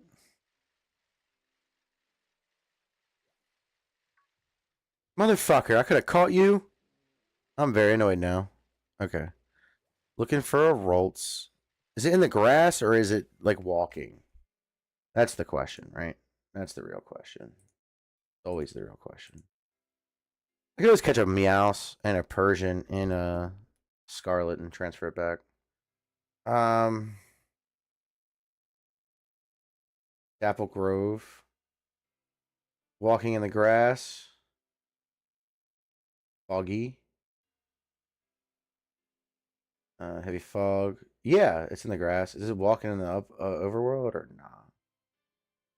motherfucker, I could have caught you. I'm very annoyed now. Okay. Looking for a Rolts. Is it in the grass or is it like walking? That's the question, right? That's the real question. Always the real question. I could always catch a Meowth and a Persian in a Scarlet and transfer it back. Um, Apple Grove. Walking in the grass. Foggy. Heavy fog. Yeah, it's in the grass. Is it walking in the overworld or not? Nah?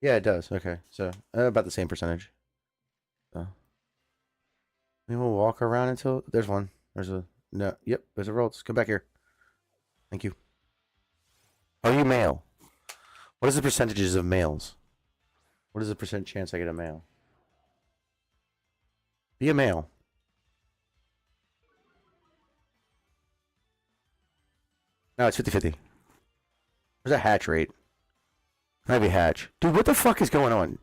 Yeah, it does. Okay, so about the same percentage. So we will walk around until there's one. There's a no. Yep, there's a Rolls. Come back here. Thank you. Are you male? What is the percentages of males? What is the percent chance I get a male? Be a male. No, it's 50-50. Where's that hatch rate? Maybe hatch. Dude, what the fuck is going on?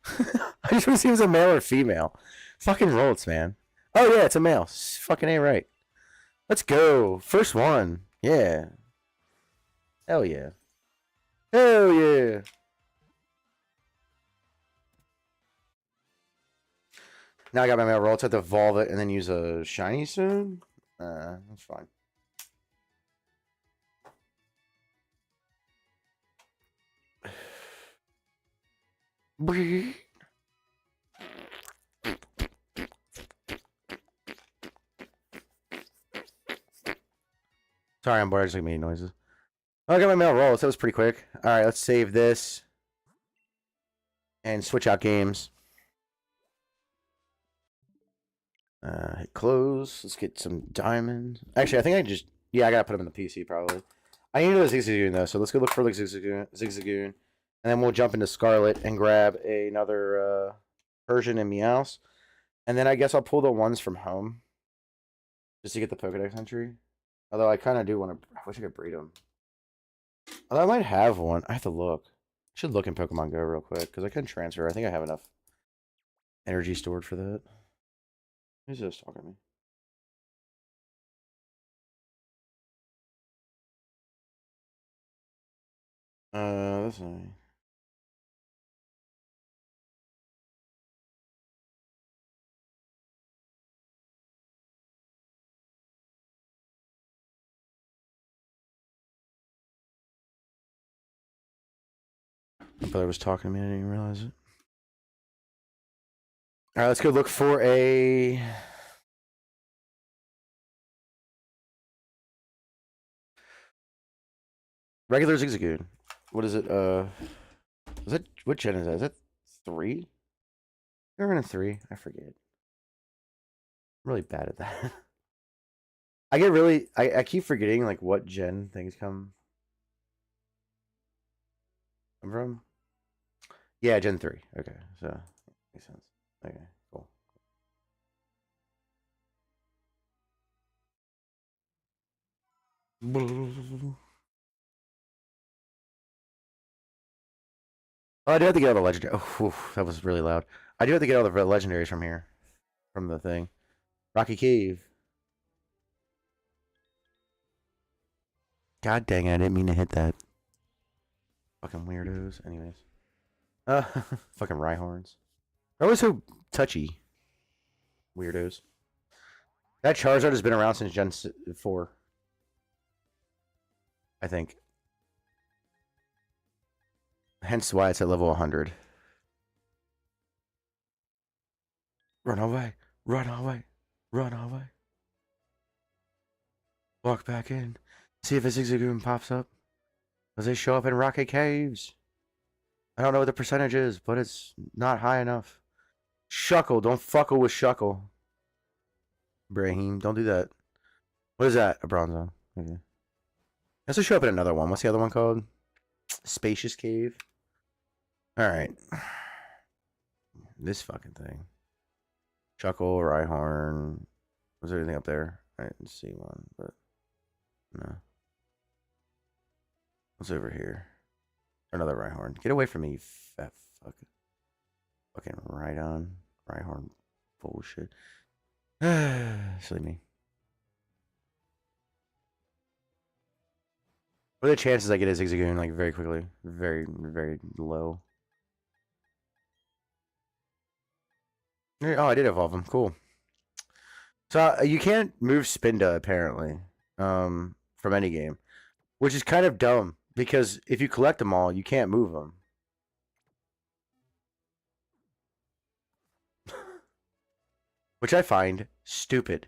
I just want to see if it's a male or female. Fucking Rolls, man. Oh, yeah, it's a male. Fucking A right. Let's go. First one. Yeah. Hell yeah. Hell yeah. Now I got my male Rolls. I have to evolve it and then use a shiny soon. That's fine. Sorry, I'm bored. I just like making noises. Oh, I got my mail rolls. That was pretty quick. All right, let's save this and switch out games. Hit close. Let's get some diamonds. Actually, I think I just I gotta put them in the PC probably. I need to go to Zigzagoon though, so let's go look for like Zigzagoon, and then we'll jump into Scarlet and grab another Persian and Meowth, and then I guess I'll pull the ones from home just to get the Pokedex entry. Although I kind of do want to. I wish I could breed them. Although I might have one. I have to look. I should look in Pokemon Go real quick because I can transfer. I think I have enough energy stored for that. Who's this talking to me? That's not. My brother was talking to me. I didn't even realize it. All right, let's go look for a regular Zigzagoon. What is it? Is that what gen is that? Is that 3? They're in a 3. I forget. I'm really bad at that. I get really I keep forgetting like what gen things come from. Yeah, Gen 3. Okay, so makes sense. Okay, cool. Oh, I do have to get all the legendary. Oh, that was really loud. I do have to get all the legendaries from here, from the thing. Rocky Cave. God dang it! I didn't mean to hit that. Fucking weirdos. Anyways, fucking Rhyhorns. They're always so touchy. Weirdos. That Charizard has been around since Gen 4. I think. Hence why it's at level 100. Run away. Run away. Run away. Walk back in. See if a Zigzagoon pops up. Does they show up in Rocky Caves? I don't know what the percentage is, but it's not high enough. Shuckle. Don't fuckle with Shuckle. Brahim, don't do that. What is that? A Bronzong. Okay. Let's just show up in another one. What's the other one called? Spacious Cave. Alright. This fucking thing. Shuckle, Rhyhorn. Was there anything up there? I didn't see one, but no. What's over here? Another Rhyhorn. Get away from me, you fat fuck. Fucking Rhyhorn bullshit. Silly me. What are the chances I get a Zigzagoon like very quickly? Very, very low. Oh, I did evolve him. Cool. So you can't move Spinda apparently, from any game, which is kind of dumb because if you collect them all, you can't move them. Which I find stupid.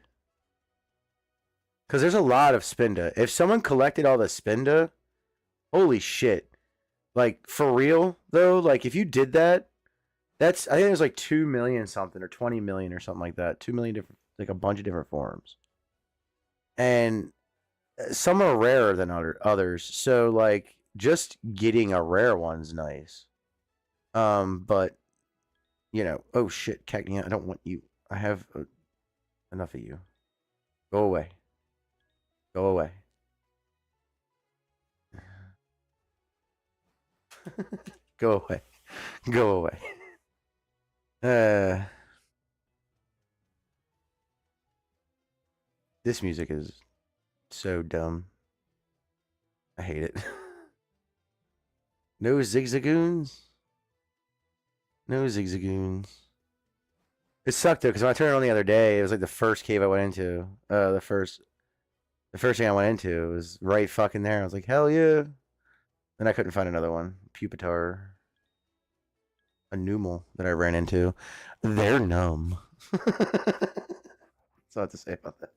Because there's a lot of Spinda. If someone collected all the Spinda, holy shit. Like, for real, though, like, if you did that, that's, I think there's like 2 million something or 20 million or something like that. 2 million different, like a bunch of different forms. And some are rarer than others. So, like, just getting a rare one's nice. But, you know, oh shit, Cacnea, I don't want you. I have enough of you. Go away. Go away. Go away. Go away. This music is so dumb. I hate it. No Zigzagoons. No Zigzagoons. It sucked though, because when I turned it on the other day, it was like the first cave I went into. The first thing I went into was right fucking there. I was like, hell yeah. Then I couldn't find another one. Pupitar. A Numel that I ran into. They're numb. That's all I have to say about that.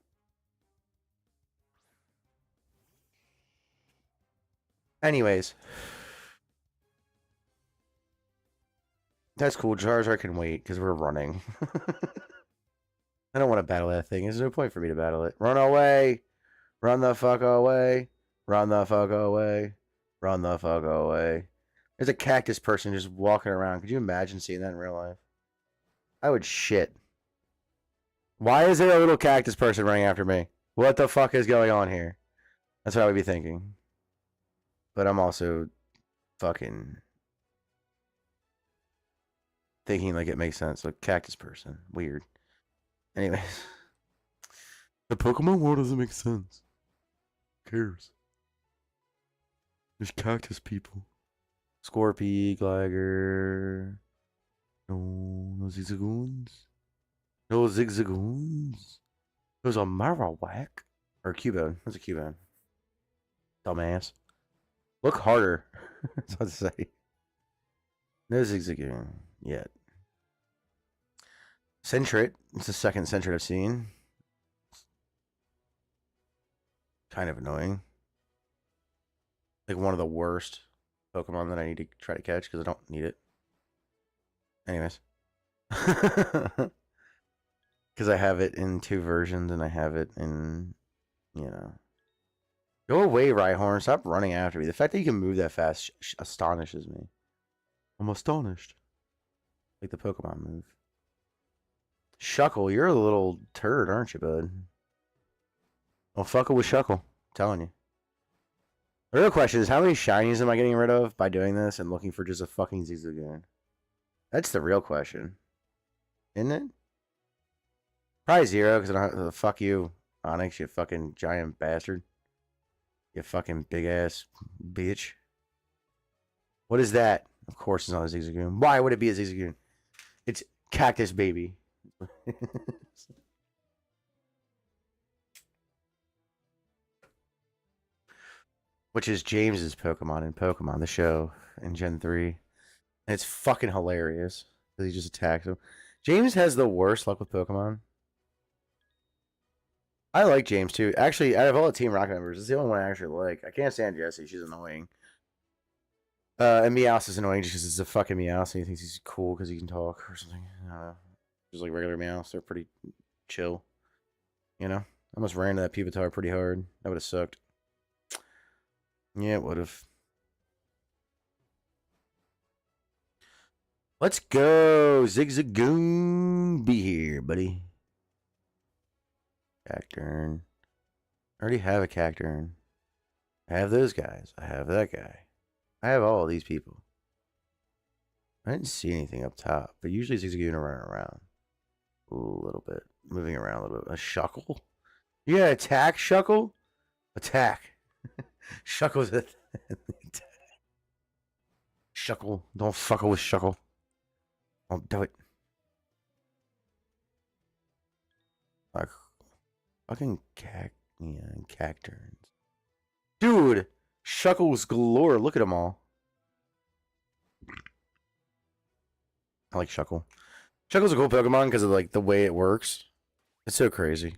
Anyways. That's cool. Charizard can wait because we're running. I don't want to battle that thing. There's no point for me to battle it. Run away. Run the fuck away. Run the fuck away. Run the fuck away. There's a cactus person just walking around. Could you imagine seeing that in real life? I would shit. Why is there a little cactus person running after me? What the fuck is going on here? That's what I would be thinking. But I'm also fucking thinking like it makes sense. Like cactus person. Weird. Anyways. The Pokemon world doesn't make sense. Who cares? There's cactus people. Scorpy, Gligar. No Zigzagoons. No Zigzagoons. There's a Marowak. Or Cubone. What's a Cubone? Dumbass. Look harder. That's what to say. No Zigzagoon yet. Sentret. It's the second Sentret I've seen. Kind of annoying. Like one of the worst Pokemon that I need to try to catch because I don't need it. Anyways. Because I have it in 2 versions and I have it in, you know. Go away, Rhyhorn. Stop running after me. The fact that you can move that fast astonishes me. I'm astonished. Like the Pokemon move. Shuckle, you're a little turd, aren't you, bud? Well, fuck it with Shuckle. I'm telling you. The real question is, how many shinies am I getting rid of by doing this and looking for just a fucking Zigzagoon? That's the real question. Isn't it? Probably 0, because I don't have... Fuck you, Onyx, you fucking giant bastard. You fucking big-ass bitch. What is that? Of course it's not a Zigzagoon. Why would it be a Zigzagoon? It's Cactus Baby. Which is James's Pokemon in Pokemon, the show, in Gen 3. And it's fucking hilarious. Because he just attacks him. James has the worst luck with Pokemon. I like James, too. Actually, out of all the Team Rocket members, it's the only one I actually like. I can't stand Jessie. She's annoying. And Meowth is annoying just because it's a fucking Meowth. And he thinks he's cool because he can talk or something. I don't know. Just like regular Meowths. They're pretty chill. You know? I almost ran into that Pupitar pretty hard. That would have sucked. Yeah, it would have. Let's go. Zigzagoon. Be here, buddy. Cacturn. I already have a Cacturn. I have those guys. I have that guy. I have all of these people. I didn't see anything up top, but usually Zigzagoon are running around. A little bit. Moving around a little bit. A Shuckle? Yeah, attack, Shuckle? Attack. Shuckle's a... Shuckle. Don't fuckle with Shuckle. Don't do it. Like, fucking Cacturns. Dude! Shuckles galore. Look at them all. I like Shuckle. Shuckle's a cool Pokemon because of like the way it works. It's so crazy.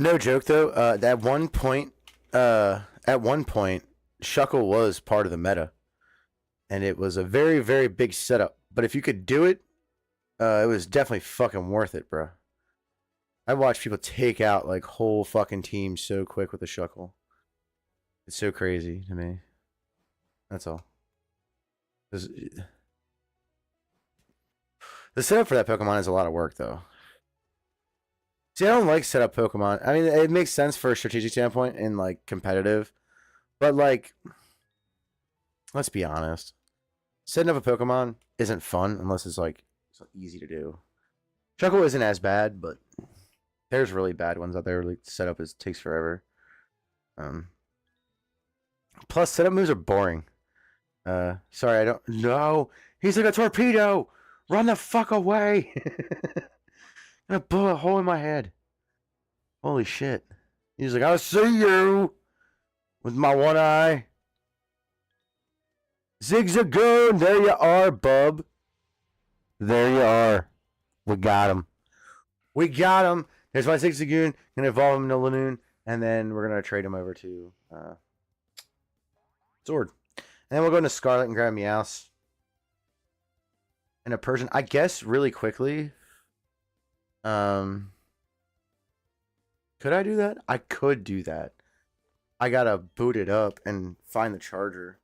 No joke though. At one point, Shuckle was part of the meta, and it was a very, very big setup. But if you could do it, it was definitely fucking worth it, bro. I watched people take out like whole fucking teams so quick with a Shuckle. It's so crazy to me. That's all. The setup for that Pokemon is a lot of work, though. See, I don't like setup Pokemon. I mean, it makes sense for a strategic standpoint and like competitive, but like, let's be honest, setting up a Pokemon isn't fun unless it's like easy to do. Shuckle isn't as bad, but there's really bad ones out there. Like setup takes forever. Plus, setup moves are boring. Sorry, I don't. No, he's like a torpedo. Run the fuck away. Gonna blow a hole in my head. Holy shit. He's like, I'll see you with my one eye. Zigzagoon, there you are, bub. There you are. We got him. We got him. There's my Zigzagoon. Gonna evolve him into Lanoon, and then we're gonna trade him over to Sword. And then we'll go into Scarlet and grab Meowth. And a Persian. I guess really quickly. Could I do that? I could do that. I gotta boot it up and find the charger.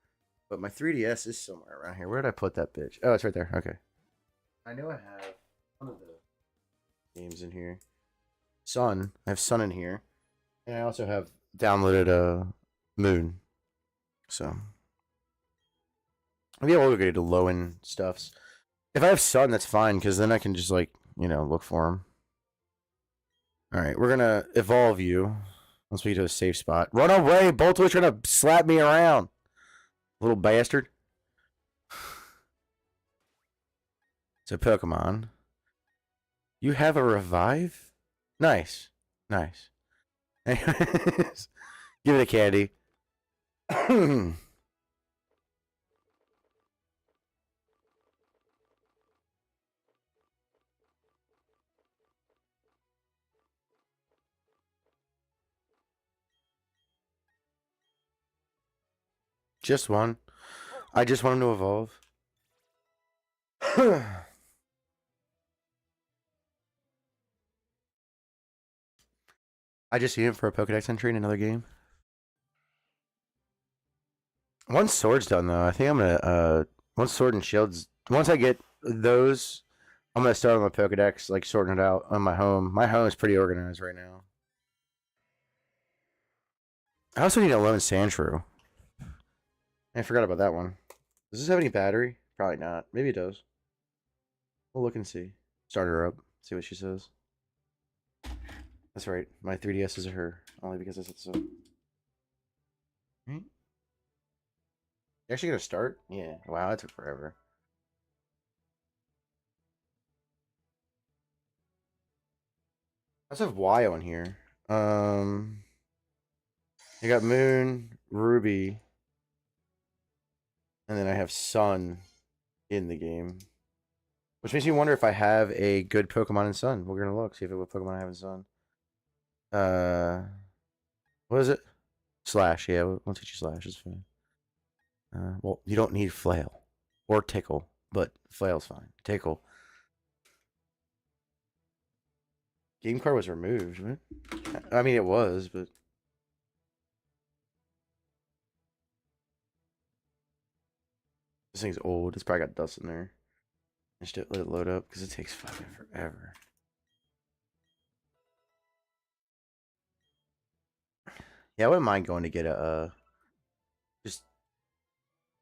But my 3DS is somewhere around here. Where did I put that bitch? Oh, it's right there. Okay. I know I have one of the games in here. Sun. I have Sun in here. And I also have downloaded Moon. So maybe I'll go to low-end stuffs. If I have Sun, that's fine, because then I can just, like, you know, look for them. Alright, we're gonna evolve you. Once we get to a safe spot. Run away! Bolto's trying to slap me around. Little bastard. It's a Pokemon. You have a revive? Nice. Nice. Anyways, give it a candy. Just one. I just want him to evolve. I just need him for a Pokedex entry in another game. Once Sword's done though, I think I'm gonna once Sword and Shield's once I get those, I'm gonna start on my Pokedex, like sorting it out on my home. My home is pretty organized right now. I also need a lone Sandshrew. I forgot about that one. Does this have any battery? Probably not. Maybe it does. We'll look and see. Start her up. See what she says. That's right. My 3DS is her. Only because I said so. You actually gonna start? Yeah. Wow, that took forever. Let's have Y on here. I got Moon, Ruby, and then I have Sun in the game. Which makes me wonder if I have a good Pokemon in Sun. We're gonna look, see if what Pokemon I have in Sun. What is it? Slash, yeah, we'll teach you Slash, it's fine. Well, you don't need Flail or Tickle, but Flail's fine. Tickle. Game card was removed, right? I mean, it was, but this thing's old. It's probably got dust in there. Just let it load up because it takes fucking forever. Yeah, I wouldn't mind going to get a just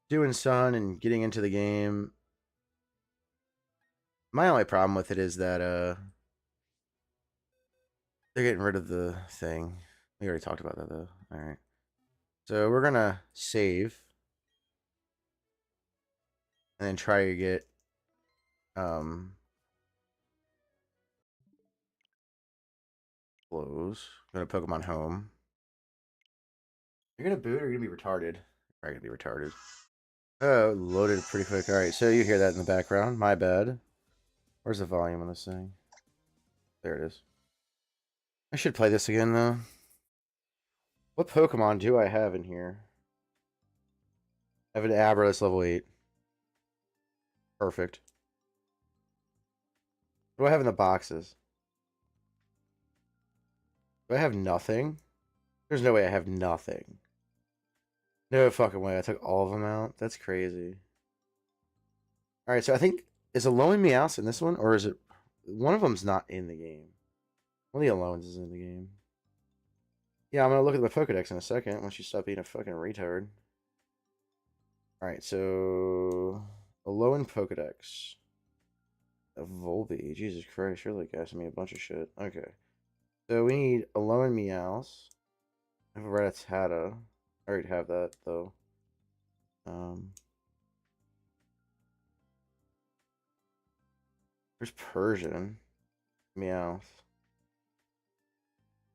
doing Sun and getting into the game. My only problem with it is that they're getting rid of the thing. We already talked about that though. All right. So we're gonna save and then try to get close. Go to Pokemon Home. You're gonna boot or you're gonna be retarded? You're probably gonna be retarded. Oh, loaded pretty quick. All right, so you hear that in the background. My bad. Where's the volume on this thing? There it is. I should play this again though. What Pokemon do I have in here? I have an Abra that's level 8. Perfect. What do I have in the boxes? Do I have nothing? There's no way I have nothing. No fucking way. I took all of them out. That's crazy. Alright, so I think... Is Alolan Meowth in this one? Or is it... One of them's not in the game. One of the Aloans is in the game. Yeah, I'm gonna look at my Pokedex in a second once you stop being a fucking retard. Alright, so... Alolan Pokedex. A Volby. Jesus Christ, you're like asking me a bunch of shit. Okay. So we need Alolan Meowth. I have a Rattata. I already have that, though. There's Persian. Meowth.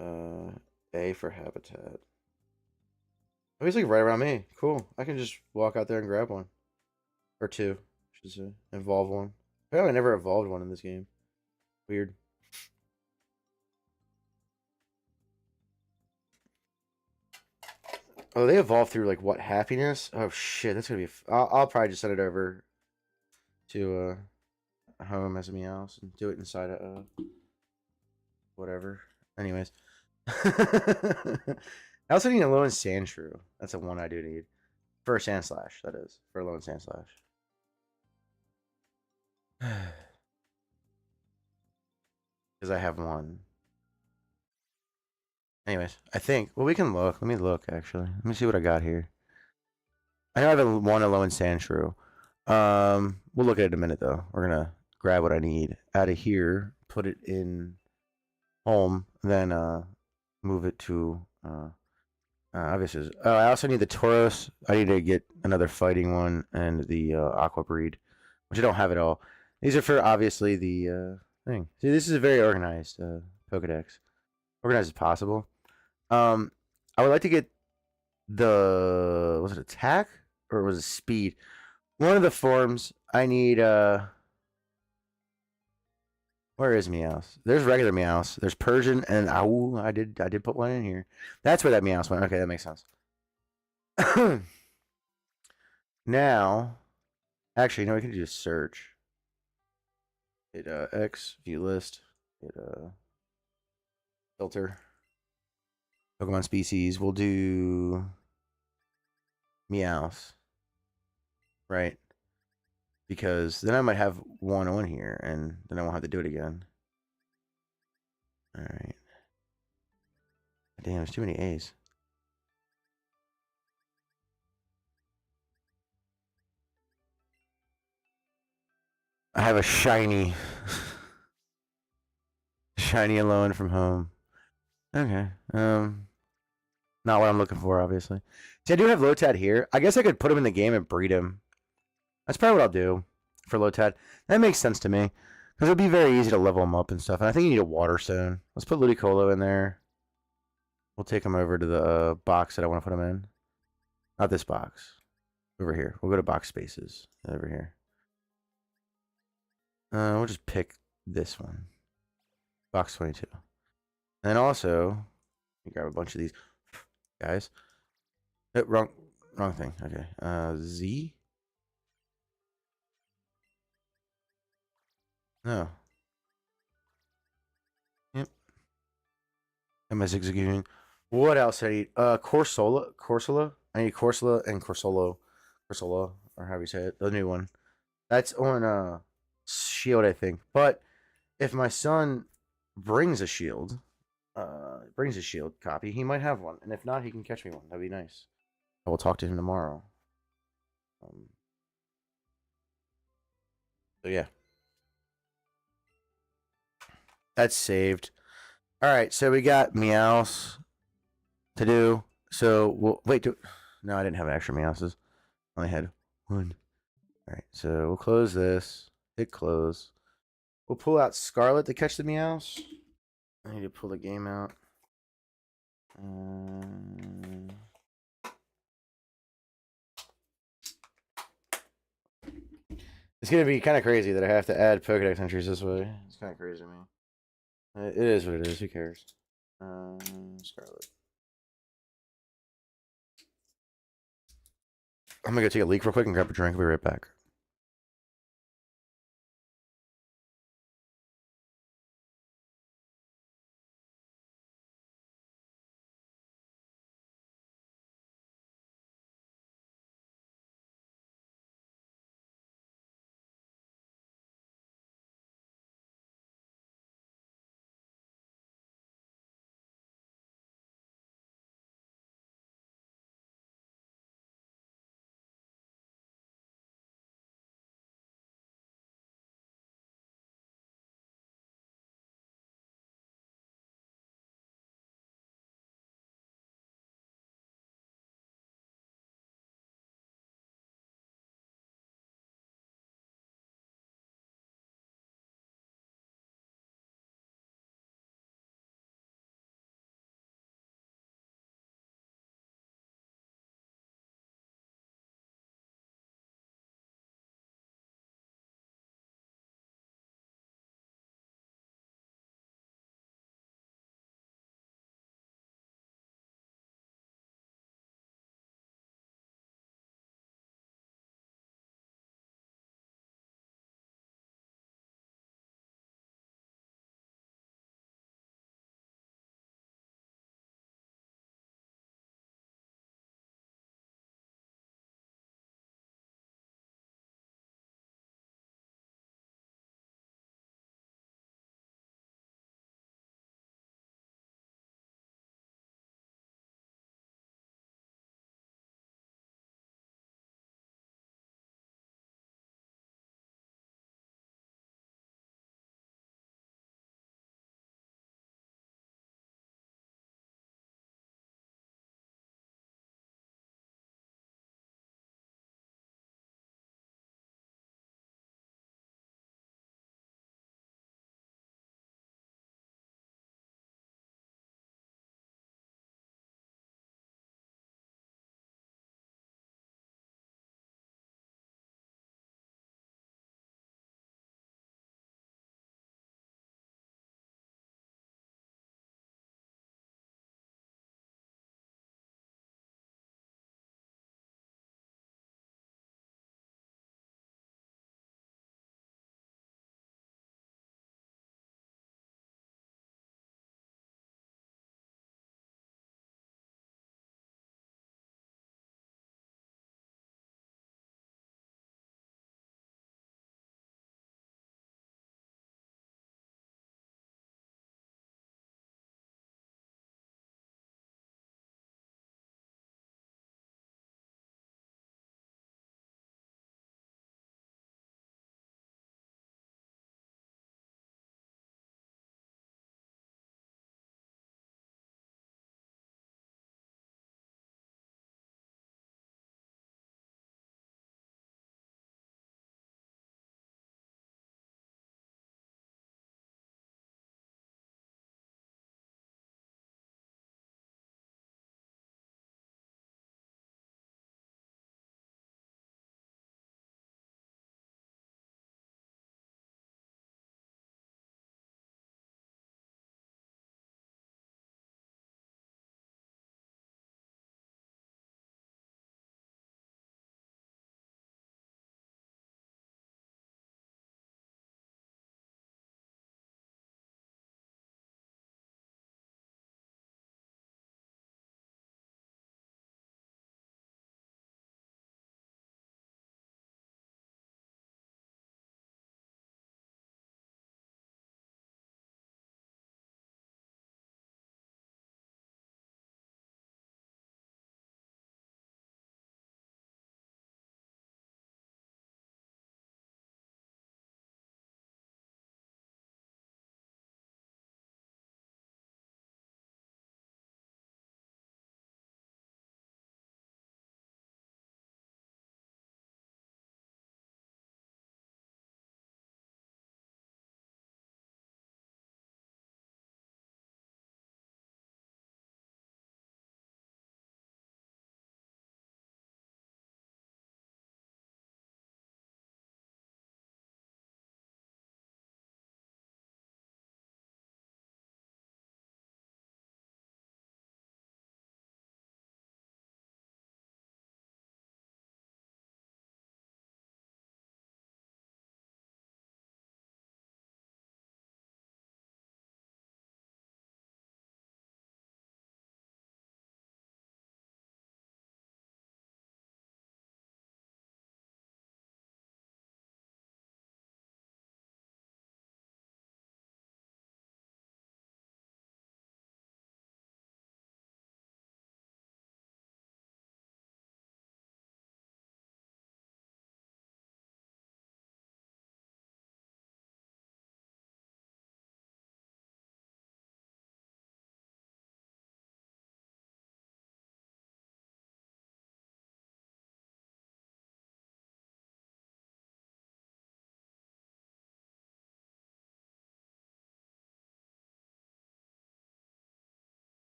A for Habitat. Oh, he's like right around me. Cool. I can just walk out there and grab one. Or two, I should say. Evolve one. Apparently I never evolved one in this game. Weird. Oh, they evolve through like what, happiness? Oh shit, that's gonna be. I'll probably just send it over to home as a Meowth and do it inside of whatever. Anyways, I also need a Alolan Sandshrew. That's a one I do need for a Sandslash. That is for a Alolan Sandslash. Because I have one. Anyways, I think. Well, we can look. Let me look, actually. Let me see what I got here. I know I have one Alolan Sandshrew. We'll look at it in a minute, though. We're going to grab what I need out of here, put it in home, then move it to. Obviously. I also need the Tauros. I need to get another fighting one and the Aqua Breed, which I don't have at all. These are for, obviously, the thing. See, this is a very organized Pokedex. Organized as possible. I would like to get was it attack or was it speed? One of the forms I need. Where is Meowth? There's regular Meowth. There's Persian and ow. I did put one in here. That's where that Meowth went. Okay, that makes sense. Now, actually, no, we can do a search. Hit X view list. Hit filter. Pokemon species. We'll do Meowth. Right. Because then I might have one on here, and then I won't have to do it again. All right. Damn, there's too many A's. I have a shiny, shiny alone from home. Okay. Not what I'm looking for, obviously. See, I do have Lotad here. I guess I could put him in the game and breed him. That's probably what I'll do for Lotad. That makes sense to me. Because it'll be very easy to level him up and stuff. And I think you need a water stone. Let's put Ludicolo in there. We'll take him over to the box that I want to put him in. Not this box. Over here. We'll go to box spaces. Over here. We'll just pick this one. Box 22. And also, let me grab a bunch of these guys. Oh, wrong thing. Okay. Z. No. Yep. Am I zigzagging? What else I need? Corsola. I need Corsola and Corsola, or however you say it. The new one. That's on Shield, I think. But if my son brings a shield, brings a shield copy, he might have one. And if not, he can catch me one. That'd be nice. I will talk to him tomorrow. So yeah. That's saved. Alright, so we got Meowth to do. So we'll wait. No, I didn't have extra Meowths. I only had one. Alright, so we'll close this. Hit close. We'll pull out Scarlet to catch the Meowths. I need to pull the game out. It's gonna be kind of crazy that I have to add Pokedex entries this way. It's kind of crazy to me. It is what it is. Who cares? Scarlet. I'm gonna go take a leak real quick and grab a drink. I'll be right back.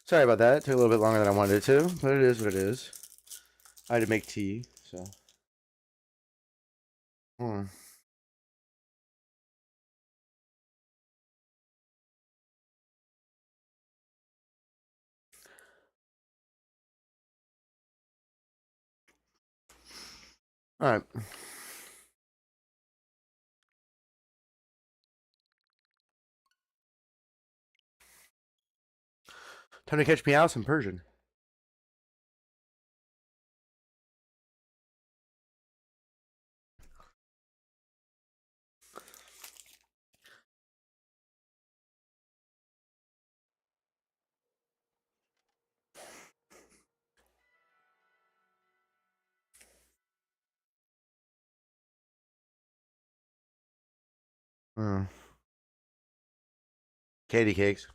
Sorry about that. It took a little bit longer than I wanted it to, but it is what it is. I had to make tea, so. Hmm. All right. Time to catch me out some Persian. Hmm. Katie cakes.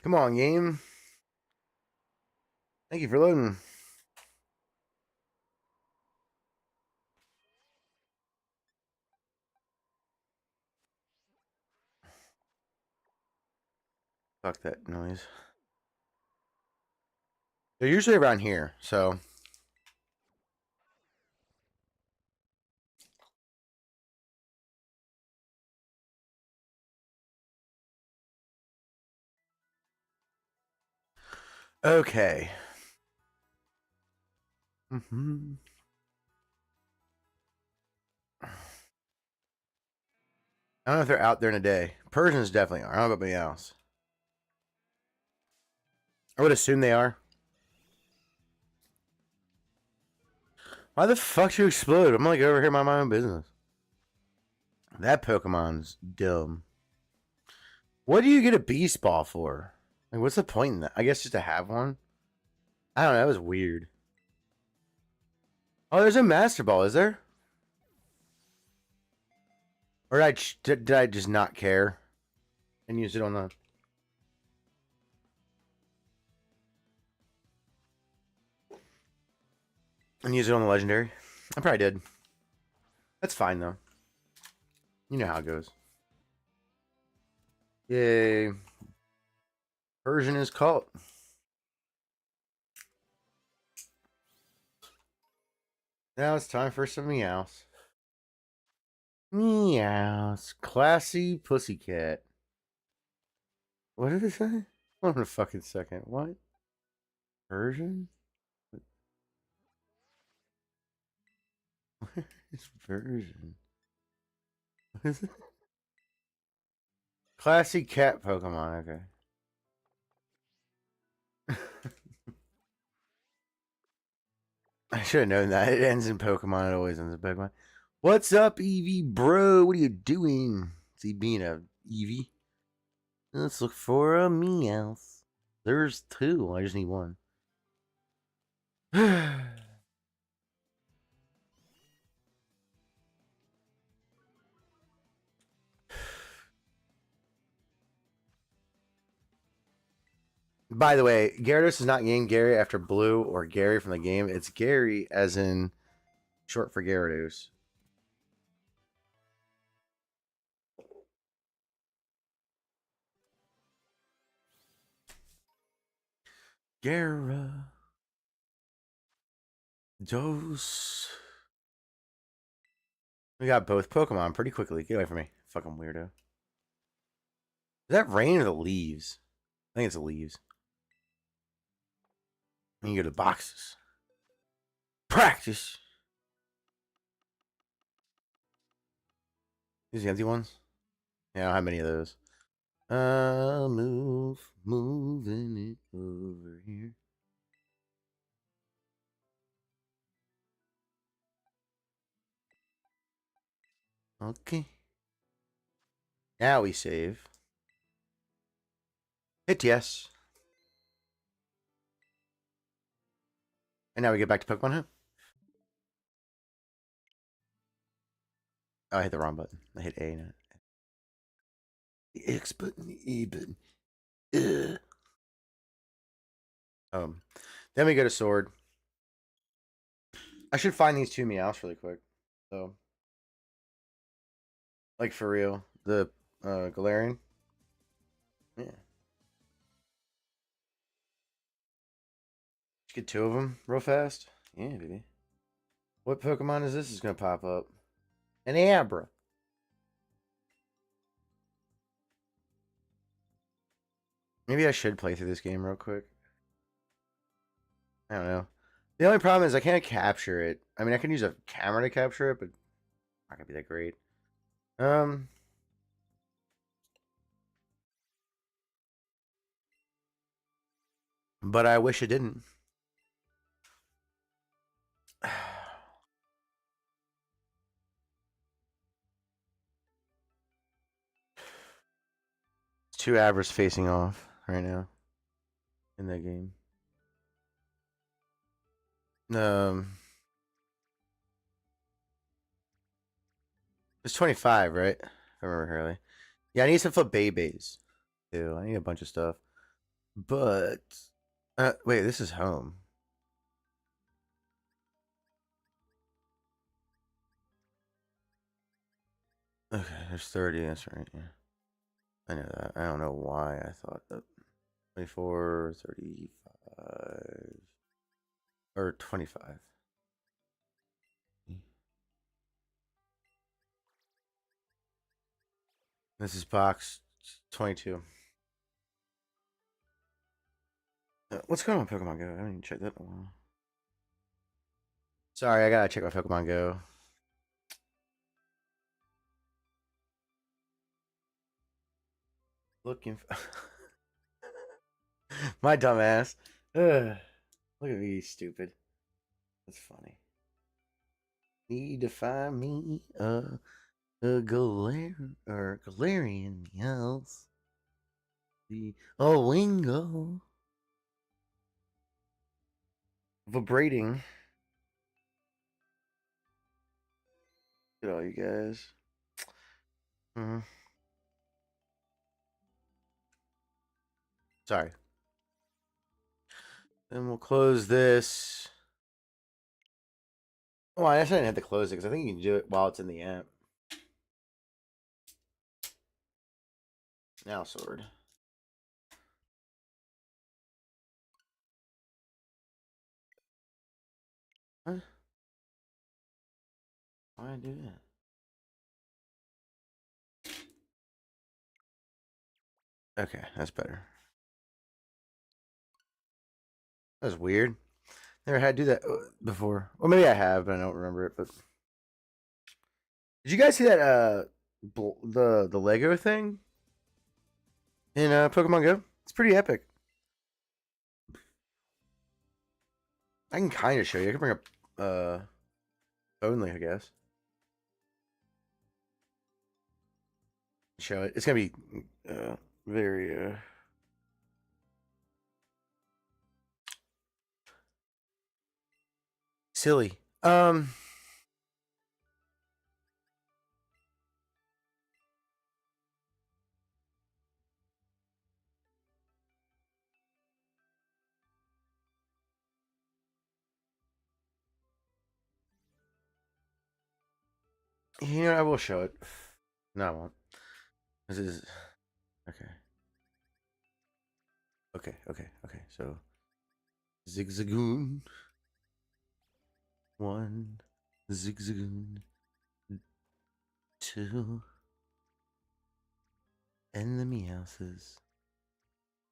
Come on, game. Thank you for loading. Fuck that noise. They're usually around here, so. Okay. Mm-hmm. I don't know if they're out there in a day. Persians definitely are. I don't know about anybody else. I would assume they are. Why the fuck should you explode? I'm like over here minding my own business. That Pokemon's dumb. What do you get a Beast Ball for? Like, what's the point in that? I guess just to have one? I don't know. That was weird. Oh, there's a Master Ball, is there? Or did I just not care and use it on the... And use it on the Legendary? I probably did. That's fine, though. You know how it goes. Yay. Persian is caught. Now it's time for some meows. Meows. Classy pussycat. What did it say? Hold on a fucking second. What? Persian? What is version? What is it? Classy cat Pokemon, okay. I should have known that. It ends in Pokemon. It always ends in Pokemon. What's up, Eevee, bro? What are you doing? Is he being a Eevee? Let's look for a Meowth. There's two. I just need one. By the way, Gyarados is not named Gary after Blue or Gary from the game. It's Gary as in short for Gyarados. Gyarados. We got both Pokemon pretty quickly. Get away from me. Fucking weirdo. Is that rain or the leaves? I think it's the leaves. And you go to the boxes. Practice. These empty ones? Yeah, I don't have many of those. Moving it over here. Okay. Now we save. Hit yes. And now we get back to Pokemon Home. Oh, I hit the wrong button. I hit A now. The X button, the E button. Ugh. Then we go to Sword. I should find these two Meowths really quick. So, like for real, the Galarian. Yeah, just get two of them real fast. Yeah, baby. What Pokemon is this? Is gonna pop up? An Abra. Maybe I should play through this game real quick. I don't know. The only problem is I can't capture it. I mean, I can use a camera to capture it, but not gonna be that great. Um, but I wish it didn't. Two Abras facing off right now in that game. Um, it's 25, right? If I remember correctly. Yeah, I need some flip babies too. I need a bunch of stuff. But wait, this is home. Okay, there's 30. That's right. Yeah, I know that. I don't know why I thought that 24, 35, or 25. This is box 22. What's going on Pokemon Go? I haven't even checked that in a while. Sorry, I gotta check my Pokemon Go. Looking for my dumbass. Ugh. Look at me, stupid. That's funny. Need to find me a Galarian Meowth. A Wingo. Vibrating. Look at all you guys. Sorry. Then we'll close this. Oh, I actually didn't have to close it because I think you can do it while it's in the app. Now, sword. Huh? Why I do that? Okay, that's better. That was weird. Never had to do that before. Well, maybe I have, but I don't remember it. But did you guys see that? The Lego thing in Pokemon Go. It's pretty epic. I can kind of show you. I can bring up only, I guess. Show it. It's gonna be very silly. You know, I will show it. No, I won't. This is okay. Okay. So Zigzagoon. One. Zigzagoon. Two. And the Meowths.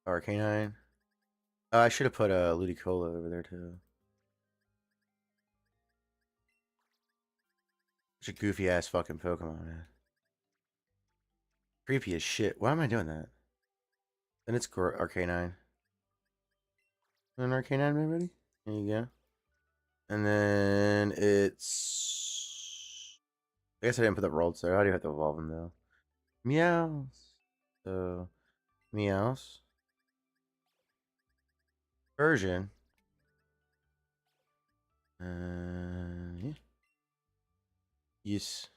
Arcanine. I should have put a Ludicolo over there too. Such a goofy ass fucking Pokemon, man. Creepy as shit. Why am I doing that? Then it's Arcanine. An Arcanine, everybody? There you go. And then it's. I guess I didn't put the rolls there. I do have to evolve them though. Meows. So, Meows. Version. Yeah. Yes.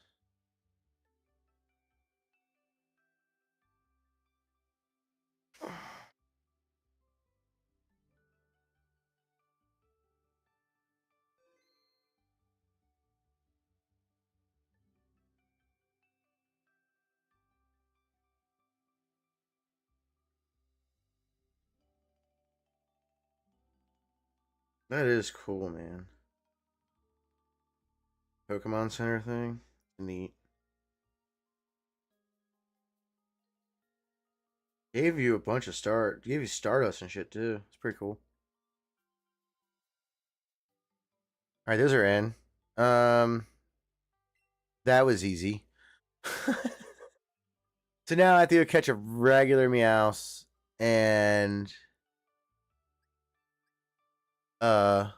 That is cool, man. Pokemon Center thing. Neat. Gave you a bunch of gave you Stardust and shit too. It's pretty cool. Alright, those are in. Um that was easy. So now I have to go catch a regular Meowth and uh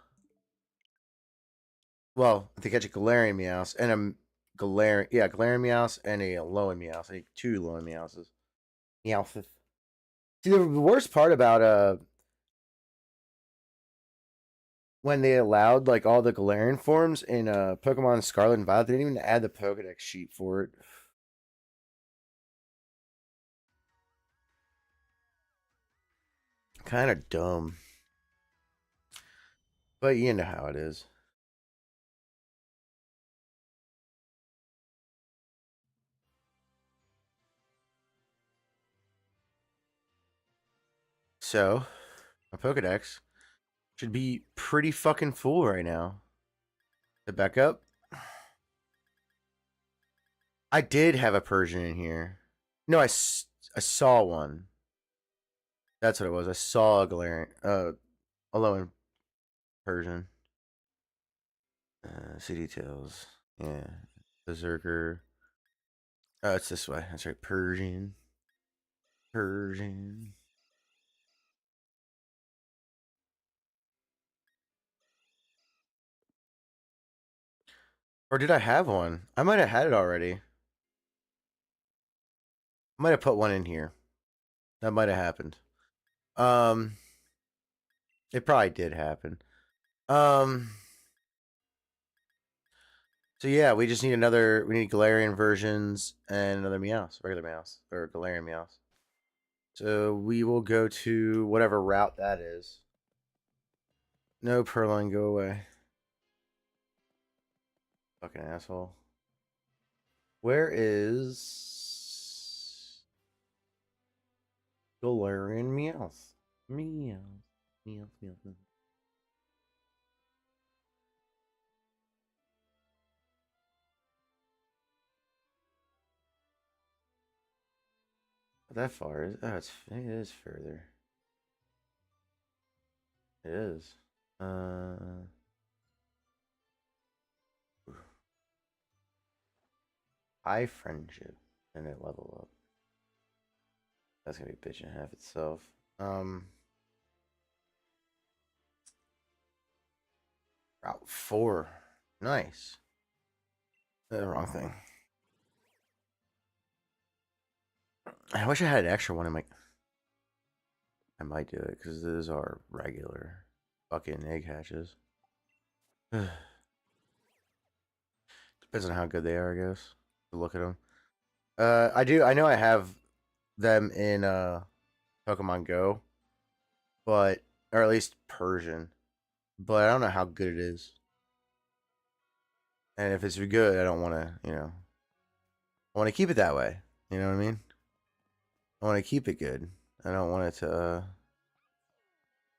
well, I have to catch a Galarian Meowth and a Galarian Meowth and a Alolan Meowth. I think two Alolan Meowths. Meowth. See, the worst part about when they allowed like all the Galarian forms in Pokemon Scarlet and Violet, they didn't even add the Pokedex sheet for it. Kind of dumb, but you know how it is. So, my Pokedex should be pretty fucking full right now. The backup. I did have a Persian in here. No, I saw one. That's what it was. I saw a Galarian, a lone Persian. See details. Yeah, Berserker. Oh, it's this way. That's right. Persian. Persian. Or did I have one? I might have had it already. I might have put one in here. That might have happened. Um, it probably did happen. Um, so yeah, we just need another. We need Galarian versions and another Meowth, regular Meowth or Galarian Meowth. So we will go to whatever route that is. No, Purloin, go away. Fucking asshole. Where is Galarian Meowth? Meowth. Meowth, Meowth, Meowth. That far is it is further. It is. High friendship and then level up. That's gonna be bitch and a half itself. Um, Route 4. Nice. The wrong thing. I wish I had an extra one in my. I might do it because those are regular fucking egg hatches. Depends on how good they are, I guess. To look at them. I do. I know I have them in Pokemon Go, but or at least Persian, but I don't know how good it is. And if it's good, I don't want to. I want to keep it that way. You know what I mean? I want to keep it good. I don't want it to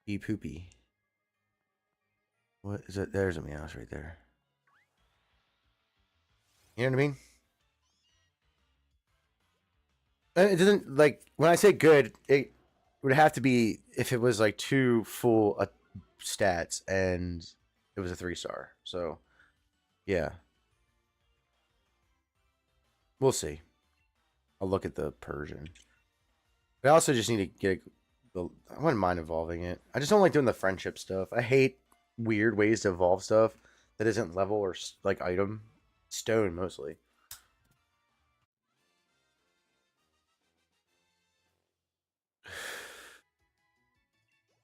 be poopy. What is it? There's a Meowth right there. You know what I mean? It doesn't like when I say good. It would have to be if it was like two full stats and it was a 3-star. So yeah, we'll see. I'll look at the Persian. But I also just need to get. I wouldn't mind evolving it. I just don't like doing the friendship stuff. I hate weird ways to evolve stuff that isn't level or like item. Stone mostly.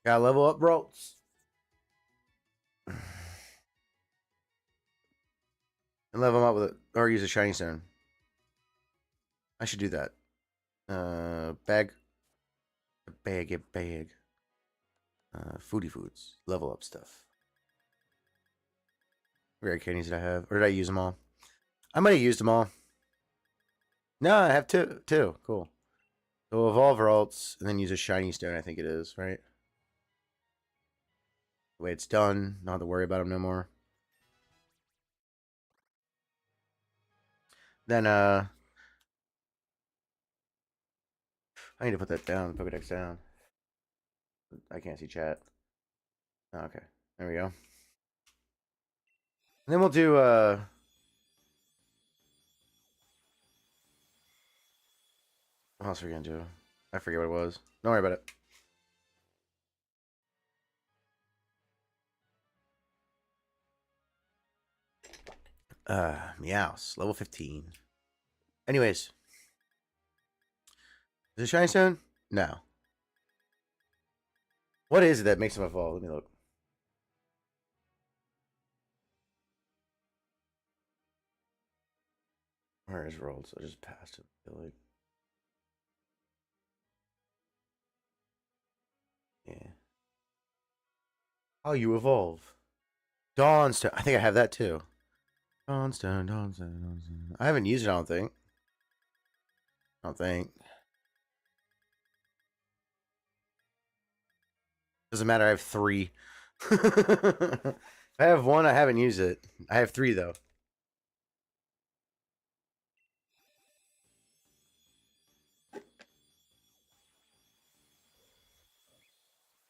Gotta level up, bro. And level them up with it, or use a shiny stone. I should do that. Bag. Bag. Foodie foods. Level up stuff. Rare candies did I have? Or did I use them all? I might have used them all. No, I have two. Two. Cool. So evolve Ralts and then use a shiny stone, I think it is, right? The way it's done. Not have to worry about them no more. Then, I need to put that down. Pokedex down. I can't see chat. Oh, okay. There we go. And then we'll do, what else are we gonna do? I forget what it was. Don't worry about it. Meows. Level 15. Anyways. Is it Shiny Stone? No. What is it that makes them evolve? Let me look. Where is rolled? So I just passed it. I feel like. Yeah. How you evolve. Dawnstone. I think I have that too. Dawnstone, Dawnstone, Dawnstone. I haven't used it, I don't think. I don't think. Doesn't matter, I have 3. I have 1, I haven't used it. I have 3 though.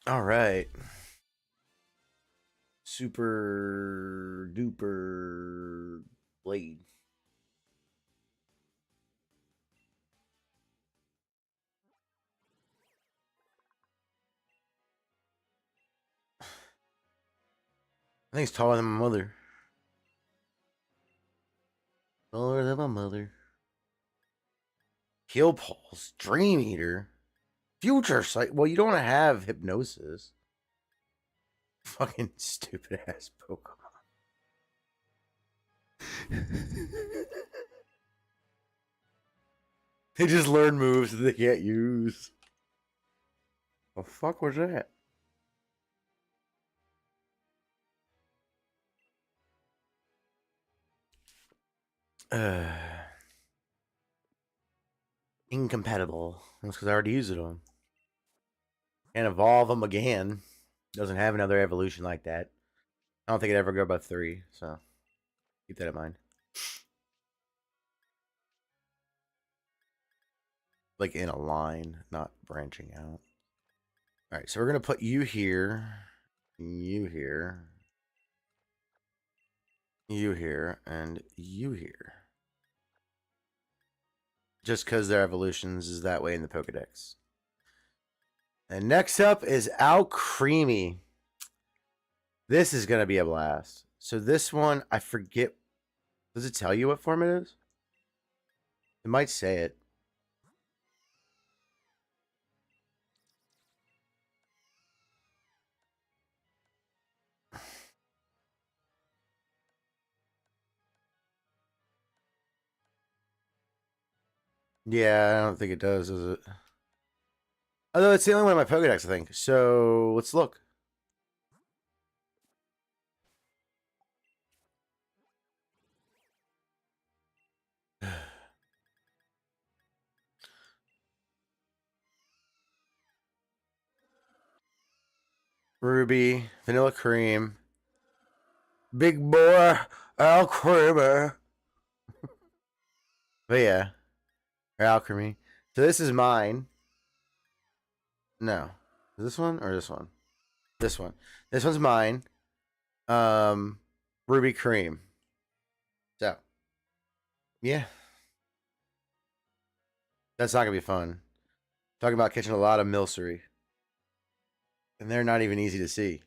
Alright. Super duper blade. I think it's taller than my mother. Taller than my mother. Kill Pulse. Dream Eater. Future Sight. Well, you don't have Hypnosis. Fucking stupid ass Pokemon. They just learn moves that they can't use. The fuck was that? Incompatible. That's because I already used them. Can't evolve them again. Doesn't have another evolution like that. I don't think it'd ever go above 3, so keep that in mind. Like in a line, not branching out. Alright, so we're going to put you here, you here, you here, and you here. Just because their evolutions is that way in the Pokedex. And next up is Alcremie. This is going to be a blast. So this one, I forget. Does it tell you what form it is? It might say it. Yeah, I don't think it does it? Although it's the only one in my Pokedex, I think. So let's look. Ruby, Vanilla Cream, Big Boy, Alcremie. But yeah, Alcremie. So this is mine. No, is this one or this one? This one. This one's mine. Ruby Cream. So, yeah, that's not gonna be fun. Talking about catching a lot of Milcery, and they're not even easy to see.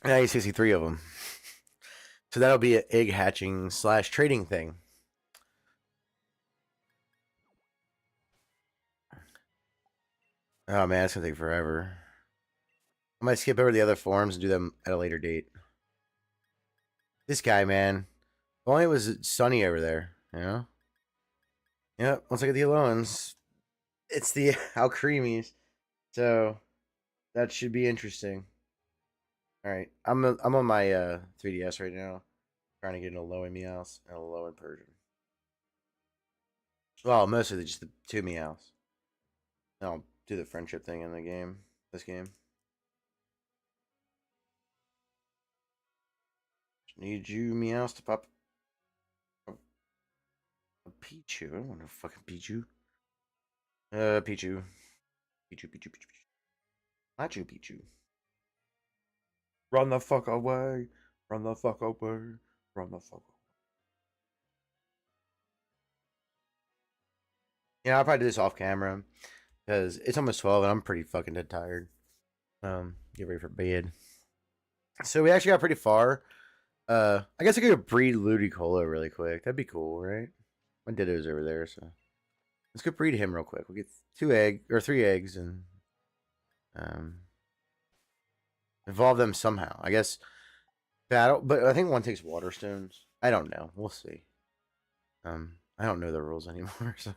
And I need 63 of them. So that'll be an egg hatching / trading thing. Oh man, it's gonna take forever. I might skip over the other forms and do them at a later date. This guy, man. If only it was sunny over there, you know? Yep, once I get the Aloans, it's the Alcremies. So that should be interesting. Alright. I'm on my 3DS right now. Trying to get an Alolan Meows and a Alolan Persian. Well, mostly just the 2 Meows. I'll do the friendship thing in the game. This game. Need you meows to pop a Pichu. I don't want to fucking Pichu. Pichu. Pichu. Not you, Pichu. Run the fuck away. Run the fuck away. Run the fuck away. Yeah, I'll probably do this off camera because it's almost 12 and I'm pretty fucking dead tired. Get ready for bed. So we actually got pretty far. I guess I could breed Ludicolo really quick. That'd be cool, right? My Ditto's over there, so let's go breed him real quick. We'll get 3 eggs and um evolve them somehow. I guess battle, but I think one takes water stones. I don't know. We'll see. I don't know the rules anymore, so.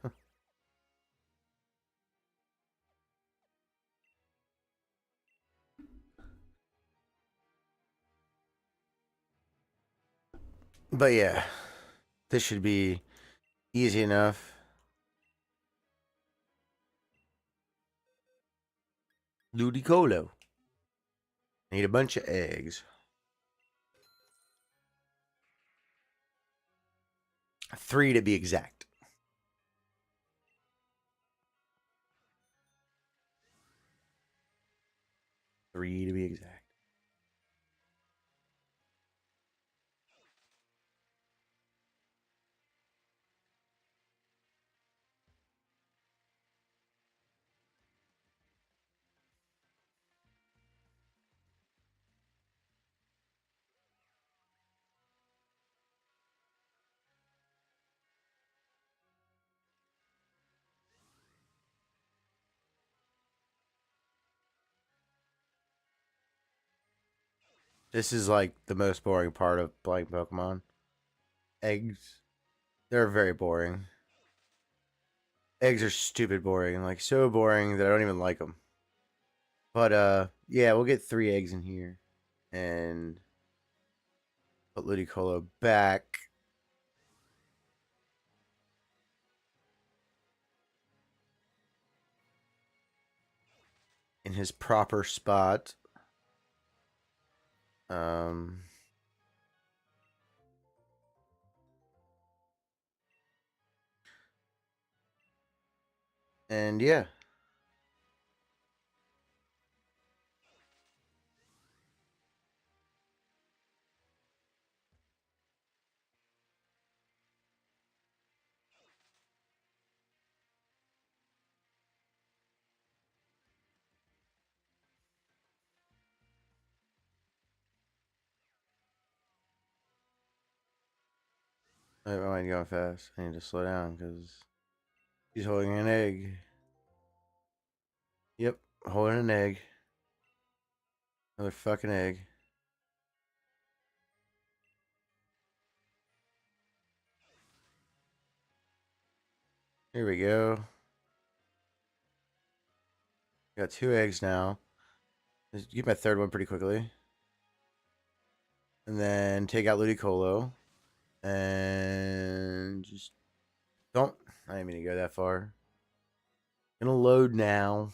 But yeah, this should be easy enough. Ludicolo. Need a bunch of eggs. 3 to be exact. Three to be exact. This is like the most boring part of playing Pokemon. Eggs. They're very boring. Eggs are stupid boring. Like, so boring that I don't even like them. But, yeah, we'll get 3 eggs in here. And put Ludicolo back in his proper spot. Um, and yeah. I mind going fast. I need to slow down because he's holding an egg. Yep, holding an egg. Another fucking egg. Here we go. Got 2 eggs now. Let's get my 3rd one pretty quickly. And then take out Ludicolo. And just don't. I didn't mean to go that far. Gonna load now.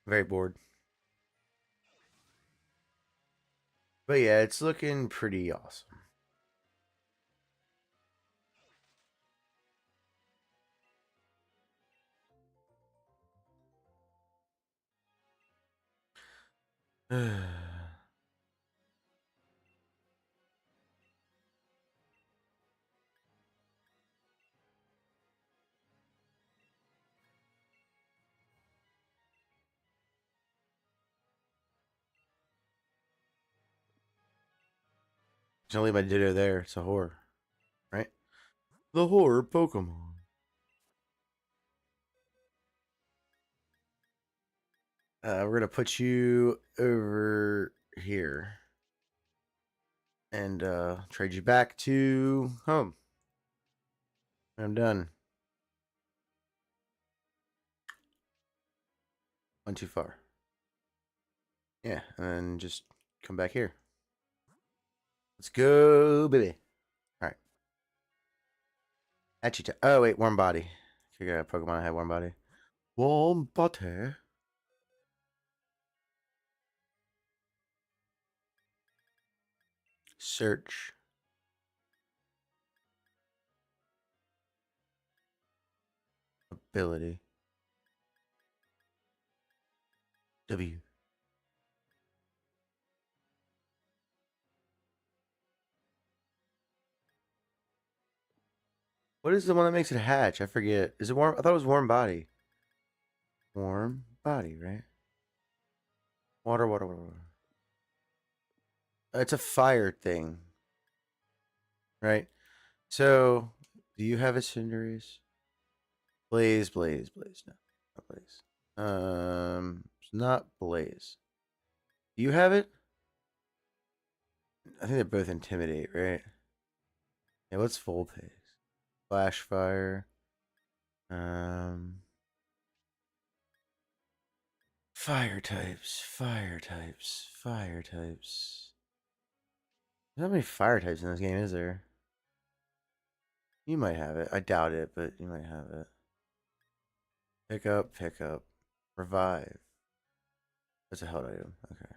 Very bored. But yeah, it's looking pretty awesome. Just gonna leave my Ditto there. It's a horror, right? The horror Pokemon. We're gonna put you over here. and trade you back to home. I'm done. Went too far. Yeah, and then just come back here. Let's go, baby. All right. Achita. Oh, wait, warm body. I got a Pokemon that had warm body. Warm body. Search. Ability. W. What is the one that makes it hatch? I forget. Is it warm? I thought it was warm body. Warm body, right? Water, water, water, water. It's a fire thing, right? So, do you have a Cinderace? Blaze, Blaze, Blaze. No, not Blaze. It's not Blaze. Do you have it? I think they're both Intimidate, right? Yeah, what's full pace? Flash Fire. Um, Fire types, fire types, fire types. There's not many fire types in this game, is there? You might have it. I doubt it, but you might have it. Pick up, pick up. Revive. That's a held item. Okay.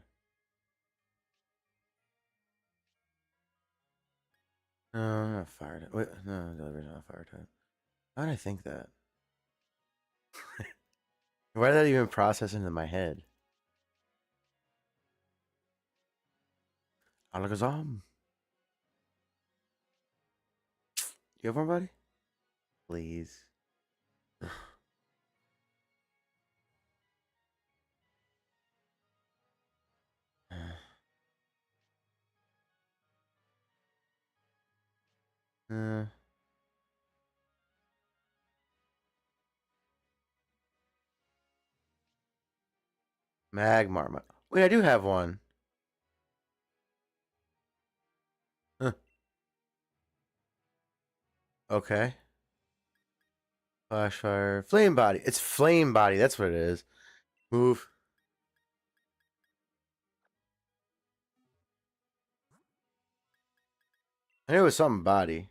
No, not fire type. Wait, no, delivery's not a fire type. How did I think that? Why did that even process into my head? Alakazam. You have one, buddy? Please. uh, Magmar. Wait, I do have one. Huh. Okay. Flash fire. Flame body. It's flame body. That's what it is. Move. I knew it was something body.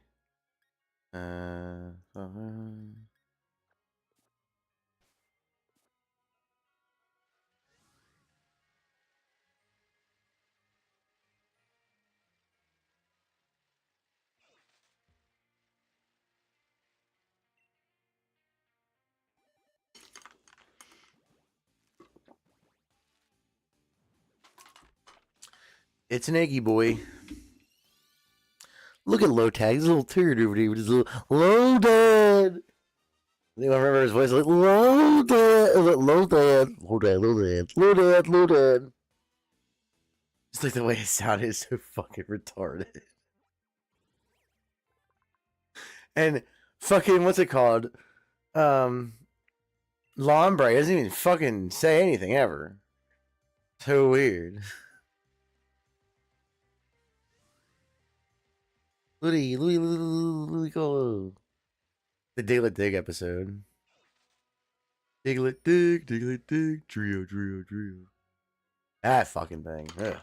It's an eggy boy. Look at Lotad. He's a little turd over there with his little Lotad. Anyone remember his voice? Like Lotad, Lotad, Lotad, Lotad, Lotad. Just like the way it sounded is so fucking retarded. And fucking what's it called? Lombre doesn't even fucking say anything ever. So weird. Louie, go. The Diglett Dig episode. Diglett Dig, Trio. That fucking thing. Ugh.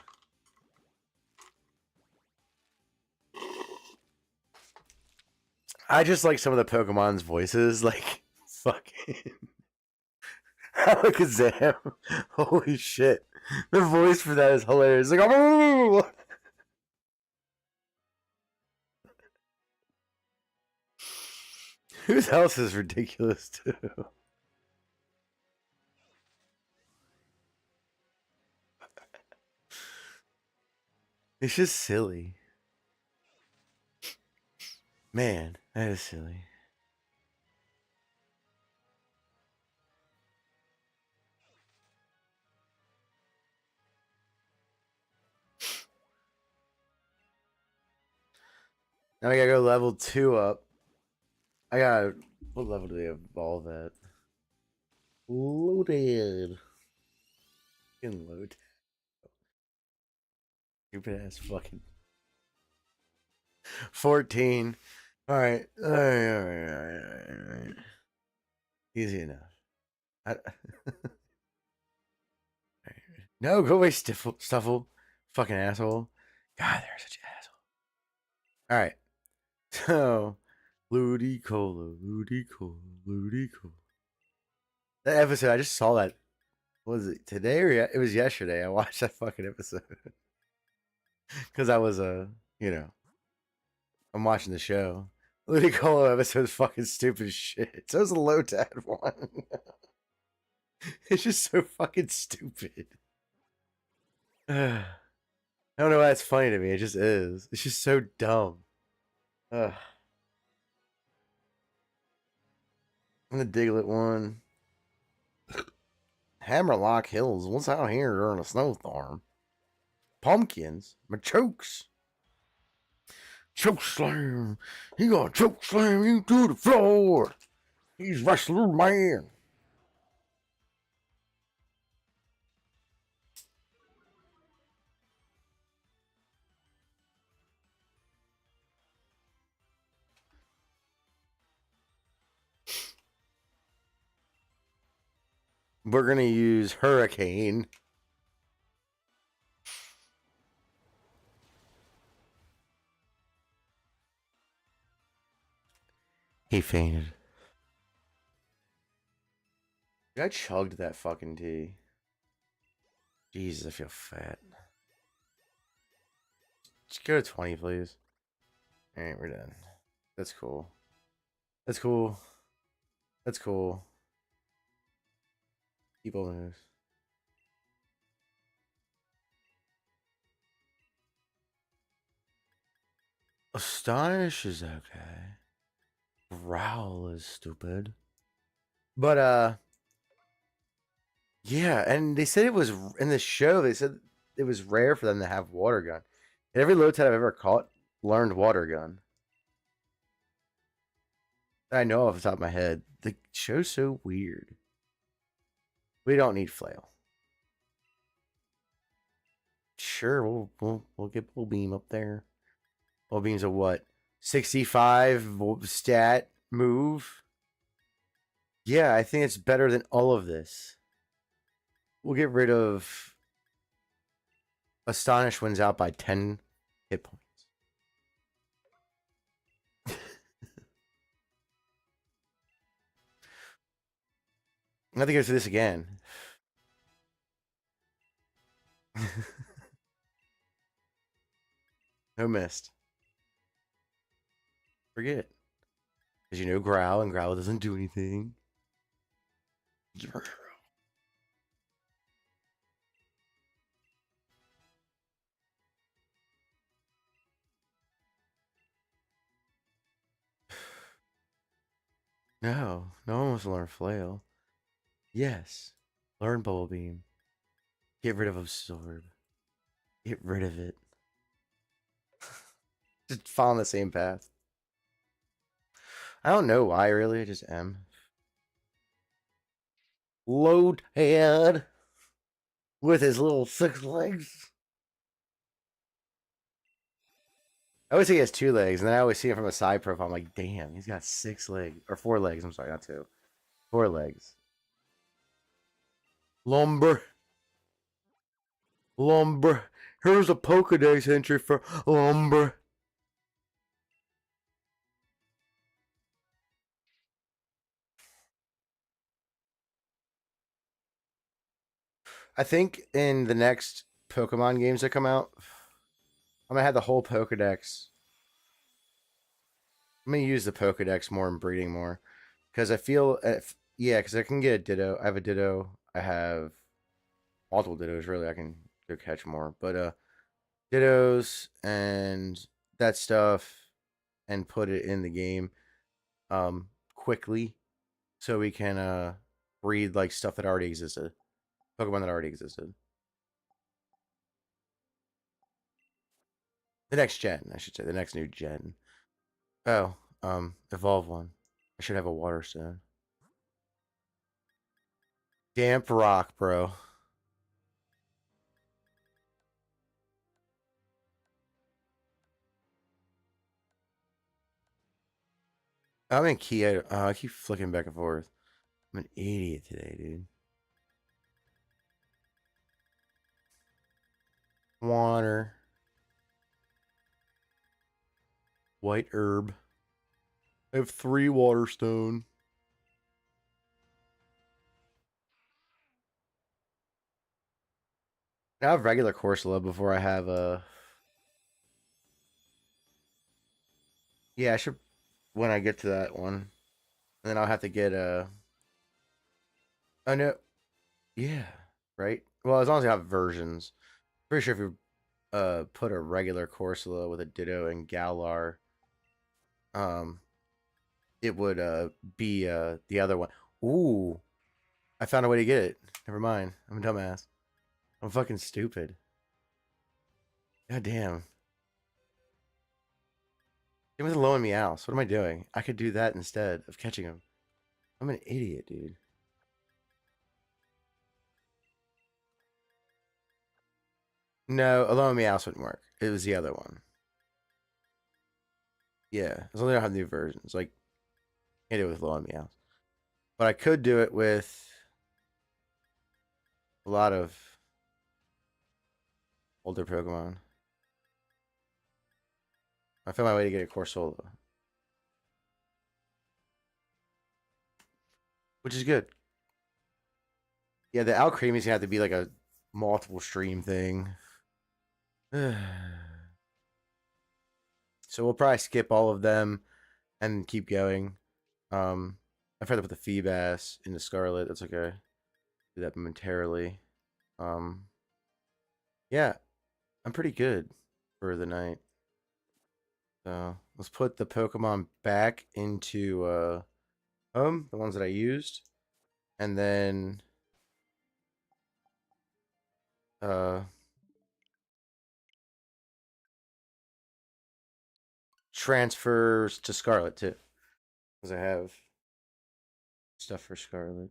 I just like some of the Pokemon's voices. Like, fucking. Alakazam. Holy shit. The voice for that is hilarious. Like, oh! Whose else is ridiculous, too? It's just silly. Man, that is silly. Now I gotta go level 2 up. I gotta. What level do they evolve at? Loaded. Fucking load. Stupid ass fucking. 14. All right. All right. All right. All right. All right. Easy enough. I, no, go away, Stuffle. Fucking asshole. God, they're such an asshole. All right. So, Ludicolo, Ludicolo, Ludicolo. That episode, I just saw that. Was it today or it was yesterday? I watched that fucking episode because I was you know, I'm watching the show. Ludicolo episode is fucking stupid as shit. So is the Lotad one. It's just so fucking stupid. I don't know why it's funny to me. It just is. It's just so dumb. And the Diglett one. Hammerlock Hills. What's out here during a snowstorm? Pumpkins. My chokes. Choke slam. He gonna choke slam you to the floor. He's wrestler man. We're gonna use Hurricane. He fainted. I chugged that fucking tea. Jesus, I feel fat. Just go to 20, please. Alright, we're done. That's cool. That's cool. That's cool. People moves. Astonish is okay. Growl is stupid. But, yeah, and they said it was, in the show, they said it was rare for them to have water gun. And every Lotad I've ever caught learned water gun. I know off the top of my head. The show's so weird. We don't need flail. Sure, we'll get Bull Beam up there. Bull Beam's a what? 65 stat move. Yeah, I think it's better than all of this. We'll get rid of Astonish wins out by 10 hit points. I have to go through this again. No missed. Forget. Because you know Growl, and Growl doesn't do anything. No, no one wants to learn Flail. Yes, learn Bubble Beam. Get rid of Absorb. Get rid of it. Just follow the same path. I don't know why, really. I just am. Lotad with his little 6 legs. I always say he has 2 legs, and then I always see him from a side profile. I'm like, damn, he's got 6 legs. Or 4 legs. I'm sorry, not 2. 4 legs. Lumber. Lumber. Here's a Pokedex entry for Lumber. I think in the next Pokemon games that come out, I'm gonna have the whole Pokedex. I'm gonna use the Pokedex more and breeding more, because I feel, yeah, because I can get a Ditto. I have a Ditto. I have multiple Dittos. Really, I can go catch more. But Dittos and that stuff, and put it in the game, quickly, so we can breed like stuff that already existed, Pokemon that already existed. The next gen, I should say, the next new gen. Oh, evolve one. I should have a water stone. Damp rock, bro. I'm in key. I keep flicking back and forth. I'm an idiot today, dude. Water. White herb. I have 3 water stone. I have regular Corsola before I have yeah, I should when I get to that one. And then I'll have to get oh no. Yeah. Right? Well, as long as you have versions. Pretty sure if you put a regular Corsola with a Ditto and Galar, um it would be the other one. Ooh. I found a way to get it. Never mind. I'm a dumbass. I'm fucking stupid. God damn. It was low in meows. What am I doing? I could do that instead of catching him. I'm an idiot, dude. No, Alone Meows wouldn't work. It was the other one. Yeah, as long as I don't have new versions. Like, can't do it with Alone Meows. But I could do it with a lot of older Pokemon. I found my way to get a Corsola, which is good. Yeah, the Alcremie's gonna have to be like a multiple stream thing. So we'll probably skip all of them and keep going. I've tried to put the Feebas into Scarlet. That's okay. Do that momentarily. Um, yeah, I'm pretty good for the night. So let's put the Pokemon back into home, the ones that I used, and then uh transfers to Scarlet too, because I have stuff for Scarlet.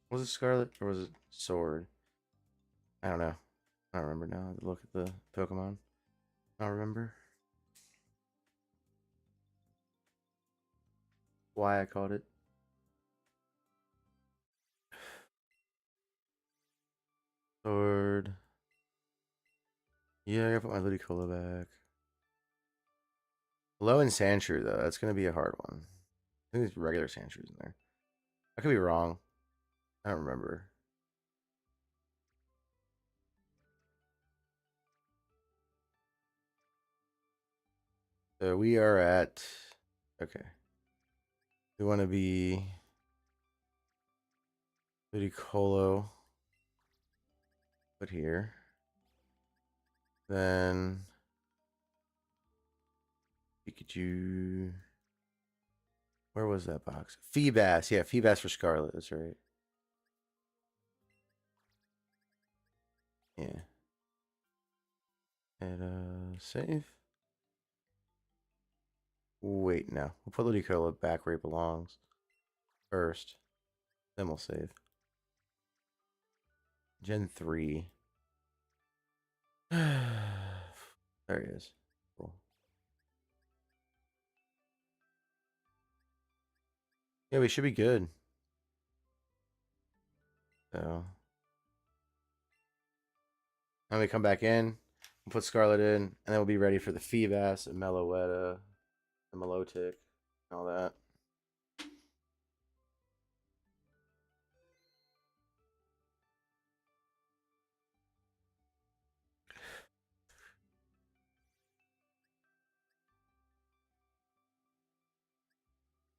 Was it Scarlet or was it Sword? I don't know. I don't remember now. I have to look at the Pokemon. I don't remember why I called it Sword. Yeah, I gotta put my Ludicolo back. Low in Sandshrew though. That's gonna be a hard one. I think there's regular Sandshrews in there. I could be wrong. I don't remember. So we are at okay. We want to be Ludicolo put here. Then Pikachu. Where was that box? Feebas. Yeah, Feebas for Scarlet. That's right. Yeah. And save. Wait, no. We'll put Ludicolo back where it belongs first. Then we'll save. Gen 3. There he is. Cool. Yeah, we should be good. So, then we come back in, we'll put Scarlet in, and then we'll be ready for the Feebas and Meloetta and Milotic and all that.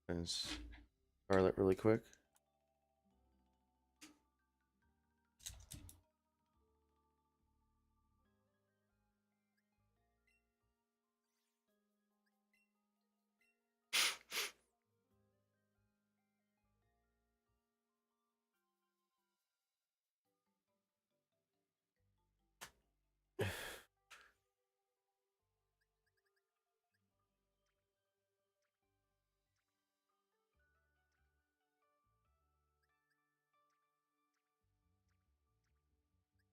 And Scarlet really quick.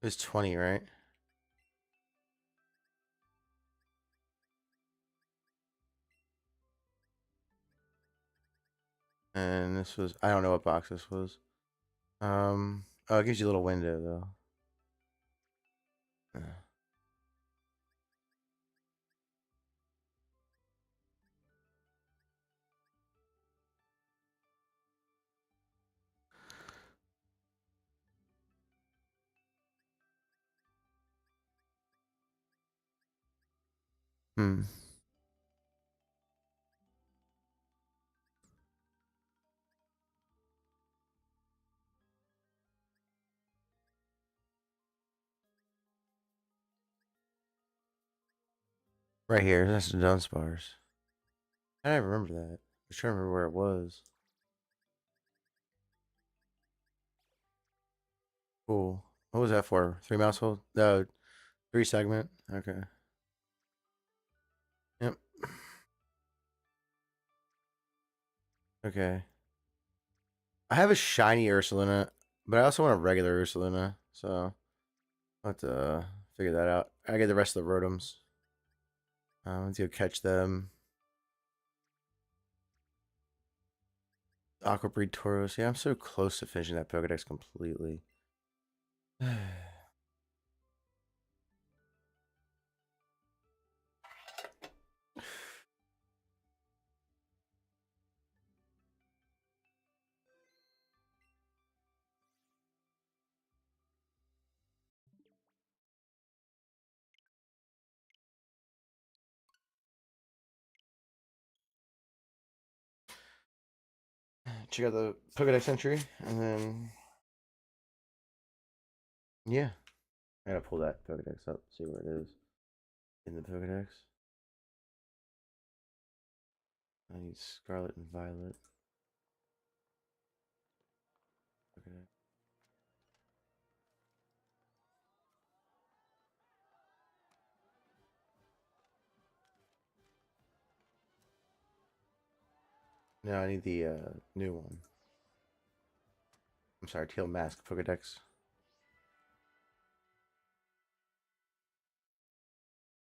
It's 20, right? And this was, I don't know what box this was. Oh, it gives you a little window though. Yeah. Hmm. Right here, that's the Dunsparce. I don't remember that. I was trying to remember where it was. Cool. What was that for? 3 mouse hold? No, 3 segment. Okay. Yep. Okay. I have a shiny Ursaluna, but I also want a regular Ursaluna, so I'll have to figure that out. I get the rest of the Rotoms. Let's go catch them. Aqua Breed Tauros. Yeah, I'm so close to finishing that Pokedex completely. Check out the Pokedex entry, and then yeah, I gotta pull that Pokedex up, see where it is in the Pokedex. I need Scarlet and Violet. Pokedex. No, I need the new one. I'm sorry, Teal Mask Pokedex.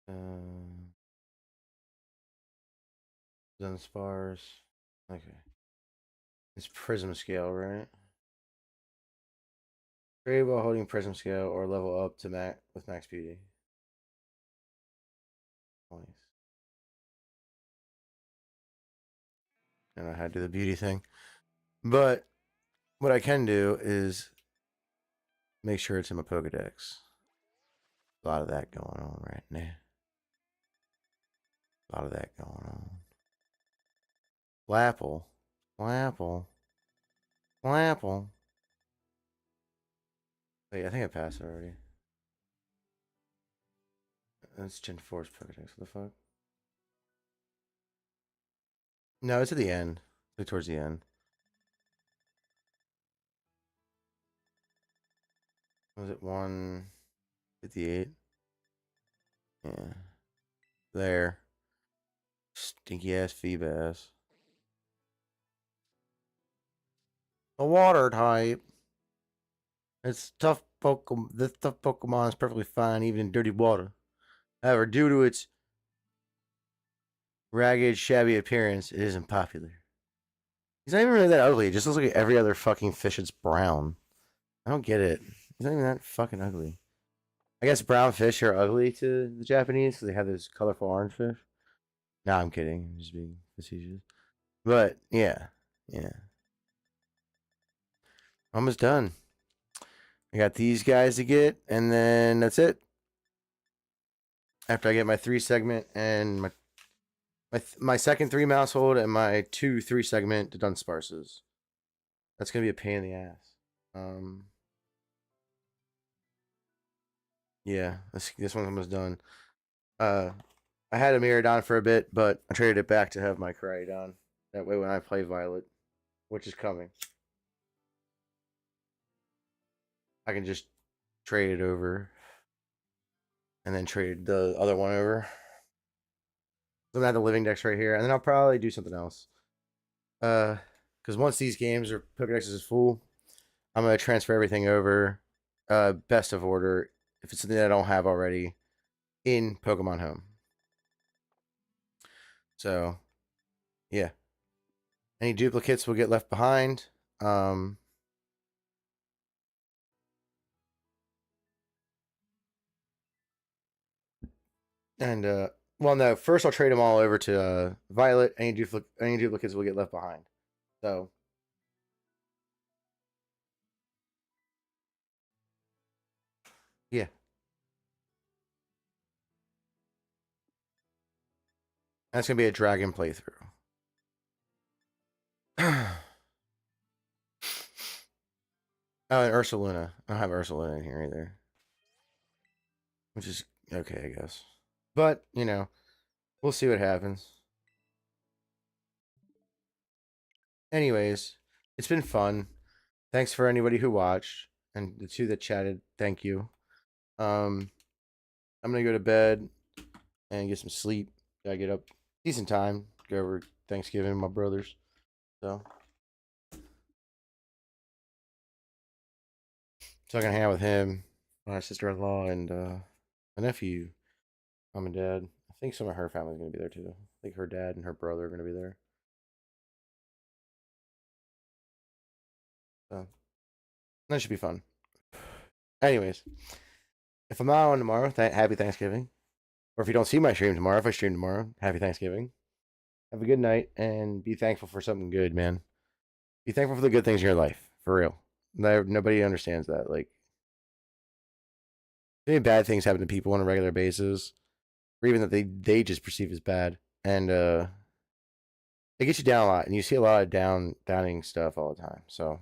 Um, Dunsparce. Okay, it's Prism Scale, right? Trade while holding Prism Scale or level up to max with Max Beauty. Nice. I don't know how to do the beauty thing, but what I can do is make sure it's in my Pokedex. A lot of that going on right now. A lot of that going on. Flapple. Flapple. Flapple. Wait, I think I passed already. That's Gen 4's Pokedex. What the fuck? No, it's at the end. Like towards the end. Was it 158? Yeah. There. Stinky ass Feebas. A water type. It's tough Pokemon. This tough Pokemon is perfectly fine even in dirty water. However, due to its ragged, shabby appearance, it isn't popular. He's not even really that ugly. It just looks like every other fucking fish that's brown. I don't get it. He's not even that fucking ugly. I guess brown fish are ugly to the Japanese because they have those colorful orange fish. No, I'm kidding. I'm just being facetious. But yeah, yeah. Almost done. I got these guys to get, and then that's it. After I get my 3 segment and my second 3 mouse hold and my 2 3 segment to Dunsparces. That's gonna be a pain in the ass. Um, yeah, this one's almost done. Uh, I had a Miradon for a bit, but I traded it back to have my Koraidon. That way, when I play Violet, which is coming, I can just trade it over and then trade the other one over. So I'm gonna have the living decks right here, and then I'll probably do something else. Because once these games or Pokedex is full, I'm gonna transfer everything over, best of order, if it's something that I don't have already in Pokemon Home. So, yeah. Any duplicates will get left behind. Um, and well, no. First, I'll trade them all over to Violet. Any duplicates will get left behind. So yeah, that's gonna be a dragon playthrough. Oh, and Ursaluna. I don't have Ursaluna in here either, which is okay, I guess. But we'll see what happens. Anyways, it's been fun. Thanks for anybody who watched and the two that chatted. Thank you. I'm gonna go to bed and get some sleep. Gotta get up decent time. Go over Thanksgiving with my brothers. So I can hang out with him, my sister-in-law, and my nephew, mom and dad. I think some of her family's gonna be there too. I think her dad and her brother are gonna be there. So that should be fun. Anyways, if I'm not on tomorrow, happy Thanksgiving. Or if you don't see my stream tomorrow, if I stream tomorrow, happy Thanksgiving. Have a good night and be thankful for something good, man. Be thankful for the good things in your life, for real. Nobody understands that. Like, many bad things happen to people on a regular basis, or even that they just perceive as bad, and it gets you down a lot, and you see a lot of downing stuff all the time. So